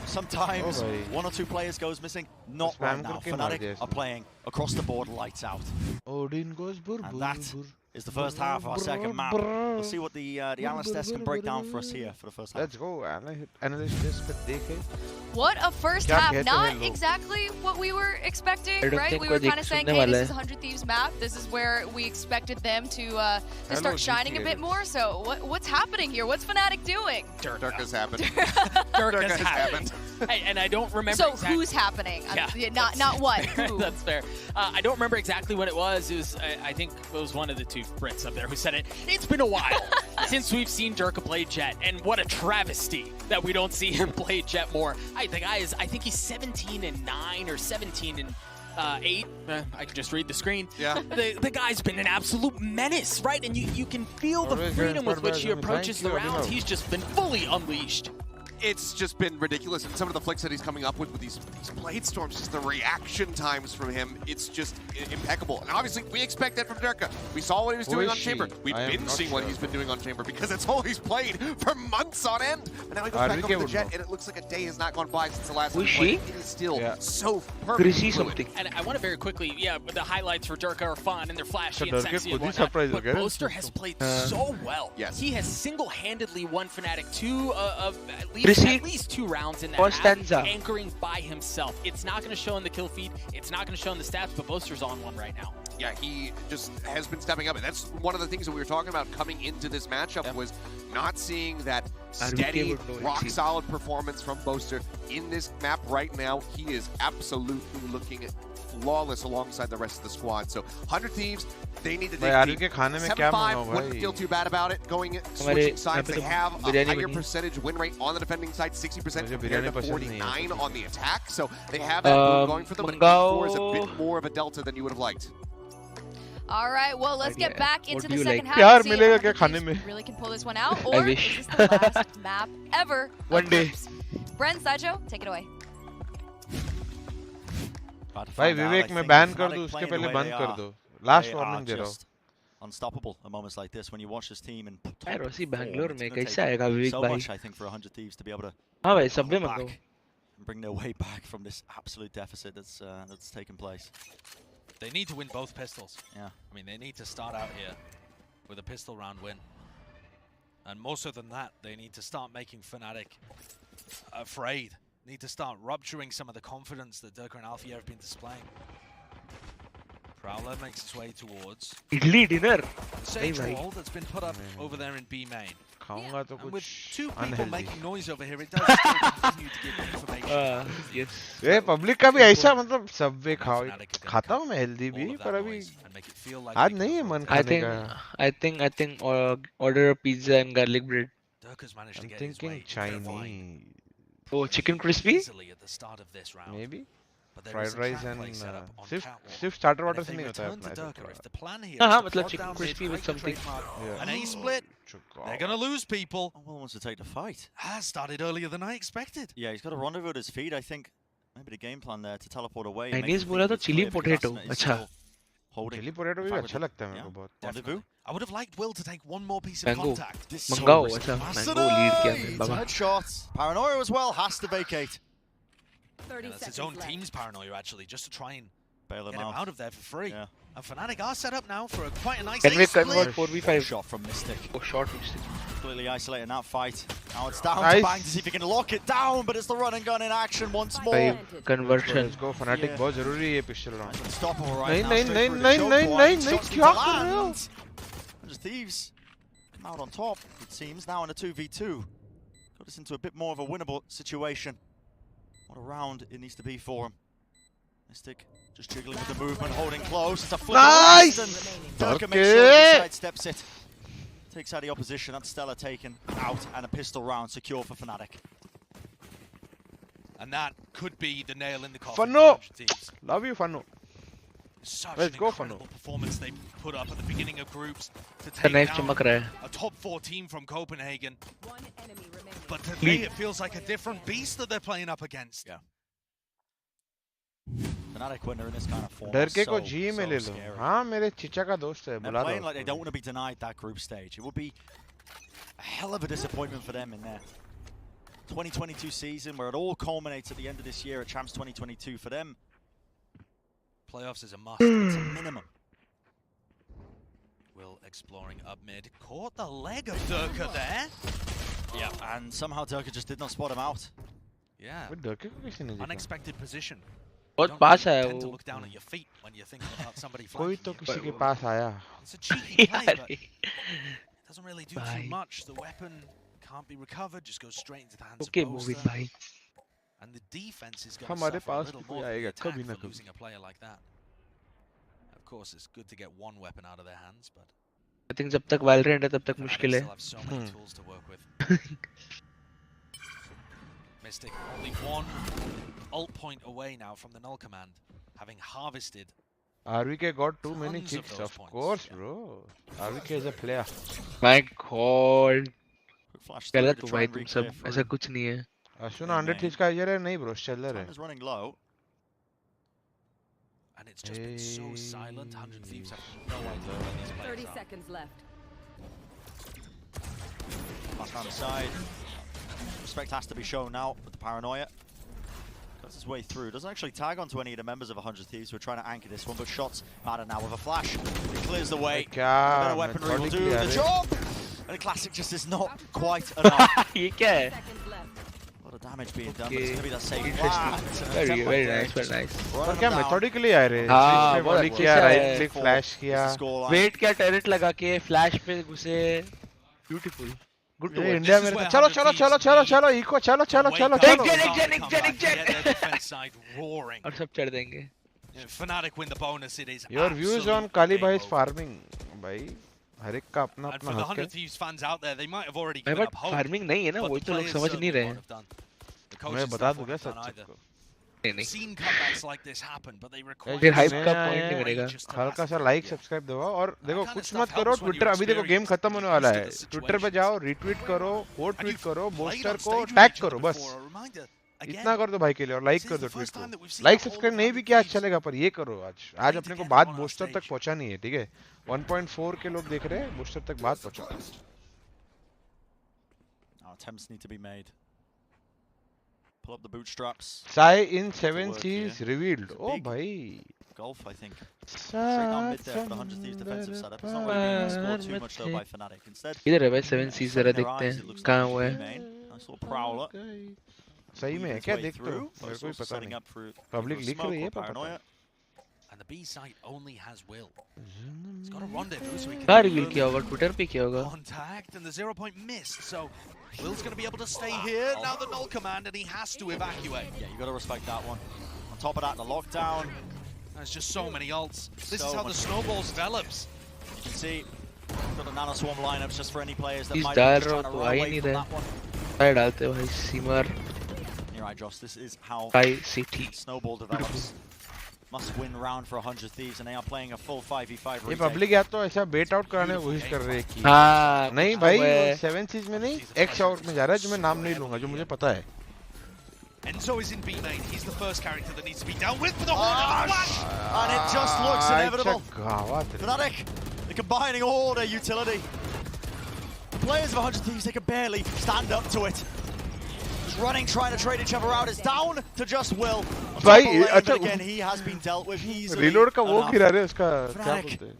sometimes 1 or 2 players goes missing. Not right now. Fnatic are playing across the board, lights out. Odin goes and that is the first half of our second map. We'll see what the analyst desk can break down for us here for the first half. Let's go, analyst desk पे देखें. What a first half. Not exactly what we were expecting, right? We were kind of saying, hey, this is 100 Thieves map. This is where we expected them to start shining a bit more. So what's happening here? What's Fnatic doing? Dirk has happened. Dirk has happened. Hey, and I don't remember. So who's happening? Yeah. Not what. Who? That's fair. I don't remember exactly what it was. It was, I think it was one of the two. two Brits up there who said it. It's been a while since we've seen Durka play Jett, and what a travesty that we don't see him play Jett more. The guy is, I think he's 17-9 or 17-8. I can just read the screen. Yeah. The guy's been an absolute menace, right? And you can feel the freedom with which he approaches the rounds. He's just been fully unleashed. It's just been ridiculous, and some of the flicks that he's coming up with these blade storms, just the reaction times from him, it's just impeccable. And obviously, we expect that from Durka. We saw what he was doing on Chamber. We've been seeing what he's been doing on Chamber because that's all he's played for months on end. But now he goes back over the Jett, and it looks like a day has not gone by since the last time he played. It is still so perfect. And I want to very quickly, the highlights for Durka are fun, and they're flashy and sexy and whatnot, but Boaster has played so well. Yes. He has single-handedly won FNATIC 2 of at least 2 rounds in that half, anchoring by himself. It's not going to show in the kill feed. It's not going to show in the stats, but Boaster's on one right now. Yeah, he just has been stepping up, and that's one of the things that we were talking about coming into this matchup was not seeing that steady, rock-solid performance from Boaster in this map right now. He is absolutely looking flawless alongside the rest of the squad. So 100 Thieves, they need to dig deep. 7-5 wouldn't feel too bad about it. Switching sides, they have a higher percentage win rate on the defending side, 60% compared to 49 on the attack. So they have that boom going for them, but 4 is a bit more of a delta than you would have liked. All right, well, let's get back into the second half. See if really can pull this one out, or is this the last map ever? One day. Bren, Sajo, take it away. भाई विवेक मैं ban कर दूं उसके पहले बंद कर दो last warning दे रहा हूं unstoppable at moments like this when you watch this team and रोसी बैंगलोर में कैसे आएगा विवेक भाई I think for 100 Thieves to be able to हां भाई सबवे मत दो and bring their way back from this absolute deficit that's taken place. They need to win both pistols. Yeah. I mean, they need to start out here with a pistol round win. And more so than that, they need to start making FNATIC afraid. Need to start rupturing some of the confidence that 𝘼𝘽𝑎 and 𝘼𝐼𝐍𝐿𝐴 have been displaying. Prowler makes its way towards idli dinner. The sage wall that's been put up over there in B main. And with 2 people making noise over here, it does still continue to give information. Yes. ये public का भी ऐसा मतलब Subway खाता हूँ मैं healthy भी पर अभी आज नहीं है मन खाने का. I think order a pizza and garlic bread. I'm thinking Chinese. Oh, chicken crispy? At the start of this round. Maybe. Fried rice and सिर्फ starter water से नहीं होता है अपना. हाँ मतलब chicken crispy with something. An A split. They're gonna lose people. Well wants to take the fight. Has started earlier than I expected. Yeah, he's got a rendezvous at his feet. I think maybe the game plan there to teleport away. Chinese बोला तो chili potato. अच्छा. Chili potato भी अच्छा लगता है मेरे को बहुत. Rendezvous. I would have liked Will to take one more piece of contact. Mango, अच्छा. Mango lead किया मैं बाबा. Headshot. Paranoia as well has to vacate. Yeah, that's his own team's paranoia actually, just to try and bail him get him out of there for free. Yeah. And FNATIC are set up now for quite a nice. Can we convert 4v5? Shot from Mystic. Oh, shot Mystic. Completely isolating that fight. Now it's down to Bang to see if he can lock it down, but it's the run and gun in action once more. Conversion. Let's go. FNATIC बहुत जरूरी है pistol round. Unstoppable right now. नहीं क्या कर रहे हो? Just Thieves come out on top. It seems now in a 2v2. Got us into a bit more of a winnable situation. What a round it needs to be for him. Mystic just jiggling with the movement, holding close. It's a flip. Nice! 𝘼𝘽𝑎 makes sure he sidesteps it. Takes out the opposition. That's Stellar taken out, and a pistol round secure for FNATIC. And that could be the nail in the coffin. Fano! Love you, Fano. Such Let's an go, incredible Fano. performance they put up at the beginning of groups to take down a top 4 team from Copenhagen. But today it feels like a different beast that they're playing up against. Yeah. FNATIC when they're in this kind of form. 𝘼𝘽𝑎 को G में ले लो. हाँ मेरे चिचा का दोस्त है. They're playing like they don't want to be denied that group stage. It would be a hell of a disappointment for them in there. 2022 season where it all culminates at the end of this year at Champs 2022 for them. Playoffs is a must. It's a minimum. Will exploring up mid. Caught the leg of 𝘼𝘽𝑎 there. Yeah, and somehow 𝘼𝘽𝑎 just did not spot him out. Yeah. Unexpected position. बहुत पास है tend to वो. look down at your feet when you're thinking about somebody कोई flanking तो you. किसी के पास आया. It's a cheeky play, but it doesn't really do too much. The weapon can't be recovered, just goes straight into the hands of Boaster. And the defense is going to suffer a little more than the attack for losing a player like that. Of course, it's good to get one weapon out of their hands, but I think जब तक Valorant है तब तक मुश्किल है. Mystic only one ult point away now from the null command, having harvested. RVK got too many kicks, of course, bro. RVK is a player. My God. गलत हो भाई तुम सब, ऐसा कुछ नहीं है. Asuna 100 thieves का इजर है नहीं bro, stellar है. Is running low. And it's just been so silent. 100 thieves have no idea where these players 30 are. seconds left. Back on the side. Respect has to be shown now with the paranoia. Cuts his way through. Doesn't actually tag onto any of the members of 100 Thieves who are trying to anchor this one, but shots matter now with a flash. He clears the way. Better weaponry will do the job. And Classic just is not quite enough. ये क्या है? A lot of damage being done, but it's going to be that safe blast. Very nice, very nice. और क्या methodically आ रहे हैं? हाँ, body किया, right click flash किया. Wait क्या turret लगा के flash पे घुसे. Beautiful. Good to watch. India में चलो चलो चलो चलो चलो इको चलो चलो चलो चलो. एक जन. और सब चढ़ देंगे. Fnatic win the bonus. It is. Your views on Kalibhai's farming, भाई. हर एक का अपना अपना हक है. 100 Thieves fans out there, they might have already given up hope. Farming नहीं है ना, वो तो लोग समझ नहीं रहे हैं. मैं बता दूंगा सबको. नहीं. Seen comebacks like this happen, but they require. फिर hype का point नहीं मिलेगा. हल्का सा like सब्सक्राइब दबाओ और देखो कुछ मत करो. ट्विटर अभी देखो गेम खत्म होने वाला है. ट्विटर पे जाओ, रीट्वीट करो, कोड ट्वीट करो, बूस्टर को टैग करो बस. इतना कर दो भाई के लिए और लाइक कर दो ट्वीट को. लाइक सब्सक्राइब नहीं भी क्या चलेगा पर ये करो आज अपने को बात बूस्टर तक पहुंचानी है, ठीक है. 1.4 के लोग देख रहे हैं, बूस्टर तक बात पहुंचाओ. Attempts need to be made. Pull up the bootstraps. Sai in 7Cs revealed. Oh bhai. Golf, I think. Straight down mid there for the 100 Thieves defensive setup. It's not really being scored too much though by Fnatic. Instead, इधर है भाई 7Cs जरा देखते हैं कहाँ हुआ है. Nice little prowler. सही में है क्या देख तो मेरे को भी पता नहीं. पब्लिक लिख रही है पता. And the B side only has Will. It's got a rendezvous so he can. कहाँ रिवील किया होगा? ट्विटर पे किया होगा. Contact and the 0 point missed. So Will's going to be able to stay here. Now the null command and he has to evacuate. Yeah, you got to respect that one. On top of that, the lockdown. There's just so many ults. This is how the snowballs develops. You can see got the nano swarm lineups just for any players that इस might be डाल trying रहा to तो run आ ही away नहीं from रहा. that one. क्या डालते हो भाई? Seamer. You're right, Josh. This is how VCT snowball develops. Must win round for 100 Thieves, and they are playing a full 5v5 ये पब्लिक या तो ऐसा बेट आउट कराने की कोशिश कर रहे हैं कि हाँ नहीं भाई 7Cs में नहीं X आउट में जा रहा है जो मैं नाम नहीं लूंगा जो मुझे पता है. Enzo is in B lane. He's the first character that needs to be dealt with for the Horde flash. And it just looks inevitable. गावात. Fnatic, they're combining all their utility. The players of 100 Thieves, they can barely stand up to it. Just running, trying to trade each other out. It's down to just Will. भाई अच्छा again, he has been dealt with easily. Reload का वो गिरा रहे उसका क्या बोलते हैं?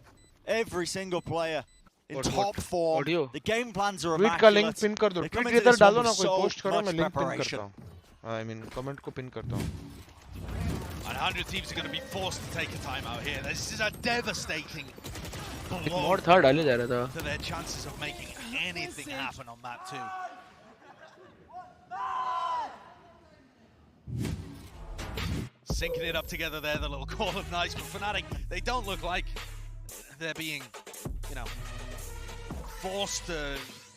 Every single player in top form. The game plans are tweet का लिंक immaculate. पिन कर दो. ट्वीट इधर डालो ना कोई पोस्ट करो मैं लिंक पिन करता हूँ. I mean कमेंट को पिन करता हूँ. And 100 Thieves are going to be forced to take a timeout here. This is a devastating blow mode था डाले जा रहा था. to their chances of making anything happen on map 2. Syncing it up together there, the little call of nice, but Fnatic, they don't look like they're being, you know, forced to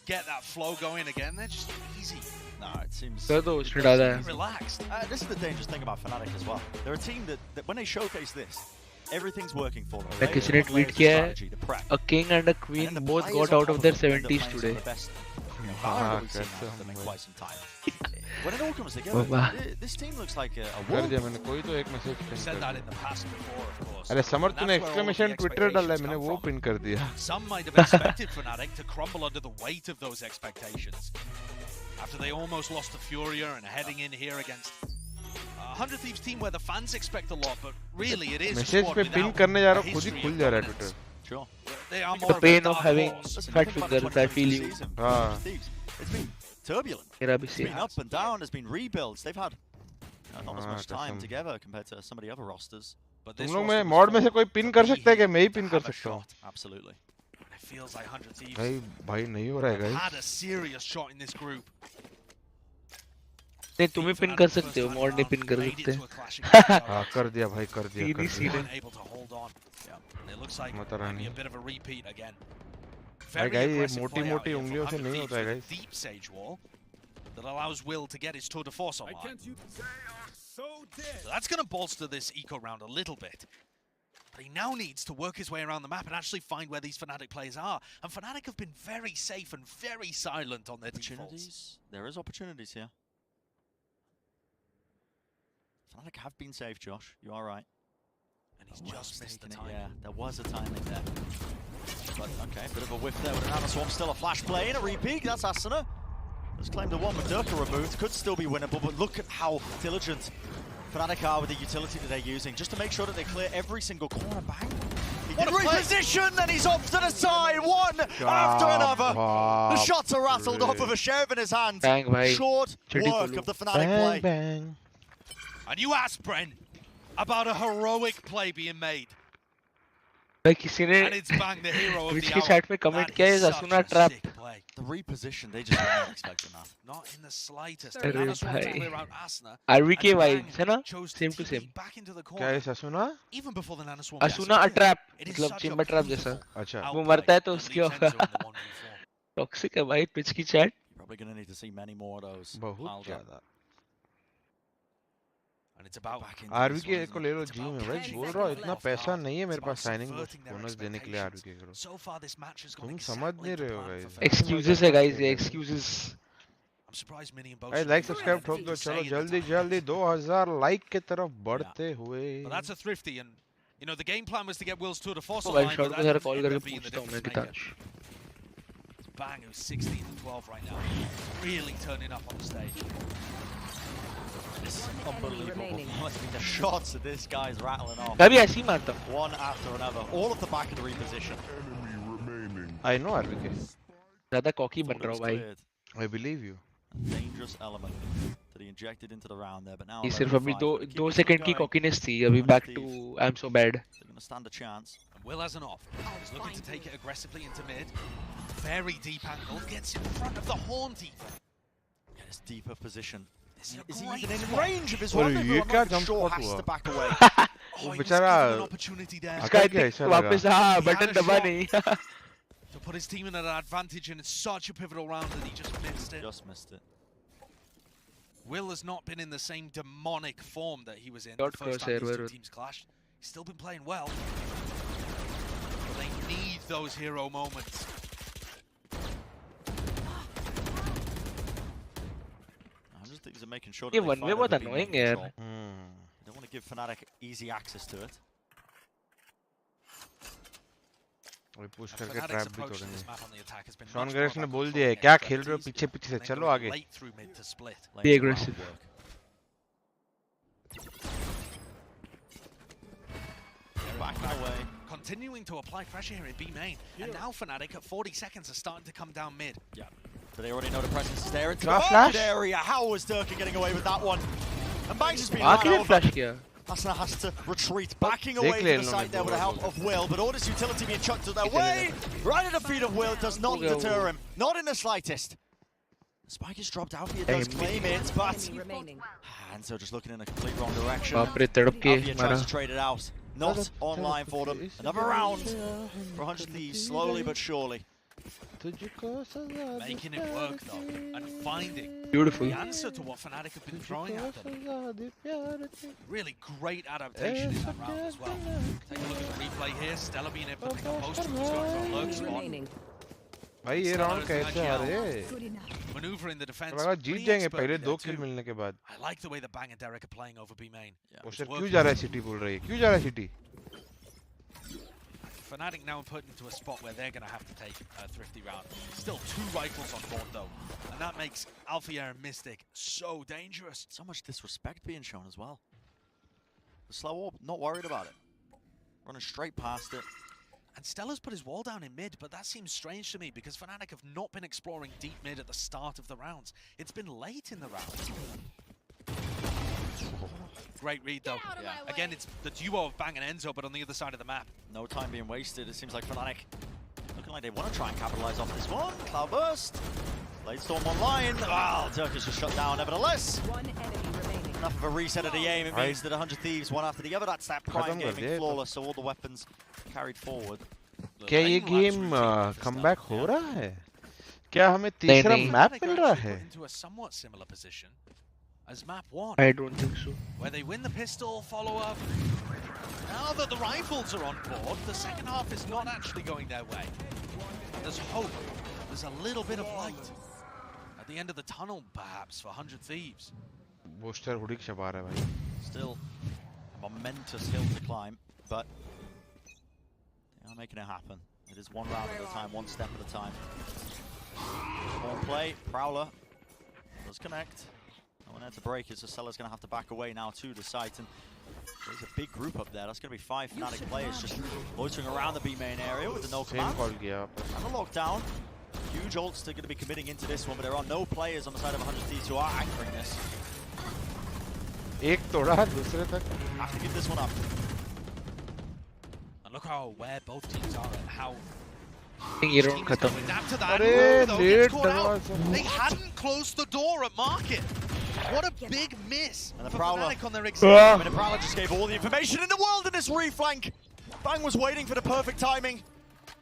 get that flow going again. They're just easy. No, it seems relaxed. This is the dangerous thing about Fnatic as well. They're a team that when they showcase this, everything's working for them. किसी ने tweet किया है a king and a queen both got out of their 70s today. When it all comes together, this team looks like a कर दिया मैंने कोई तो एक मैसेज पिन Said कर that दिया. in the past before, of course. अरे summer तूने एक्सक्लेमेशन ट्विटर डाला है मैंने वो पिन कर दिया. Some might have expected Fnatic to crumble under the weight of those expectations after they almost lost to Furia and heading in here against a 100 Thieves team where the fans expect a lot, but really it is. Message पे pin करने जा रहा हूँ खुद ही खुल जा रहा है Twitter. Sure. They are more The pain of having fat fingers, I feel you. It's been turbulent. It's been up and down. There's been rebuilds. They've had not as much time together compared to some of the other rosters. But तुम लोग में mod में से कोई pin कर सकता है क्या? मैं ही पिन कर सकता हूँ. Absolutely. It feels like 100 Thieves. भाई नहीं हो रहा है guys. Had a serious shot in this group. नहीं तुम ही पिन कर सकते हो, मॉड नहीं पिन कर सकते. हाँ कर दिया भाई कर दिया. Able to hold on. Yeah. And it looks like it might be a bit of a repeat again. Very guys, ये aggressive मोटी play out मोटी here from उंगलियों से 100 नहीं Thieves होता है with a guys. deep sage wall that allows Will to get his tour de force online. So that's going to bolster this eco round a little bit. But he now needs to work his way around the map and actually find where these Fnatic players are. And Fnatic have been very safe and very silent on their defaults. There is opportunities here. Fnatic have been safe, Josh. You are right. And he's just missed the timing. Yeah, there was a timing there. But okay, bit of a whiff there with another swamp. Still a flash play in a repeat. That's Ascent. Has claimed a one with Durka removed. Could still be winnable, but look at how diligent Fnatic are with the utility that they're using, just to make sure that they clear every single corner. Bang! He did reposition, and he's off to the side. One after another. The shots are rattled off of a sheriff in his hand. Bang, bhai. Short work of the Fnatic play. Bang. And you asked Bren about a heroic play being made. भाई किसी ने And it's Bang, the hero of Twitch the के hour. chat में comment That किया is है such Asuna a trap. sick play. The reposition, they just weren't expecting that. Not in the slightest. अरे Nanos wanted to भाई. clear out Asuna, RVK and Bang vibes है ना? chose to Same to TP same. back into the क्या corner. है Asuna? Even before the Nanoswarm Asuna a trap, It is मतलब such a chamber trap beautiful जैसा. अच्छा. outplay वो मरता है तो that उसकी leaves होगा. Enzo in the 1v4. Toxic है भाई Twitch की chat. You're probably going to need to see many more of those. बहुत piled up. ज़्यादा. And it's about RVK को ले लो जी में भाई बोल रहा हूँ इतना पैसा नहीं है मेरे पास साइनिंग बोनस देने के लिए RVK करो. So far this match has gone तुम समझ exactly नहीं to रहे हो plan for guys. Fnatic. Excuses है guys ये excuses. I'm surprised Mini and Boast भाई लाइक सब्सक्राइब ठोक दो चलो जल्दी जल्दी 2000 लाइक की तरफ बढ़ते हुए. But that's a thrifty, and you know the game plan was to get Will's tour de force भाई online. शॉट but को that जरा didn't कॉल end करके up being the पूछता हूँ मैं difference maker. Kitansh. Bang, who's 16 and 12 right now, really turning up on the stage. It's unbelievable. The shots that this guy's rattling off. मैं भी ऐसे ही मारता हूँ. One after another. All of the back of the reposition. I know RVK. ज़्यादा cocky बन रहा हूँ भाई. Cleared. I believe you. A dangerous element that he injected into the round there, but now ये सिर्फ अभी दो सेकंड की cockiness थी. अभी back to I'm so bad. They're going to stand a chance. And Will has an off. He's looking to take it aggressively into mid. Very deep angle, gets in front of the Haunt even. Yeah, this deeper position. This Is he great even in spot. range of his और one? ये I'm क्या not jump sure spot has हुआ? to back away. Oh, he was बेचारा given an opportunity there अकल I क्या think ऐसा लगा? वापस हाँ He had बटन a दबा shot. नहीं. to put his team in an advantage, and it's such a pivotal round that he just missed it. Just missed it. Will has not been in the same demonic form that he was in Dot the first crosshair, time these two where- teams clashed. He's still been playing well. But they need those hero moments. I just think he's making sure that ये they one find way बहुत over being annoying in है यार. control. They don't want to give Fnatic easy access to it. वही push And करके Fnatic's trap भी approach to this तोड़ेंगे. map on the attack has been शॉन much गैरेश more ने about बोल दिया है controlling क्या their खेल रहे हो strategies पीछे पीछे से and then चलो going आगे. late through mid to split. Laying Be the aggressive. groundwork. Backing away. Continuing to apply pressure here in B main. And now Fnatic at 40 seconds are starting to come down mid. Yeah. But they already know the presence is there. Into Flash, the flash. good area. How was Durka getting away with that one? And Banks has been आखिर run में over. flash किया. Asna has to retreat, backing Deख away ले to the इन्होंने side there with the help of Will, but all this utility being chucked to their way. Right at the feet of Will does not deter him, not in the slightest. Spike is dropped out, he does claim it, but Enzo just looking in a complete wrong direction. बाप रे तड़प के Alvia मारा. tries to trade it out. Not online for them. Another round for 100 Thieves, slowly but surely. Making it work though, and finding Beautiful. the answer to what Fnatic have been throwing at them. Really great adaptation in that round as well. Take a look at the replay here. Stella being able to pick up most of the lurk spot. भाई ये round कैसे आ रहे? Maneuvering the defense. लगा जीत pretty जाएंगे expertly पहले there 2 kill too. मिलने के बाद. I like the way that Bang and Derek are playing over B main. Poster क्यों जा रहा है सिटी बोल रही है? क्यों जा रहा है city? Fnatic now put into a spot where they're going to have to take a thrifty round. Still 2 rifles on board though, and that makes 𝘼𝐼𝐸 and Mystic so dangerous. So much disrespect being shown as well. The slow orb, not worried about it. Running straight past it. And Stella's put his wall down in mid, but that seems strange to me because Fnatic have not been exploring deep mid at the start of the rounds. It's been late in the rounds. Great read though. Yeah. Again, it's the duo of Bang and Enzo, but on the other side of the map. No time being wasted. It seems like Fnatic looking like they want to try and capitalize off this one. Cloud burst. Blade Storm online. Well, Turkish is shut down nevertheless. Enough of a reset of the aim. It means that 100 Thieves, one after the other. That's that prime gaming flawless, so all the weapons carried forward. क्या ये game comeback हो रहा है? क्या हमें तीसरा map मिल रहा है? As map 1. I don't think so. Where they win the pistol follow-up. Now that the rifles are on board, the second half is not actually going their way. There's hope. There's a little bit of light at the end of the tunnel, perhaps, for 100 Thieves. Booster hoodie छपा रहा है भाई. Still a momentous hill to climb, but they are making it happen. It is one round at a time, one step at a time. More play. Prowler does connect. No one there to break it, so Sellers going to have to back away now to the site. And there's a big group up there. That's going to be 5 Fnatic players just loitering around the B main area with the no command. And the lockdown. Huge ults are going to be committing into this one, but there are no players on the side of 100 Thieves who are anchoring this. एक तोड़ा दूसरे तक. Have to give this one up. And look how aware both teams are and how ये round खत्म. They hadn't closed the door at market. What a big miss and the for Prowler. Fnatic on their exit. I mean, the Prowler just gave all the information in the world in this reflank. Bang was waiting for the perfect timing.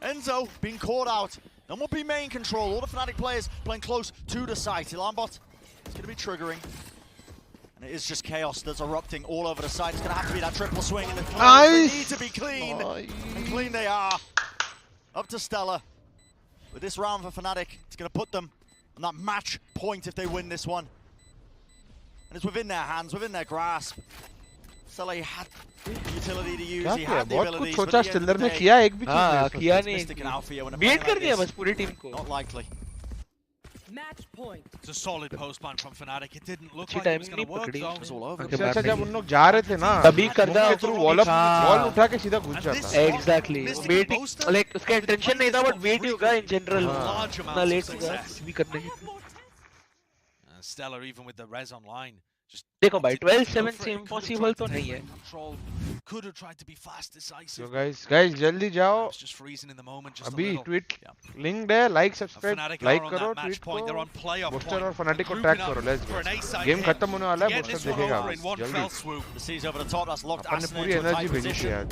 Enzo being caught out. No more B main control. All the Fnatic players playing close to the site. 𝘼𝘍𝐼𝐿ambot is going to be triggering. And it is just chaos that's erupting all over the site. It's going to have to be that triple swing. And the clowns, they need to be clean. And clean they are. Up to Stellar. With this round for Fnatic, it's going to put them on that match point if they win this one. And it's within their hands, within their grasp. Stellar had the utility to use, he had the abilities, but at the end of the day, किया नहीं. Beat कर दिया बस पूरी team को. Not likely. Match point. It's a solid post ban from Fnatic. It didn't look like it was going to work though. It was all over. अच्छा जब उन लोग जा रहे थे ना तभी करदा थ्रू वॉल उठा के सीधा घुस जाता. Exactly. Waiting like उसका intention नहीं था but wait ही होगा in general. ना late होगा भी करने की. Stellar even with the res online. देखो भाई 12-7 से impossible तो नहीं है. Could have tried to be fast, decisive. So guys जल्दी जाओ. Just freezing in the moment, just अभी ट्वीट लिंक है, लाइक सब्सक्राइब लाइक करो, ट्वीट को बूस्टर और फनाटिक को टैग करो. Let's go. गेम खत्म होने वाला है, बूस्टर देखेगा जल्दी. अपने पूरी एनर्जी भेजी थी आज.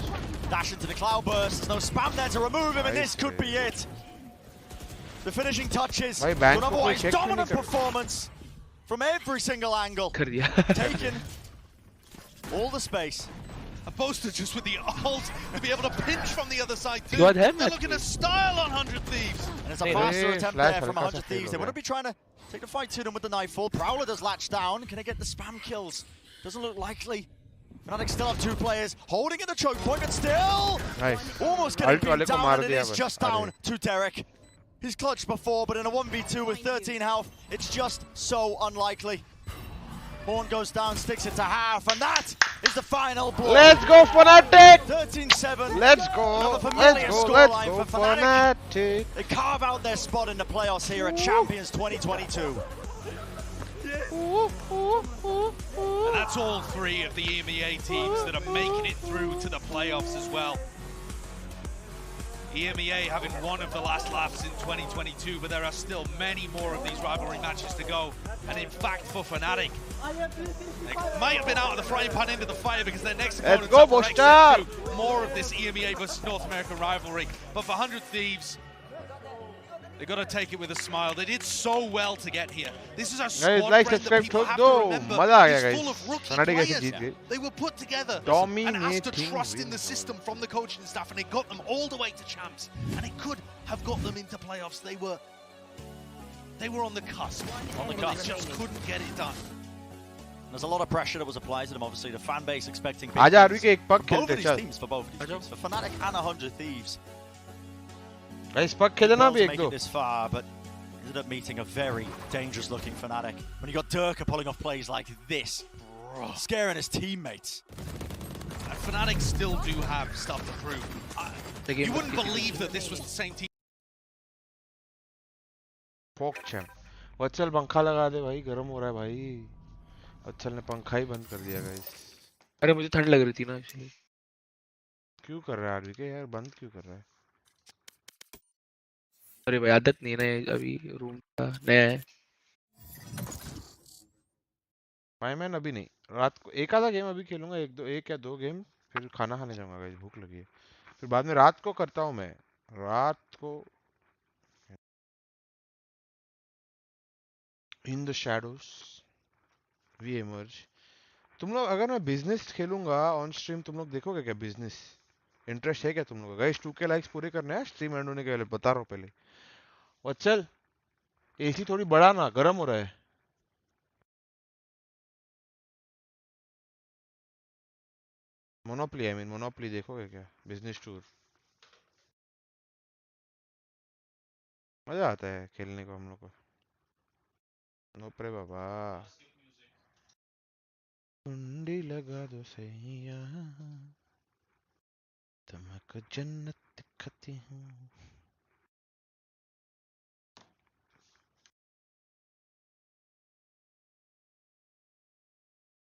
Dash into the cloud burst. There's no spam there to remove him, and this could be it. The finishing touches. But otherwise, dominant performance from every single angle. Taken all the space. A Boaster just with the ult to be able to pinch from the other side too. They're looking at style on 100 Thieves. And it's a faster attempt there from 100 Thieves. They want to be trying to take the fight to them with the nightfall. Prowler does latch down. Can they get the spam kills? Doesn't look likely. Fnatic still have 2 players holding at the choke point, but still almost getting beat down, and it is just down to Derek. He's clutched before, but in a 1v2 with 13 health, it's just so unlikely. Horn goes down, sticks it to half, and that is the final blow. Let's go Fnatic! 13-7. Let's go. For Fnatic. They carve out their spot in the playoffs here at Champions 2022. And that's all 3 of the EMEA teams that are making it through to the playoffs as well. EMEA having one of the last laps in 2022, but there are still many more of these rivalry matches to go. And in fact, for Fnatic, they might have been out of the frying pan into the fire because their next opponents are more of this EMEA versus North American rivalry. But for 100 Thieves, they got to take it with a smile. They did so well to get here. This is a squad that people have to remember is full of rookie players. They were put together and asked to trust in the system from the coaching staff, and it got them all the way to champs. And it could have got them into playoffs. They were on the cusp. They just couldn't get it done. There's a lot of pressure that was applied to them. Obviously, the fan base expecting big things. Both of these teams, for both of these teams, for Fnatic and 100 Thieves. Guys, puck खेलना भी एक दो. This far, but ended up meeting a very dangerous-looking Fnatic. When you got Durka pulling off plays like this, scaring his teammates. And Fnatic still do have stuff to prove. You wouldn't believe that this was the same team. Fork champ. वत्सल पंखा लगा दे भाई, गर्म हो रहा है भाई. वत्सल ने पंखा ही बंद कर दिया guys. अरे मुझे ठंड लग रही थी ना इसलिए. क्यों कर रहा है आरवीके यार, बंद क्यों कर रहा है? अरे भाई आदत नहीं है अभी रूम का नया है. भाई मैं अभी नहीं, रात को एक आधा गेम अभी खेलूंगा, एक या दो गेम, फिर खाना खाने जाऊंगा गाइस, भूख लगी है. फिर बाद में रात को करता हूं मैं रात को in the shadows we emerge. तुम लोग अगर मैं बिजनेस खेलूंगा ऑन स्ट्रीम, तुम लोग देखोगे क्या बिजनेस? इंटरेस्ट है क्या तुम लोग? गाइस 2K लाइक्स पूरे करने हैं स्ट्रीम एंड होने के पहले, बता रहा हूँ पहले। और चल एसी थोड़ी बड़ा ना, गर्म हो रहा है। मोनोपली, आई मीन मोनोपली देखोगे क्या? बिजनेस टूर मजा आता है खेलने को हम लोग को। नोपरे बाबा कुंडी लगा दो सैया, तुमको जन्नत दिखाती हूँ।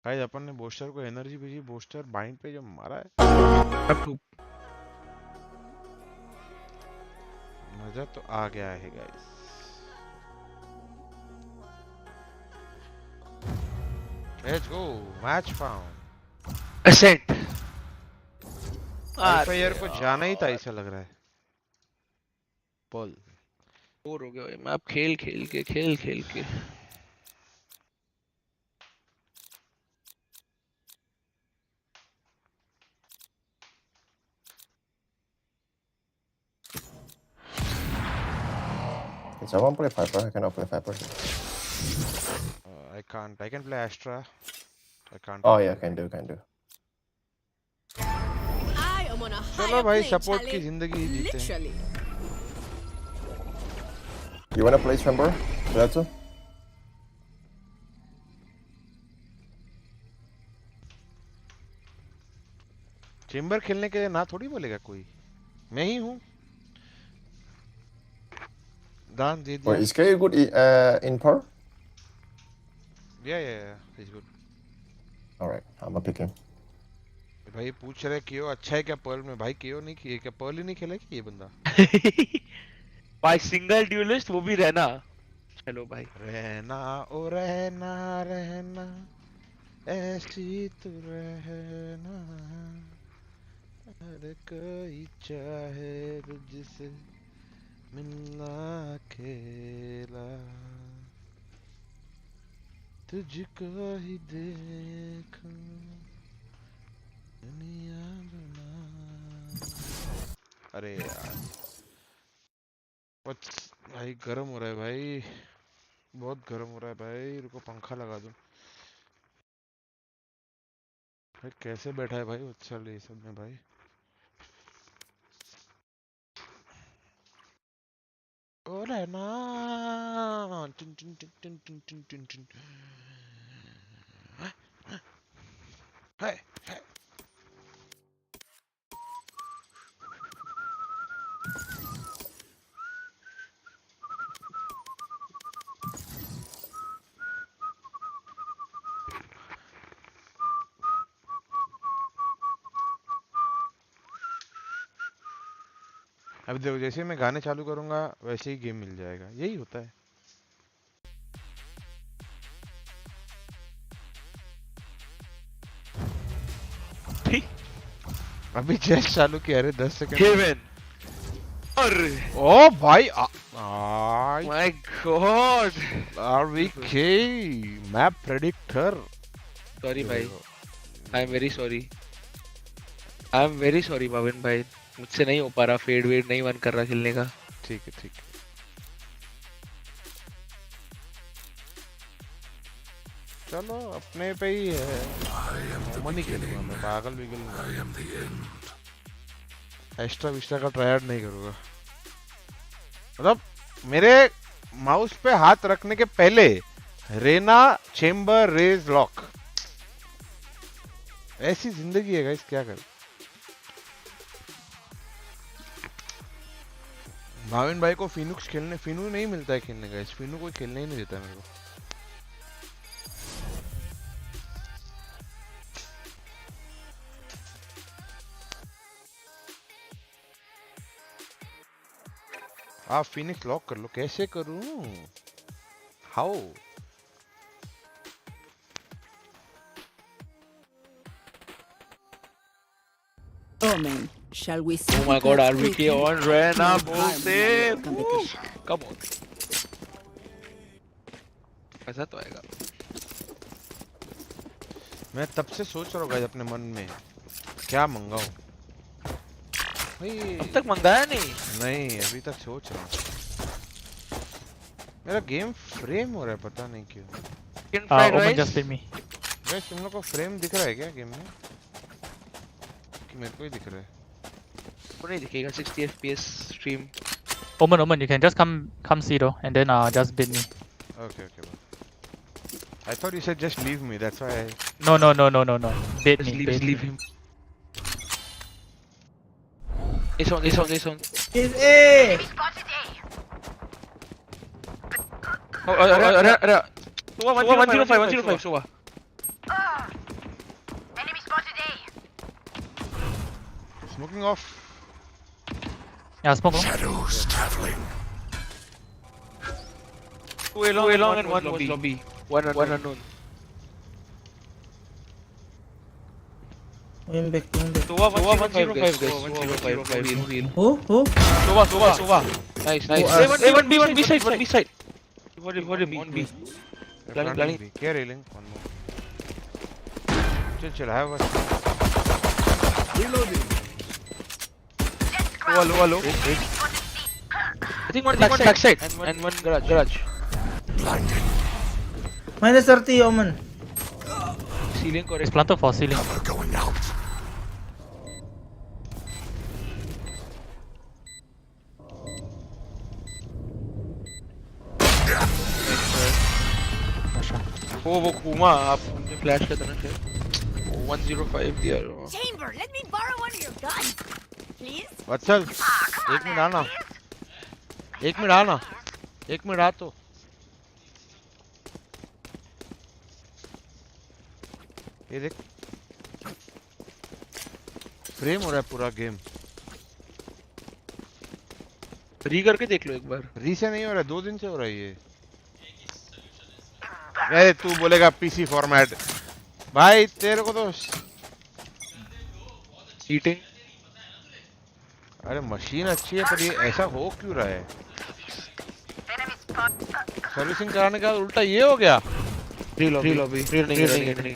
गाइस अपन ने बोस्टर को एनर्जी भेजी, बोस्टर बाइंड पे जो मारा है मजा तो आ गया है guys. Let's go, match found. Ascent। Qualifier को जाना ही था ऐसा लग रहा है। बोल बोर हो गया भाई मैं अब खेल खेल के। Can someone play Viper? I cannot play Viper. I can't. I can play Astra. I can't. Oh yeah, can do. I am on a चलो higher भाई plane, सपोर्ट की Charlie. जिंदगी ही जीते हैं। Literally. You wanna play Chamber? That's it. Chamber खेलने के लिए ना थोड़ी बोलेगा कोई, मैं ही हूँ। दान दे दिया। Wait, is K good in par? Yeah, he's good. Alright, I'm gonna pick him. भाई पूछ रहे क्यों अच्छा है क्या पर्ल में? भाई क्यों नहीं किए क्या? पर्ल ही नहीं खेला क्या ये बंदा? भाई सिंगल ड्यूलिस्ट वो भी रहना। चलो भाई रहना ओ रहना रहना ऐसी तू रहना, हर कोई चाहे तुझसे मिलना अकेला, तुझको ही देखूं दुनिया बना। अरे यार भाई गर्म हो रहा है भाई, बहुत गर्म हो रहा है भाई। रुको पंखा लगा दूं। भाई कैसे बैठा है भाई वत्सल ये सब में भाई। ओ रहना टुन टुन टुन टुन टुन टुन टुन टुन। हाय हाय अब देखो जैसे मैं गाने चालू करूंगा वैसे ही गेम मिल जाएगा, यही होता है। अभी चेस चालू किया, अरे 10 सेकंड। हेवन अरे ओ भाई my god RVK map predictor. Sorry भाई, I am very sorry Bhavin भाई, मुझसे नहीं हो पा रहा, फेड वेड नहीं मन कर रहा खेलने का। ठीक है ठीक है। चलो अपने पे ही है, मन ही खेलूंगा मैं, पागल बिगल एक्स्ट्रा विस्ट्रा का ट्रायड नहीं करूंगा। मतलब मेरे माउस पे हाथ रखने के पहले रेना चेंबर रेज लॉक, ऐसी जिंदगी है गाइस, क्या करें। भाविन भाई को फिनुक्स खेलने, फिनू नहीं मिलता है खेलने का, फिनू कोई खेलने ही नहीं देता मेरे को। आप फिनिक्स लॉक कर लो। कैसे करूं? How? OMEN Shall we see? Oh my god, RBK on Rena, Mose. Come on. ऐसा तो आएगा. मैं तब से सोच रहा हूँ गाइस अपने मन में क्या मंगाऊं. अब तक मंगाया नहीं. नहीं अभी तक सोच रहा हूँ. मेरा गेम फ्रेम हो रहा है पता नहीं क्यों. वैसे तुम लोग को फ्रेम दिख रहा है क्या गेम में? कि मेरे को ही दिख रहा है? को नहीं दिखेगा 60 FPS stream. Omen, you can just come see though, and then just bid me. Okay. I thought you said just leave me. That's why I. No. Bid Just me. leave him. He's on. He's A! Oh, 105, Sova. Enemy spotted A. Smoking off. Yeah, smoke. Shadows traveling. Two along and one lobby. One unknown. Back. Sova 105 guys. 105 heal. Who? Sova. Nice. One B side. What him on B. Planning. Care railing. One more. Chill. Have a. Reloading. Low. I think one backside and one garage. Blinded. -30 Omen. Ceiling correct. It's planted for ceiling. Cover going out. वो घूमा आप उनके flash का तरह से 105 दिया. Chamber, let me borrow one of your guns, please. वत्सल एक minute आ तो. ये देख फ्रेम हो रहा है पूरा गेम. री करके देख लो एक बार. री से नहीं हो रहा है 2 दिन से हो रहा है ये. अरे तू बोलेगा पीसी फॉर्मेट भाई तेरे को तो हीटिंग. अरे मशीन अच्छी है पर ये ऐसा हो क्यों रहा है? सर्विसिंग कराने का उल्टा ये हो गया. फ्री लॉबी नहीं.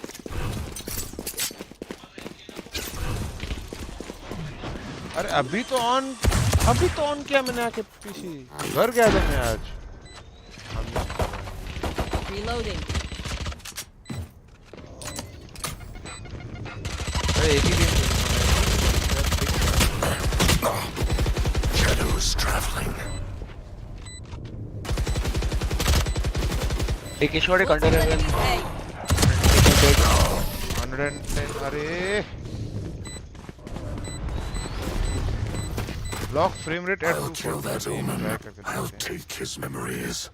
अरे अभी तो ऑन किया मैंने आके पीसी. घर गया था मैं आज. Reloading. अरे एक ही गेम. Shadows traveling. एक शॉट एक अंडर है. 110. अरे Lock frame rate at 240. I'll kill that Omen. I'll take his memories.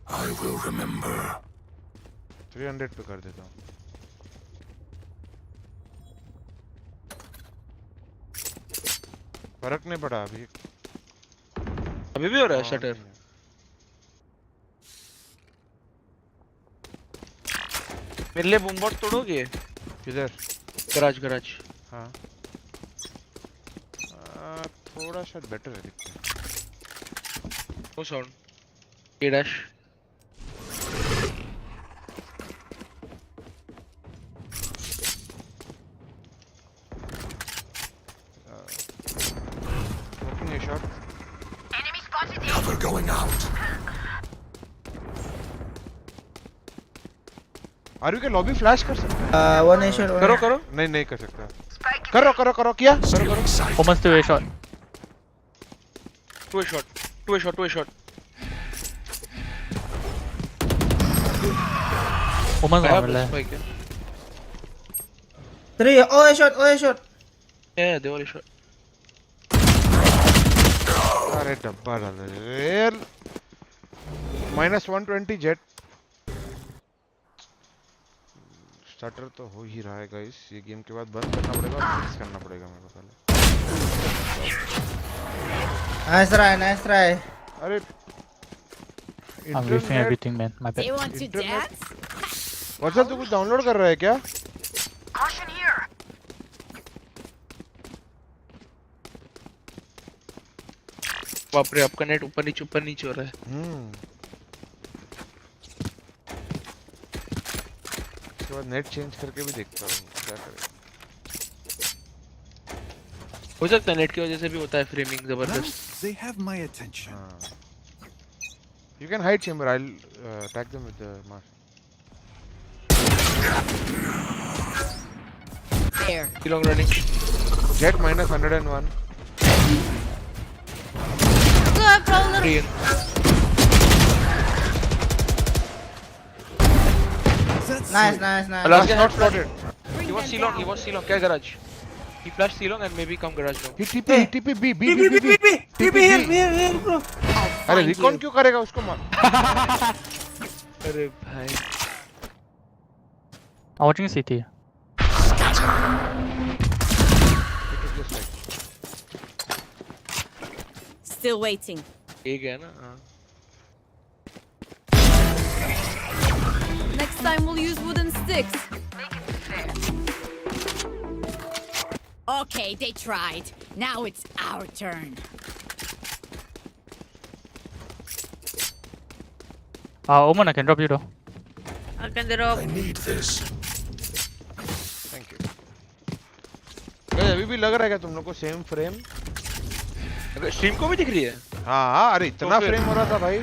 I will remember. 300 पे कर देता हूँ. फर्क नहीं पड़ा अभी भी हो रहा है शटर. मेरे लिए बूम बॉट तोड़ोगे? किधर? गराज. हाँ थोड़ा सा बेटर है दिखता है. No sound. A dash. Open a shot. Enemy spotted A. Cover going out. Are you can lobby flash कर सकते हैं? One A shot. करो. नहीं कर सकता. करो किया. करो. Omen's to A shot. Two a shot. Omen's on the 3. Oh, A shot. Yeah, they all a shot. अरे डब्बा डाल दे. -120 जेट. स्टार्टर तो हो ही रहा है गाइस. ये गेम के बाद बंद करना पड़ेगा और फिक्स करना पड़ेगा मेरे को पहले. Nice try. अरे I'm refing everything, man. My bad. You want to dance? वत्सल तू कुछ डाउनलोड कर रहा है क्या? Caution here. बाप रे आपका नेट ऊपर नीचे हो रहा है। इसके बाद नेट चेंज करके भी देखता हूँ क्या करें। हो सकता है नेट की वजह से भी होता है फ्रेमिंग जबरदस्त। They have my attention. You can hide chamber. I'll attack them with the mask. There. Long running. Jet minus 101. Nice. Last not spotted. He was C-long. क्या garage? He flashed C-long and maybe come garage now. He TP B here bro. अरे recon क्यों करेगा उसको मार? अरे भाई. I'm watching CT. Still waiting. एक है ना. Next time we'll use wooden sticks. Okay, they tried. Now it's our turn. Omen, I can drop you though. I can drop. I need this. Thank you. अभी भी लग रहा है क्या तुम लोग को सेम फ्रेम? स्ट्रीम को भी दिख रही है? हाँ अरे इतना फ्रेम हो रहा था भाई।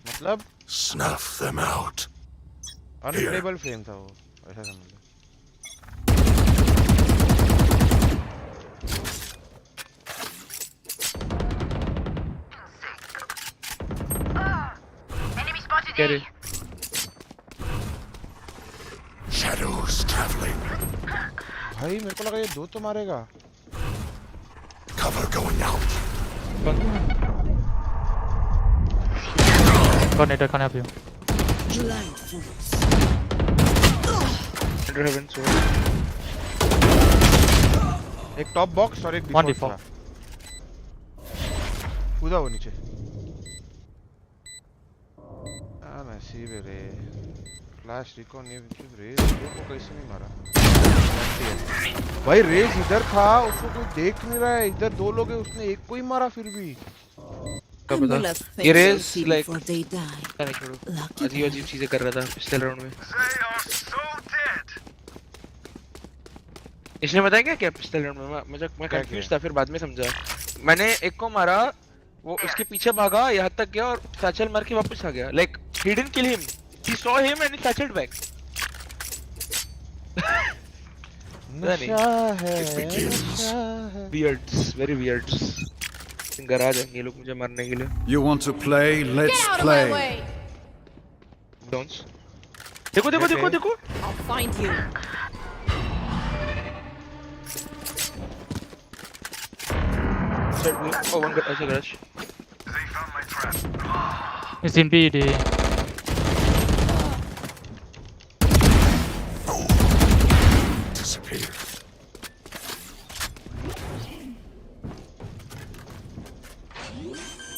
मतलब? Snuff them out. Unstable frame था वो, ऐसा समझ लो। क्या रे? Shadows traveling. भाई मेरे को लगा ये दो तो मारेगा। Cover going out. Coordinator can't help you. Under heaven so. एक टॉप बॉक्स और एक One डिफॉल्ट था। कूदा वो नीचे। नसीब है रे। फ्लैश रिकॉन ये रेज को कैसे नहीं मारा? भाई रेज इधर था, उसको कोई देख नहीं रहा है। इधर दो लोग हैं, उसने एक को ही मारा फिर भी। क्या पता? ये रेज लाइक नहीं छोड़ो। अजीब चीजें कर रहा था पिछले राउंड में। इसने बताया क्या पिछले राउंड में? मैं कंफ्यूज था, फिर बाद में समझा। मैंने एक को मारा, वो उसके पीछे भागा, यहाँ तक गया और सैचल मार के वापस आ गया। Like he didn't kill him. He saw him and he satcheled back. नशा है। Weirds, very weirds. गराज है ये लोग मुझे मारने के लिए। You want to play? Let's play. Don't. देखो। I'll find you. Oh, one garage. It's in BD. Disappear.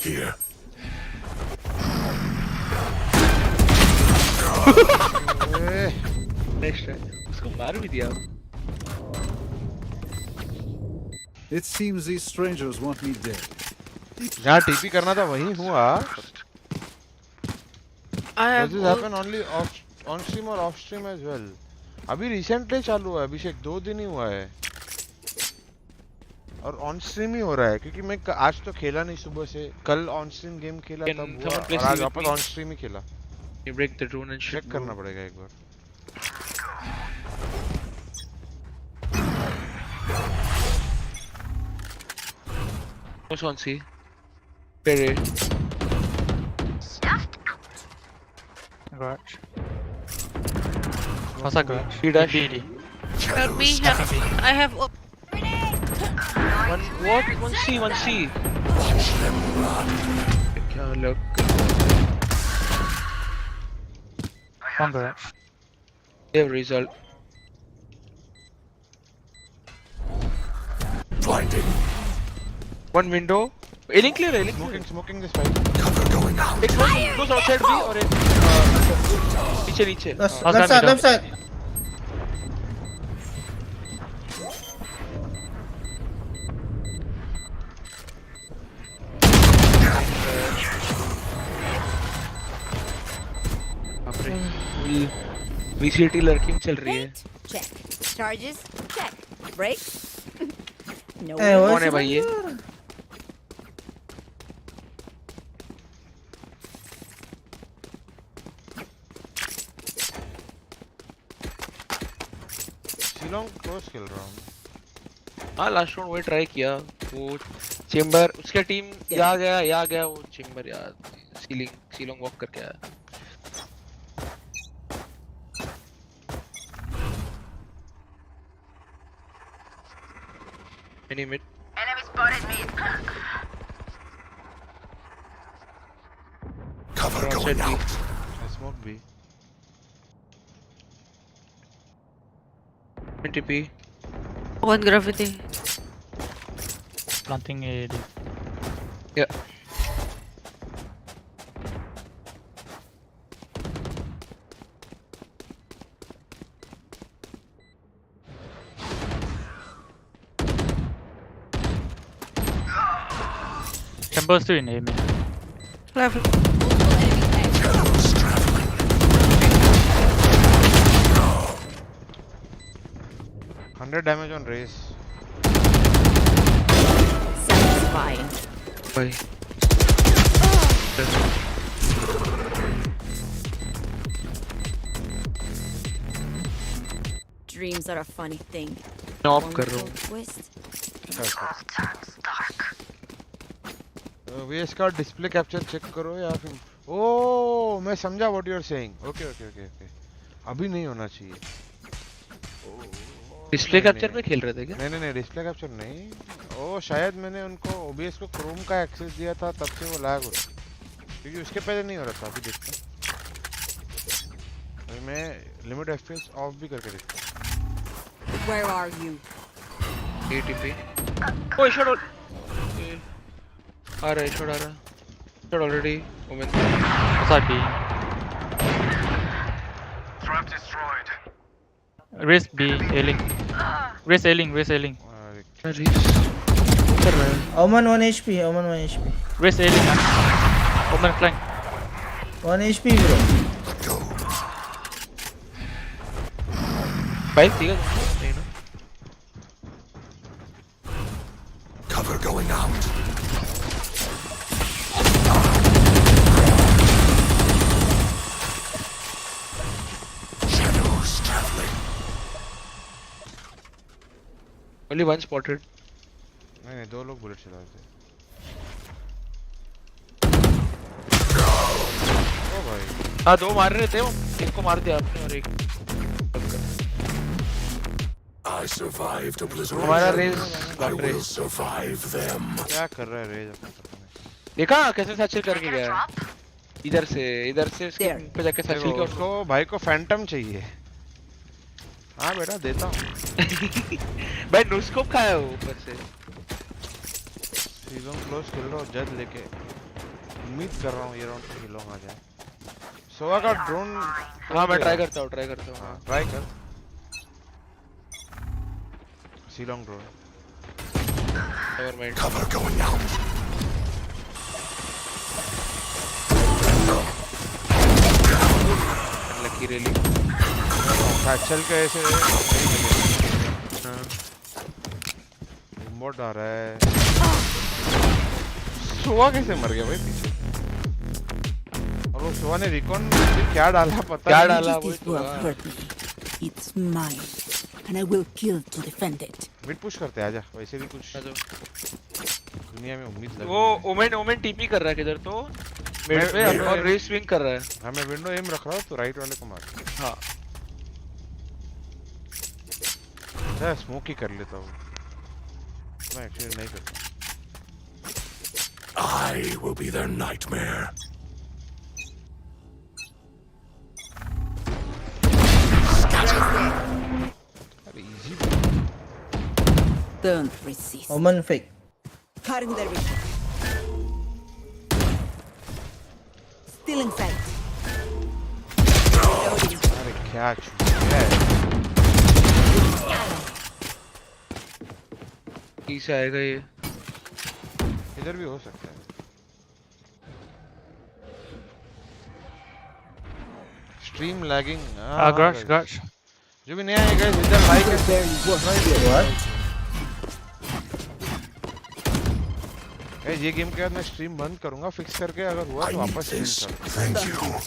Here. Next time. उसको मार भी दिया। It seems these strangers want me dead. जहाँ टीपी करना था वहीं हुआ। Does this happen only on stream or off stream as well? अभी रिसेंटली चालू हुआ है अभिषेक, 2 दिन ही हुआ है और ऑन स्ट्रीम ही हो रहा है क्योंकि मैं आज तो खेला नहीं सुबह से। कल ऑन स्ट्रीम गेम खेला तब हुआ और आज वापस ऑन स्ट्रीम ही खेला। You break the drone and check करना पड़ेगा एक बार। What's on C? Perry. Garage. What's that garage? B-dash. BD. Help me. I have. One C. क्या लग? One garage. They have result. Blinding. One window. Ailing clear. Smoking this fight. Cover going out. एक close outside भी और एक नीचे। Left side. VCT lurking चल रही है. Check. Charges? Check. Brakes? No. कौन है भाई ये? शिलोंग क्लोज खेल रहा हूँ. हाँ लास्ट राउंड वही ट्राई किया. वो चेंबर उसका टीम या गया वो चेंबर यार शिलोंग वॉक करके आया. Any mid. Enemy spotted me. Cover going out. I smoke B. TP. One gravity. Planting AD. Yeah. Chambers too in A. Left. 100 damage on race. Satisfying. Bye. Dreams are a funny thing. Knock कर रहा हूँ. VS का display capture check करो या फिर oh मैं समझा what you are saying. Okay अभी नहीं होना चाहिए. डिस्प्ले कैप्चर में खेल रहे थे क्या? नहीं डिस्प्ले कैप्चर नहीं. ओ शायद मैंने उनको OBS को क्रोम का एक्सेस दिया था तब से वो लैग हो रहा क्योंकि उसके पहले नहीं हो रहा था. अभी देखते हैं. मैं लिमिट FPS ऑफ भी करके देखता हूँ. Where are you? ATP. Oh shot. आ रहा है shot Shot already. OMEN. Side B. Trap destroyed. Race B, A-Link. Race A-Link. कर रहा है. Omen 1 HP. Race A-Link. Omen flank. 1 HP bro. Go. Bike ठीक है. नहीं ना. Cover going out. Shadows traveling. Only one spotted. नहीं दो लोग बुलेट चला रहे थे. ओ भाई. हाँ दो मार रहे थे वो. एक को मार दिया आपने और एक. I survived obliteration. हमारा race. I will survive them. क्या कर रहा है रेज अपना? देखा कैसे सचिल करके गया. इधर से उसके पे जाके सचिल के उसको भाई को फैंटम चाहिए. हाँ बेटा देता हूँ. भाई नुस्कोप खाया वो ऊपर से. सीजन क्लोज खेल रहा हूँ जज लेके. उम्मीद कर रहा हूँ ये राउंड पे हिलोंग आ जाए. सोवा का ड्रोन. हाँ मैं ट्राई करता हूँ. हाँ ट्राई कर. Shillong drone. Never mind. Cover going out. Lucky really. चल के ऐसे बहुत आ रहा है. सोवा कैसे मर गया भाई पीछे? और वो सोवा ने रिकॉन क्या डाला पता क्या नहीं. डाला वो तो. It's mine, and I will kill to defend it. Mid push करते आजा. वैसे भी कुछ दुनिया में उम्मीद लग. वो ओमेन टीपी कर रहा है किधर तो. मिड पे और रेस स्विंग कर रहा है. हाँ मैं विंडो एम रख रहा हूँ तो राइट वाले को मार. हाँ मैं स्मोक ही कर लेता हूँ. मैं एक्चुअली नहीं करता. I will be their nightmare. अरे easy. Don't resist. Omen fake. Cutting their vision. Still in sight. Reloading. अरे क्या चूतिया है. से आएगा ये. इधर भी हो सकता है. stream lagging. Garage. जो भी नया है guys, इधर like and What? ये गेम के बाद मैं स्ट्रीम बंद करूंगा फिक्स करके अगर हुआ तो वापस स्ट्रीम करूंगा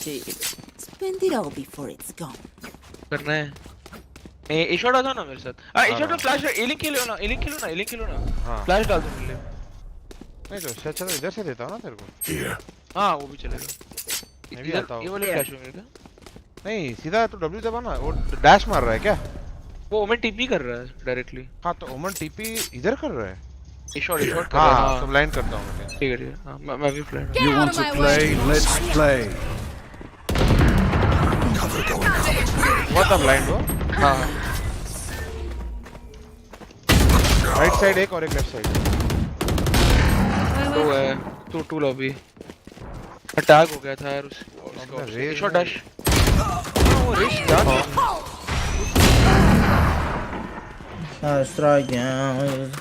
Spend it all before it's gone. करना है ए शॉट आ जाओ ना मेरे साथ ए शॉट फ्लैश ए लिंक खेलो ना हां फ्लैश डाल दो मेरे लिए नहीं तो चलो इधर से देता हूं ना तेरे को हां वो भी चलेगा मैं भी आता हूं ये वाले फ्लैश हो मेरे का नहीं सीधा तो W दबा ना वो डैश मार रहा है क्या वो ओमेन टीपी कर रहा है डायरेक्टली हां तो ओमन टीपी इधर कर रहा है ए शॉट कर रहा है हां तो ब्लाइंड करता हूं मैं ठीक है हां मैं भी flash You want to play? Let's play. Cover going out. What the blind हो हां राइट साइड एक और एक लेफ्ट साइड दो है टू लॉबी अटैक हो गया था यार उसका शॉट डैश वो रेस डाल strike down.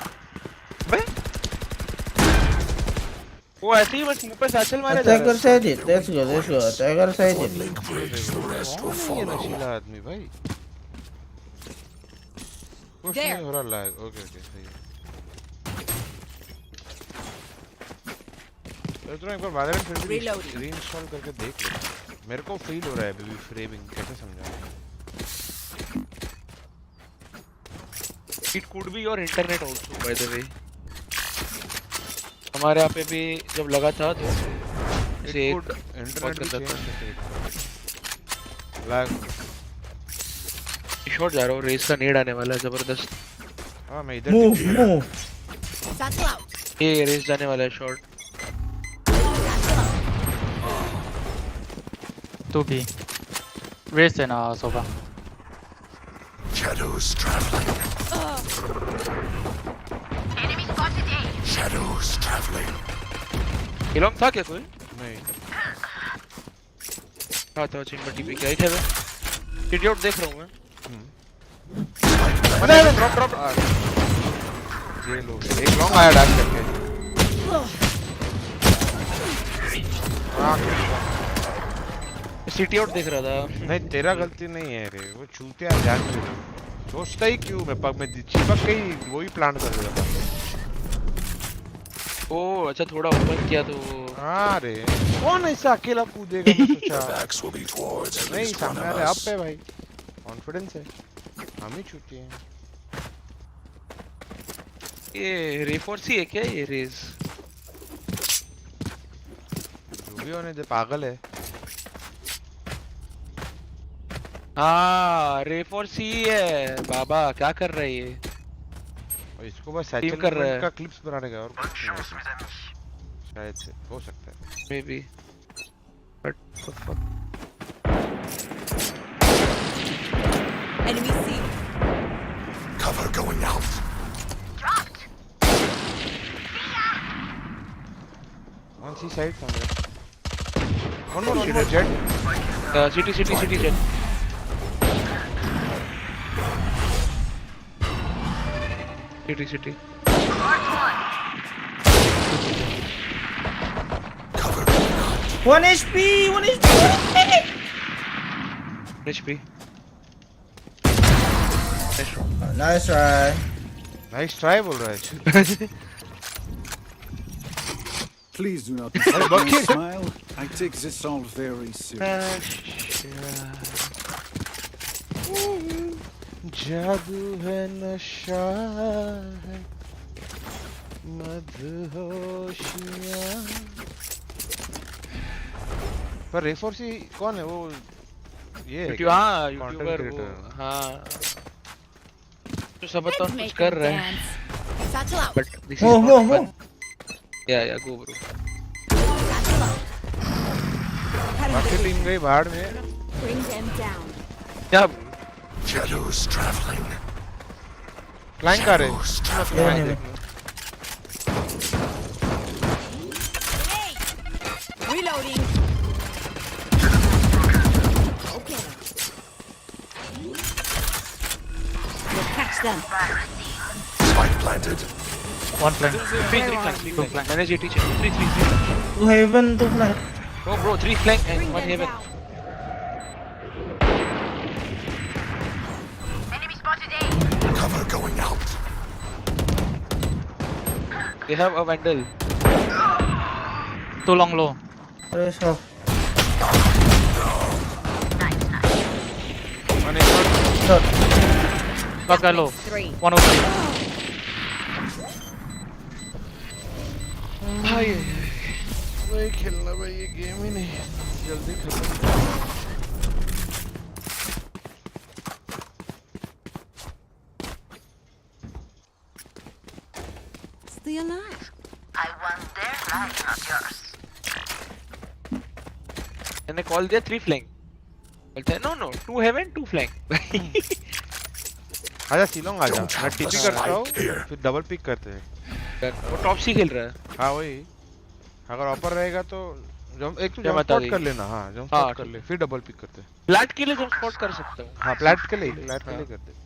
वो ऐसे ही बस मुंह पे सैचल मारे जा Attacker side it. Let's go. Attacker side it. Link breaks, the rest will ये follow. नशीला आदमी भाई कुछ नहीं हो रहा लैग ओके सही है तो एक बार वैलोरेंट फिर भी रीइंस्टॉल करके देख ले मेरे को फील हो रहा है बेबी फ्रेमिंग कैसे समझाऊं It could be your internet also by the way हमारे यहाँ पे भी जब लगा था तो ऐसे इंटरनेट भी चेंज लैग शॉट जा रहा हूँ रेस का नीड आने वाला है जबरदस्त हां मैं इधर Move. ये रेस जाने वाला है shot 2B. Race and sofa. Shadows traveling. Shadows traveling. इलोंग था क्या कोई नहीं हाँ तो चिंबा टीपी क्या ही था मैं इडियट देख रहा हूँ मैं अरे ड्रॉप ये लोग एक लॉन्ग आया डैश करके सिटी आउट देख रहा था नहीं तेरा गलती नहीं है रे वो चूतिया जान के सोचता ही क्यों मैं पग में चिपक के ही वही प्लान कर देता था ओ अच्छा थोड़ा ओपन किया तो हां रे कौन ऐसा अकेला कूदेगा मैं सोचा नहीं सामने वाले अप है भाई कॉन्फिडेंस है हम ही छूटे हैं ये रेफोर्सी है क्या ये रेस जो भी होने दे पागल है हाँ रेफोर्सी है बाबा क्या कर रहा है ये और इसको बस सैचल कर रहा है का क्लिप्स बनाने का और कुछ नहीं शायद से हो सकता है may be but Enemy C. Cover going out. One C side somewhere. One more jet. City jet. City. Cover going out. 1 HP. HP. Nice try. Nice try बोल रहा है Please do not disturb my smile. I take this all very seriously. जादू है नशा है मदहोशियाँ पर रेफोर्सी कौन है वो ये हाँ यूट्यूबर वो हाँ तो सब तो कुछ कर रहे हैं बट दिस इज या गो ब्रो बाकी टीम गई बाहर में क्या Shadows traveling. फ्लैंक कर रहे Reloading. Okay. We'll catch them. Spike planted. One flank. Three flank. Manage it, teacher. 3. 2 heaven, 2 flank. Oh bro, 3 flank and 1 heaven. They have a vandal. Too long low. Let's go. One is Shot. Last guy low. 103. भाई वही खेलना भाई, ये game ही नहीं जल्दी खत्म। Stay alive. I want their life, not yours. मैंने call दिया 3 फ्लैंक, बोलते हैं no 2 heaven 2 फ्लैंक। आजा सीलोंग आजा, मैं टीपी करता हूँ फिर डबल पिक करते हैं। वो टॉप सी खेल रहा है। हाँ वही, अगर ऑपर रहेगा तो जम एक तो जंप स्पॉट कर लेना। हाँ जंप स्पॉट कर ले फिर डबल पिक करते हैं। प्लांट के लिए जंप स्पॉट कर सकता हूँ। हाँ प्लांट के लिए करते।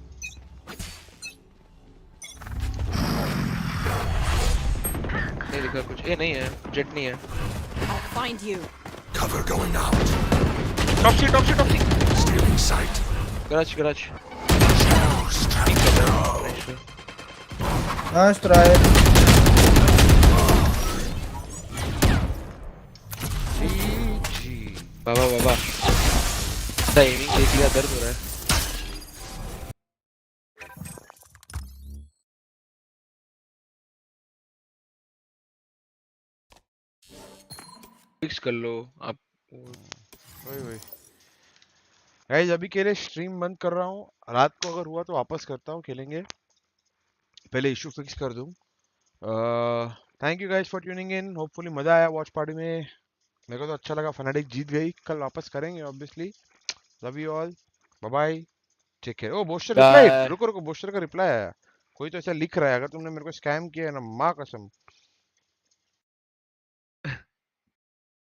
नहीं दिखा कुछ, ये नहीं है, जेट नहीं है। I'll find you. Cover going out. Top सी Stealing sight. Garage Nice try. बाबा टाइमिंग देख लिया, दर्द हो रहा है। फिक्स कर लो आप। वही गाइस अभी के लिए स्ट्रीम बंद कर रहा हूँ, रात को अगर हुआ तो वापस करता हूँ, खेलेंगे। पहले इशू फिक्स कर दूँ। Thank you guys for tuning in, hopefully मजा आया वॉच पार्टी में। मेरे को तो अच्छा लगा, फनाटिक जीत गई। कल वापस करेंगे obviously. Love you all, bye bye, take care. Oh Boaster reply, रुको बोस्टर का रिप्लाई आया। कोई तो ऐसा लिख रहा है, अगर तुमने मेरे को स्कैम किया है ना, माँ कसम।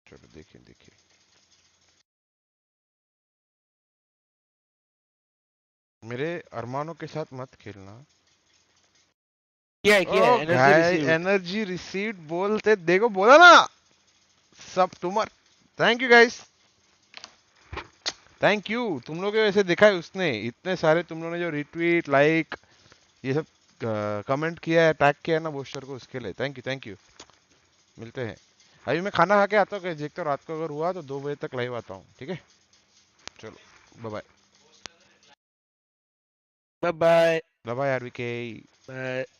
चलो देखिए मेरे अरमानों के साथ मत खेलना। क्या एनर्जी रिसीव्ड बोलते देखो, बोला ना सब तुम्हार। Thank you guys, thank you. तुम लोग वैसे देखा है उसने, इतने सारे तुम लोगों ने जो रिट्वीट लाइक ये सब कमेंट किया है, टैग किया है ना बोस्टर को, उसके लिए थैंक यू। मिलते हैं। अभी मैं खाना खा के आता हूँ, देखता हूँ रात को अगर हुआ तो 2 बजे तक लाइव आता हूँ, ठीक है। चलो बाय बाय बाय आरवीके। बाय।